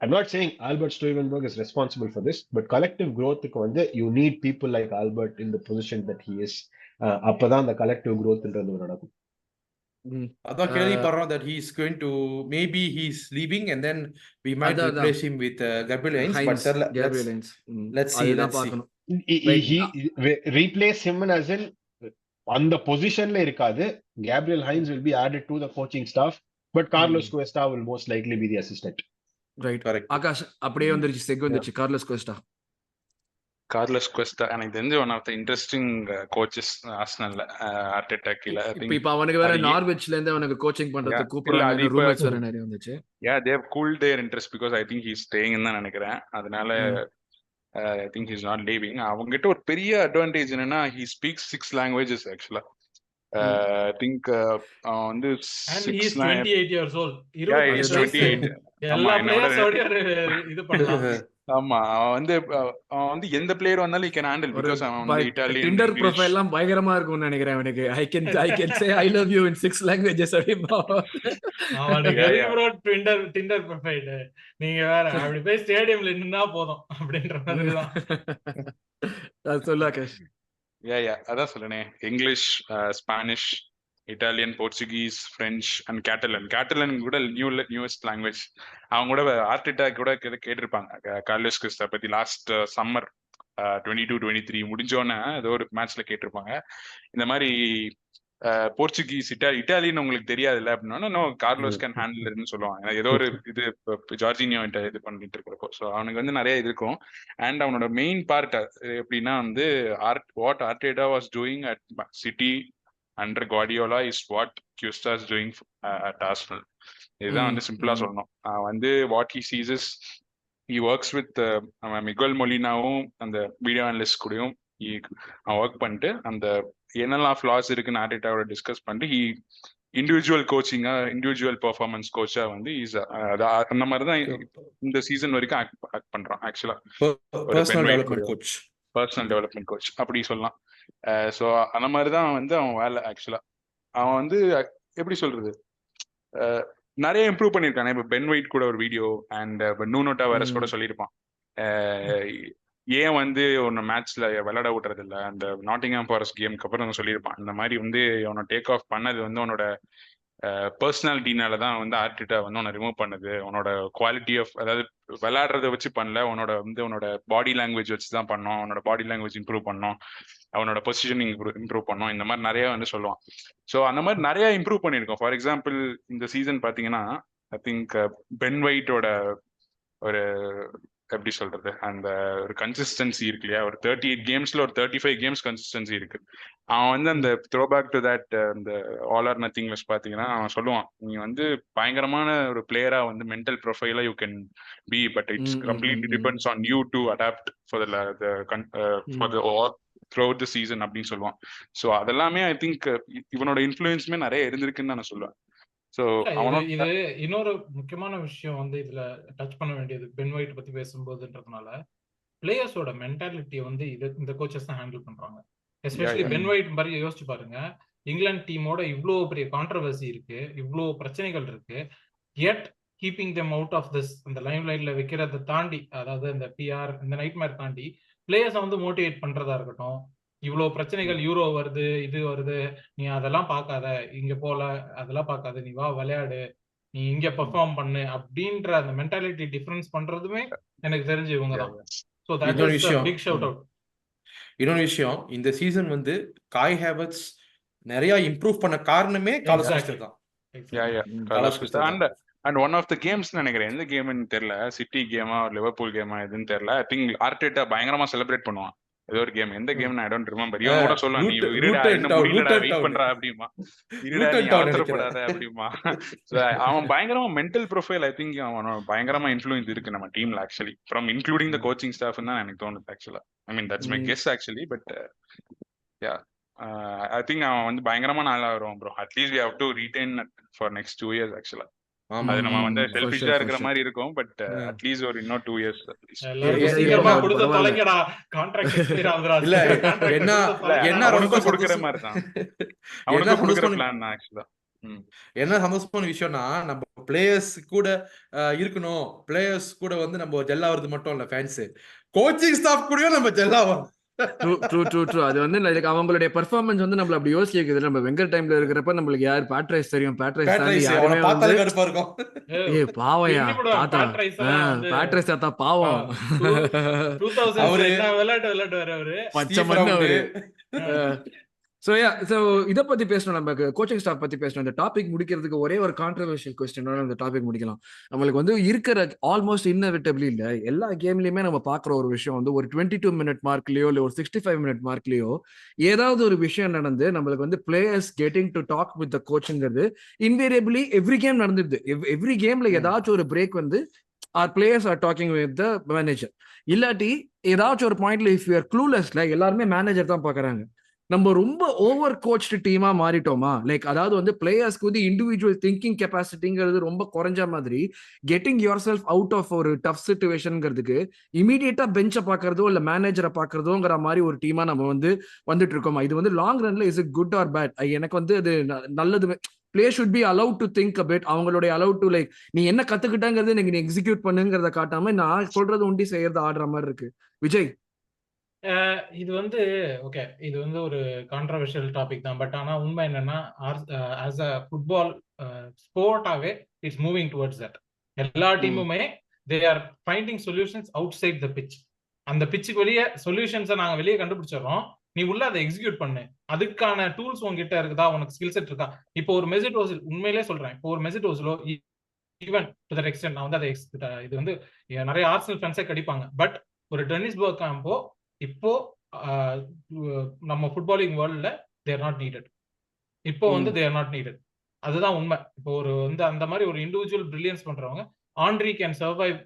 I'm not saying Albert Stuivenberg is responsible for this, but collective growth க்கு வந்து you need people like Albert in the position that he is. அப்பதான் அந்த collective growthன்றது நடக்கும். அதான் கேள்விப்படுறோம் that he is going to maybe he's leaving and then we might replace him with Gabriel Heinz, but let's see. He replace him as in அந்த பொசிஷன்ல இருக்காது. Gabriel Heinz will be added to the coaching staff, but Carlos Cuesta will most likely be the assistant. Right, correct. Akash அப்படியே வந்துருச்சு, செக் வந்துருச்சு. கார்லோஸ் குவெஸ்டா எனக்கு தெரிஞ்ச one of the interesting coaches ஆர்சனல்ல. ஆர்டெட்டா கீழ இப்போ அவனுக்கு வேற நார்விச்ல இருந்து அவனுக்கு கோச்சிங் பண்றதுக்கு கூப்பிடுறாங்க, ரூம்மேட்ஸ் வேற நிறைய வந்துச்சு. they have cooled their interest because I think he's staying ன்னு தான் நினைக்கிறேன். அதனால I think he's not leaving. அவங்ககிட்ட ஒரு பெரிய அட்வான்டேஜ் என்னன்னா he speaks 6 languages actually. I think அவன் வந்து and he is 28 years old. Yeah, he is 28. எல்லா பிளேயர்ஸோட இது பண்ணலாம். ஆமா, அவன் வந்து எந்த பிளேயர் வந்தாலும் he can handle because அவன் வந்து இட்டாலியன் Tinder profile எல்லாம் பயங்கரமா இருக்கும்னு நினைக்கிறேன் அவனுக்கு. I can say I love you in 6 languages அப்படிமா. அவனுக்கு ப்ரோ Tinder profile நீங்க வேற அப்படி போய் ஸ்டேடியம்ல நின்னா போதும் அப்படின்ற மாதிரி தான். அது சொல்லாக்க. Yeah, அதான் சொல்றேனே. English, Spanish, Italian, Portuguese, French and Catalan கூட நியூவஸ்ட் லாங்குவேஜ். அவங்க கூட ஆர்டெட்டா கூட கேட்டிருப்பாங்க கார்லோஸ் குவெஸ்டா பத்தி லாஸ்ட் சம்மர் 22-23 முடிஞ்சோன்னே ஏதோ ஒரு மேட்ச்ல கேட்டிருப்பாங்க. இந்த மாதிரி போர்ச்சுகீஸ், இட்டாலியன் உங்களுக்கு தெரியாதுல்ல அப்படின்னா நோ கார்லோஸ் கேன் ஹேண்டில்னு சொல்லுவாங்க. ஏதோ ஒரு இது ஜார்ஜினியோ இது பண்ணிட்டு இருக்கிறப்போ ஸோ அவனுக்கு வந்து நிறைய இருக்கும். அண்ட் அவனோட மெயின் பார்ட் எப்படின்னா வந்து what Arteta was doing at city under Guardiola is what Cuesta is doing at Arsenal. இதுதான் வந்து சிம்பிளா சொல்லணும். வந்து what he sees is he works with Miguel மொலினாவும் அந்த வீடியோ அனலிஸ்ட் கூடயும் ஒர்க் பண்ணிட்டு அந்த என்னெல்லாம் ஃபிளாஸ் இருக்குன்னு ஆர்டெட்டாவோட டிஸ்கஸ் பண்ணிட்டு இண்டிவிஜுவல் கோச்சிங்கா இண்டிவிஜுவல் பெர்ஃபார்மன்ஸ் கோச்சா வந்து அந்த மாதிரி தான் இந்த சீசன் வரைக்கும் ஆக்ட் பண்றான். ஆக்சுவலா பர்சனல் டெவலப்மெண்ட் கோச் அப்படி சொல்லலாம். ஸோ அந்த மாதிரிதான் வந்து அவன் வேலை. ஆக்சுவலா அவன் வந்து எப்படி சொல்றது, நிறைய இம்ப்ரூவ் பண்ணியிருக்கானே. இப்போ பென் ஒயிட் கூட ஒரு வீடியோ அண்ட் நூனோ டவாரஸ் கூட சொல்லியிருப்பான் ஏன் வந்து ஒன்னு மேட்ச்ல விளையாட விட்டுறது இல்லை. அந்த நாட்டிங்ஹாம் ஃபாரஸ்ட் கேமுக்கு அப்புறம் சொல்லியிருப்பான் இந்த மாதிரி வந்து அவனை டேக் ஆஃப் பண்ணது வந்து அவனோட பர்சனாலிட்டினால தான் வந்து ஆர்டெட்டா வந்து உன்னை ரிமூவ் பண்ணுது. உன்னோட குவாலிட்டி ஆஃப் அதாவது விளையாடுறத வச்சு பண்ணல, உன்னோட பாடி லாங்குவேஜ் வச்சு தான் பண்ணோம். அவனோட பாடி லாங்குவேஜ் இம்ப்ரூவ் பண்ணோம், அவனோட பொசிஷனிங் இம்ப்ரூவ் பண்ணோம், இந்த மாதிரி நிறைய வந்து சொல்லுவான். ஸோ அந்த மாதிரி நிறைய இம்ப்ரூவ் பண்ணியிருக்கோம். ஃபார் எக்ஸாம்பிள் இந்த சீசன் பார்த்தீங்கன்னா ஐ திங்க் பென் ஒயிட்டோட ஒரு எப்படி சொல்றது அந்த ஒரு கன்சிஸ்டன்சி இருக்கு இல்லையா, ஒரு 38 கேம்ஸ்ல ஒரு 35 கேம்ஸ் கன்சிஸ்டன்சி இருக்கு. அவன் வந்து அந்த த்ரோ பேக் டு தட் அந்த ஆல் ஆர் நத்திங் லிஸ்ட் பாத்தீங்கன்னா அவன் சொல்லுவான் நீ வந்து பயங்கரமான ஒரு பிளேயரா வந்து மென்டல் ப்ரொஃபைலா you can be, but it's completely depends on you to adapt for the throughout the season அப்படின்னு சொல்லுவான். ஸோ அதெல்லாமே ஐ திங்க் இவனோட இன்ஃப்ளூயன்ஸுமே நிறைய இருந்திருக்குன்னு நான் சொல்லுவேன். ஸோ இது இன்னொரு முக்கியமான விஷயம் வந்து இதுல டச் பண்ண வேண்டியது பென் ஒயிட் பத்தி பேசும்போதுன்றதுனால பிளேயர்ஸோட மென்டாலிட்டியை வந்து இந்த கோச்சஸ் தான் ஹேண்டில் பண்றாங்க. எஸ்பெஷலி பென் ஒயிட் மாதிரி யோசிச்சு பாருங்க, இங்கிலாந்து டீமோட இவ்வளோ பெரிய கான்ட்ரவர்சி இருக்கு, இவ்வளோ பிரச்சனைகள் இருக்கு, at keeping them out of this, அந்த லைம் லைட்ல வைக்கிறத தாண்டி, அதாவது இந்த பிஆர் இந்த நைட்மேர் தாண்டி பிளேயர்ஸை வந்து மோட்டிவேட் பண்றதா இருக்கட்டும், இவ்வளோ பிரச்சனைகள், யூரோ வருது, இது வருது, நீ அதெல்லாம் பார்க்காத, இங்க போல அதெல்லாம் பார்க்காத, நீ வா விளையாடு, நீ இங்க பெர்ஃபார்ம் பண்ணு அப்படின்ற அந்த மென்டாலிட்டி டிஃபரன்ஸ் பண்றதுமே எனக்கு தெரிஞ்சு இவங்க தான். ஸோ தட் இன்னொரு இஸ் விஷயம் பிக் ஷவுட் அவுட். இன்னொரு விஷயம், இந்த சீசன் வந்து காய் ஹேவர்ட்ஸ் நிறைய இம்ப்ரூவ் பண்ண காரணமே கார்லோஸ் Exactly. கிறிஸ்டல் தான். Carlos Queiroz. And one of the games நினைக்கிறேன், எந்த கேம்னு தெரியல, சிட்டி கேமா லிவர்பூல் கேமா எதுன்னு தெரியல, ஐ திங்க் ஆர்டேட்டா பயங்கரமா செலிப்ரேட் பண்ணுவான் ஏதோ ஒரு கேம். எந்த கேம்னு ஐ டோன்ட் ரிமெம்பர். இவன் கூட சொல்லுவான், நீ இருடா இன்னும் முடியலடா வெயிட் பண்றா அப்படிமா, இருடா நீ அவசரப்படாத அப்படிமா. அவன் பயங்கரமா மென்டல் ப்ரொஃபைல், ஐ திங்க் அவன் பயங்கரமா இன்ஃப்ளூயன்ஸ் இருக்கு நம்ம டீம்ல actually, from including the coaching staff தான் எனக்கு தோணுது ஆக்சுவலா. I mean that's my guess actually, but yeah I think அவன் வந்து பயங்கரமா நல்லா வருவான் bro. At least we have to retain for next 2 years ஆக்சுவலா. அது நம்ம வந்து செல்ஃபிஷா இருக்கிற மாதிரி இருக்கும், பட் அட்லீஸ்ட் ஒரு இன்னும் 2 years எல்லாரும் சீக்கிரமா கொடுத்து தொலைங்கடா, கான்ட்ராக்ட் எக்ஸ்பைர் ஆகுதுடா. இல்ல என்ன ரொம்ப கொடுக்கிற மாதிரி தான், அவனுக்கு கொடுக்கிற பிளான் தான் ஆக்சுவலா. என்ன சந்தோஷமான விஷயம்னா, நம்ம பிளேயர்ஸ் கூட இருக்கணும், பிளேயர்ஸ் கூட வந்து நம்ம ஜெல்லாவது மட்டும் இல்ல, ஃபேன்ஸ் கோச்சிங் ஸ்டாஃப் கூடயும் நம்ம ஜெல்லாவோம். ட்ரூ. அது வந்து அவங்களுடைய பெர்ஃபார்மன்ஸ் வந்து நம்மள அப்படி யோசிக்க வைக்குது. நம்ம வெங்கர் டைம்ல இருக்கிறப்ப நம்மளுக்கு யார் பேட்ரைஸ் தெரியும், பேட்ரைஸ் தாண்டி யாருமே வந்து கடுப்பா இருக்கும். பாவையா தாத்தா, பேட்ரைஸ் தாத்தா பாவம், 2000 என்ன விளையாட்டு வரவரு பச்சை மண்ணு அவரு. ஸோ இதை பத்தி பேசணும், நம்ம கோச்சிங் ஸ்டாஃப் பத்தி பேசணும். இந்த டாபிக் முடிக்கிறதுக்கு ஒரே ஒரு கான்ட்ரவர்ஷியல் கொஸ்டினோட இந்த டாபிக் முடிக்கலாம். நம்மளுக்கு வந்து இருக்கிற ஆல்மோஸ்ட் இன்னெவிட்டபிளி இல்ல எல்லா கேம்லயுமே நம்ம பாக்குற ஒரு விஷயம் வந்து ஒரு 22 மினிட் மார்க்லயோ இல்ல ஒரு 65 மினிட் மார்க்லயோ ஏதாவது ஒரு விஷயம் நடந்து நம்மளுக்கு வந்து players getting to talk with the கோச்ங்கிறது இன்வேரியபிளி எவ்ரி கேம் நடந்துருது. எவ்ரி கேம்ல ஏதாச்சும் ஒரு பிரேக் வந்து or players are talking with the manager. இல்லாட்டி ஏதாச்சும் ஒரு பாயிண்ட்ல இஃப் யூ ஆர் க்ளூலெஸ்ல எல்லாருமே மேனேஜர் தான் பாக்குறாங்க. நம்ம ரொம்ப ஓவர் கோச்டு டீமா மாறிட்டோமா, லைக் அதாவது வந்து பிளேயர்ஸ்க்கு வந்து இண்டிவிஜுவல் திங்கிங் கெப்பாசிட்டிங்கிறது ரொம்ப குறைஞ்ச மாதிரி getting yourself out of ஒரு டஃப் சிச்சுவேஷன்ங்கிறதுக்கு இமீடியட்டா பெஞ்சை பாக்குறதோ இல்ல மேனேஜரை பாக்குறதோங்கிற மாதிரி ஒரு டீமா நம்ம வந்து வந்துட்டு இருக்கோமா? இது வந்து லாங் ரன்ல is it good or bad? எனக்கு வந்து அது நல்லது. Player should be allowed to think a bit, அவங்களுடைய அலவுட் டு லைக் நீ என்ன கத்துக்கிட்டாங்கிறது நீ எக்ஸிக்யூட் பண்ணுங்கிறத காட்டாம நான் சொல்றது உண்டி செய்யறது ஆடுற மாதிரி இருக்கு. விஜய், இது வந்து ஓகே, இது வந்து ஒரு கான்ட்ரவர்ஷியல் டாபிக் தான். பட் ஆனா உண்மை என்னன்னா, ஆஸ் அ ஃபுட்பால் ஸ்போர்ட்டாவே இட்ஸ் மூவிங் டுவர்ட்ஸ் தட். எல்லா டீமுமே they are finding solutions outside the pitch. அந்த பிச்சுக்கு வெளியே சொல்யூஷன்ஸை நாங்க வெளியே கண்டுபிடிச்சிடறோம், நீ உள்ள அதை எக்ஸிக்யூட் பண்ணு. அதுக்கான டூல்ஸ் உங்ககிட்ட இருக்குதா, உனக்கு ஸ்கில் செட் இருக்கா? இப்போ ஒரு மெசிட் ஓசில், உண்மையிலே சொல்றேன், இப்போ ஒரு மெசிட் ஓசிலோ ஈவன் டு தட் எக்ஸ்டென்ட், நான் வந்து அதை இது வந்து நிறைய ஆர்சனல் ஃபேன்ஸே கடிப்பாங்க, பட் ஒரு டென்னிஸ் பெர்க்காம்போ இப்போ நம்ம ஃபுட்பாலிங் வேர்ல்ட்ல தேர் நாட் நீடட். இப்போ வந்து தேர் நாட் நீடட், அதுதான் உண்மை. இப்போ ஒரு வந்து அந்த மாதிரி ஒரு இண்டிவிஜுவல் பிரில்லியன்ஸ் பண்றவங்க, ஆண்ட்ரி கேன் சர்வைவ்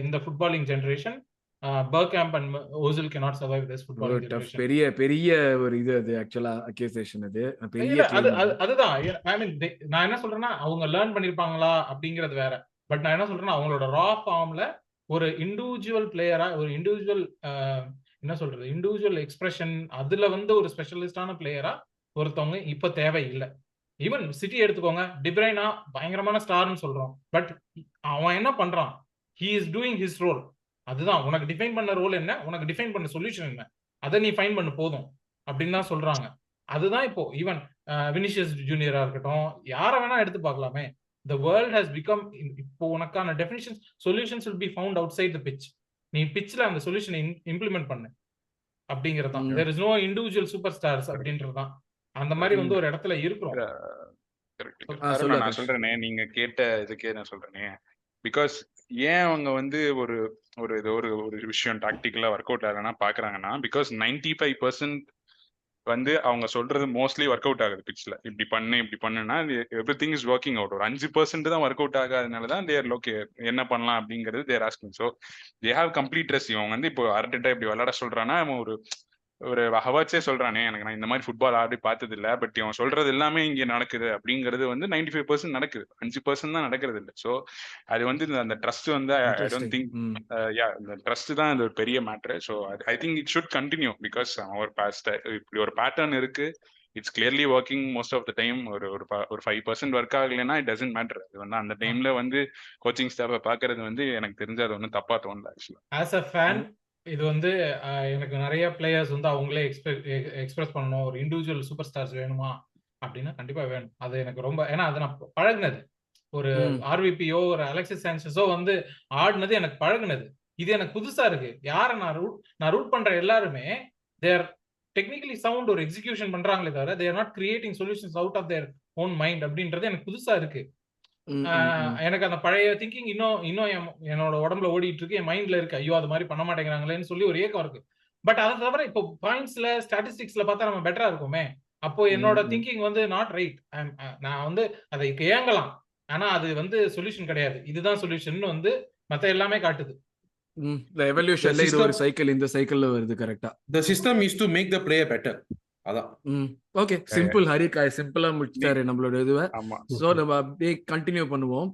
இந்த footballing generation. Bergkamp and Ozil cannot survive this footballing generation. பெரிய ஒரு இது அது ஆக்சுவலா அக்யூசேஷன். அது பெரிய அதுதான் ஐ மீன், நான் என்ன சொல்றேன்னா அவங்க லேர்ன் பண்ணிருப்பாங்களா அப்படிங்கிறது வேற. பட் நான் என்ன சொல்றேன்னா அவங்களோட ரா ஃபார்ம்ல ஒரு இண்டிவிஜுவல் பிளேயரா, ஒரு இண்டிவிஜுவல் என்ன சொல்றது, இண்டிவிஜுவல் எக்ஸ்பிரஷன், அதுல வந்து ஒரு ஸ்பெஷலிஸ்டான பிளேயரா ஒருத்தவங்க இப்ப தேவை இல்லை. ஈவன் சிட்டி எடுத்துக்கோங்க, டிப்ரைனா பயங்கரமான ஸ்டார்னு சொல்றோம், பட் அவன் என்ன பண்றான், he is doing his role. அதுதான் உனக்கு டிஃபைன் பண்ண ரோல் என்ன, உனக்கு டிஃபைன் பண்ண சொல்யூஷன் என்ன, அதை நீ ஃபைன் பண்ணு போதும் அப்படின்னு தான் சொல்றாங்க. அதுதான் இப்போ ஈவன் வினிஷியஸ் ஜூனியரா இருக்கட்டும், யாரை வேணா எடுத்து பார்க்கலாமே. The world has become, இப்போ உனக்கான definitions solutions will be found outside the pitch. நீ பிட்ச்ல அந்த சொல்யூஷனை இம்ப்ளிமெண்ட் பண்ணு அப்படிங்கிறது தான். there is no individual superstars அப்படின்றது தான். அந்த மாதிரி வந்து ஒரு இடத்துல இருக்கிறோம். நான் சொல்றேனே, நீங்க கேட்ட இதுக்கே நான் சொல்றேனே, பிகாஸ் ஏன் அவங்க வந்து ஒரு விஷயம் டாக்டிக்கலா ஒர்க் அவுட் ஆகலன்னா பாக்குறாங்கன்னா, பிகாஸ் 95% வந்து அவங்க சொல்றது மோஸ்ட்லி ஒர்க் அவுட் ஆகுது பிட்ச்ல. இப்படி பண்ணுன்னா every thing is working out. ஒரு 5% தான் ஒர்க் அவுட் ஆகாதனாலதான் தேர் ஓகே என்ன பண்ணலாம் அப்படிங்கிறது they're asking. So they have complete dress. இவங்க வந்து இப்போ அர்டெட்டா இப்படி விளையாட சொல்றான்னா அவன் ஒரு ஹவர்ஸே சொல்றானே, எனக்கு நான் இந்த மாதிரி ஃபுட்பால் ஆடி பார்த்தது இல்லை, பட் இவன் சொல்றது எல்லாமே இங்க நடக்குது அப்படிங்கிறது வந்து 95% நடக்குது, 5% தான் நடக்கிறது இல்லை. ஸோ அது வந்து அந்த ட்ரஸ்ட் வந்து ஐ டோன்ட் திங்க், இந்த ட்ரஸ்ட் தான் இது ஒரு பெரிய matter. So I think it should continue, because ஒரு இப்படி ஒரு பேட்டர்ன் இருக்கு, it's clearly working most of the time. ஒரு 5% ஒர்க் ஆகலைன்னா இட் டசன்ட் மேட்டர். அது வந்து அந்த டைம்ல வந்து கோச்சிங் ஸ்டாஃபை பாக்குறது வந்து எனக்கு தெரிஞ்சு அது ஒன்றும் தப்பா தோணல ஆக்சுவலா. ஆஸ் அ ஃபேன் இது வந்து எனக்கு நிறைய பிளேயர்ஸ் வந்து அவங்களே எக்ஸ்பிரஸ் பண்ணணும், ஒரு இண்டிவிஜுவல் சூப்பர் ஸ்டார்ஸ் வேணுமா அப்படின்னா கண்டிப்பா வேணும். அது எனக்கு ரொம்ப, ஏன்னா அது நான் பழகுனது. ஒரு ஆர்விபியோ ஒரு அலெக்சிஸ் சான்சஸோ வந்து ஆடினது எனக்கு பழகுனது. இது எனக்கு புதுசா இருக்கு. யாரை நான் ரூட் பண்ற எல்லாருமே தேர் டெக்னிக்கலி சவுண்ட், ஒரு எக்ஸிகியூஷன் பண்றாங்களே தவிர they're not creating solutions out of their own mind அப்படின்றது எனக்கு புதுசா இருக்கு. எனக்கு அந்த பழைய திங்கிங் இன்னும் என்னோட உடம்புல ஓடிட்டு இருக்கு, என் மைண்ட்ல இருக்கு. ஐயோ அது மாதிரி பண்ண மாட்டேங்கிறாங்களேன்னு சொல்லி ஒரு ஏக்கம் இருக்கு. பட் அதை தவிர இப்போ பாயிண்ட்ஸ்ல ஸ்டாட்டிஸ்டிக்ஸ்ல பார்த்தா நம்ம பெட்டரா இருக்குமே. அப்போ என்னோட திங்கிங் வந்து நாட் ரைட். நான் வந்து அதை ஏங்கலாம், ஆனா அது வந்து சொல்யூஷன் கிடையாது. இதுதான் சொல்யூஷன் வந்து மத்த எல்லாமே காட்டுது. The evolutionல இது ஒரு சைக்கிள், இந்த சைக்கிள்ல வருது. கரெக்டா. The system is to make the player better. அதான். Okay, simple. ஹரிகாய் சிம்பிளா முடிச்சாரு நம்மளோட இதுவை. ஆமா. சோ நம்ம அப்படியே கண்டினியூ பண்ணுவோம்.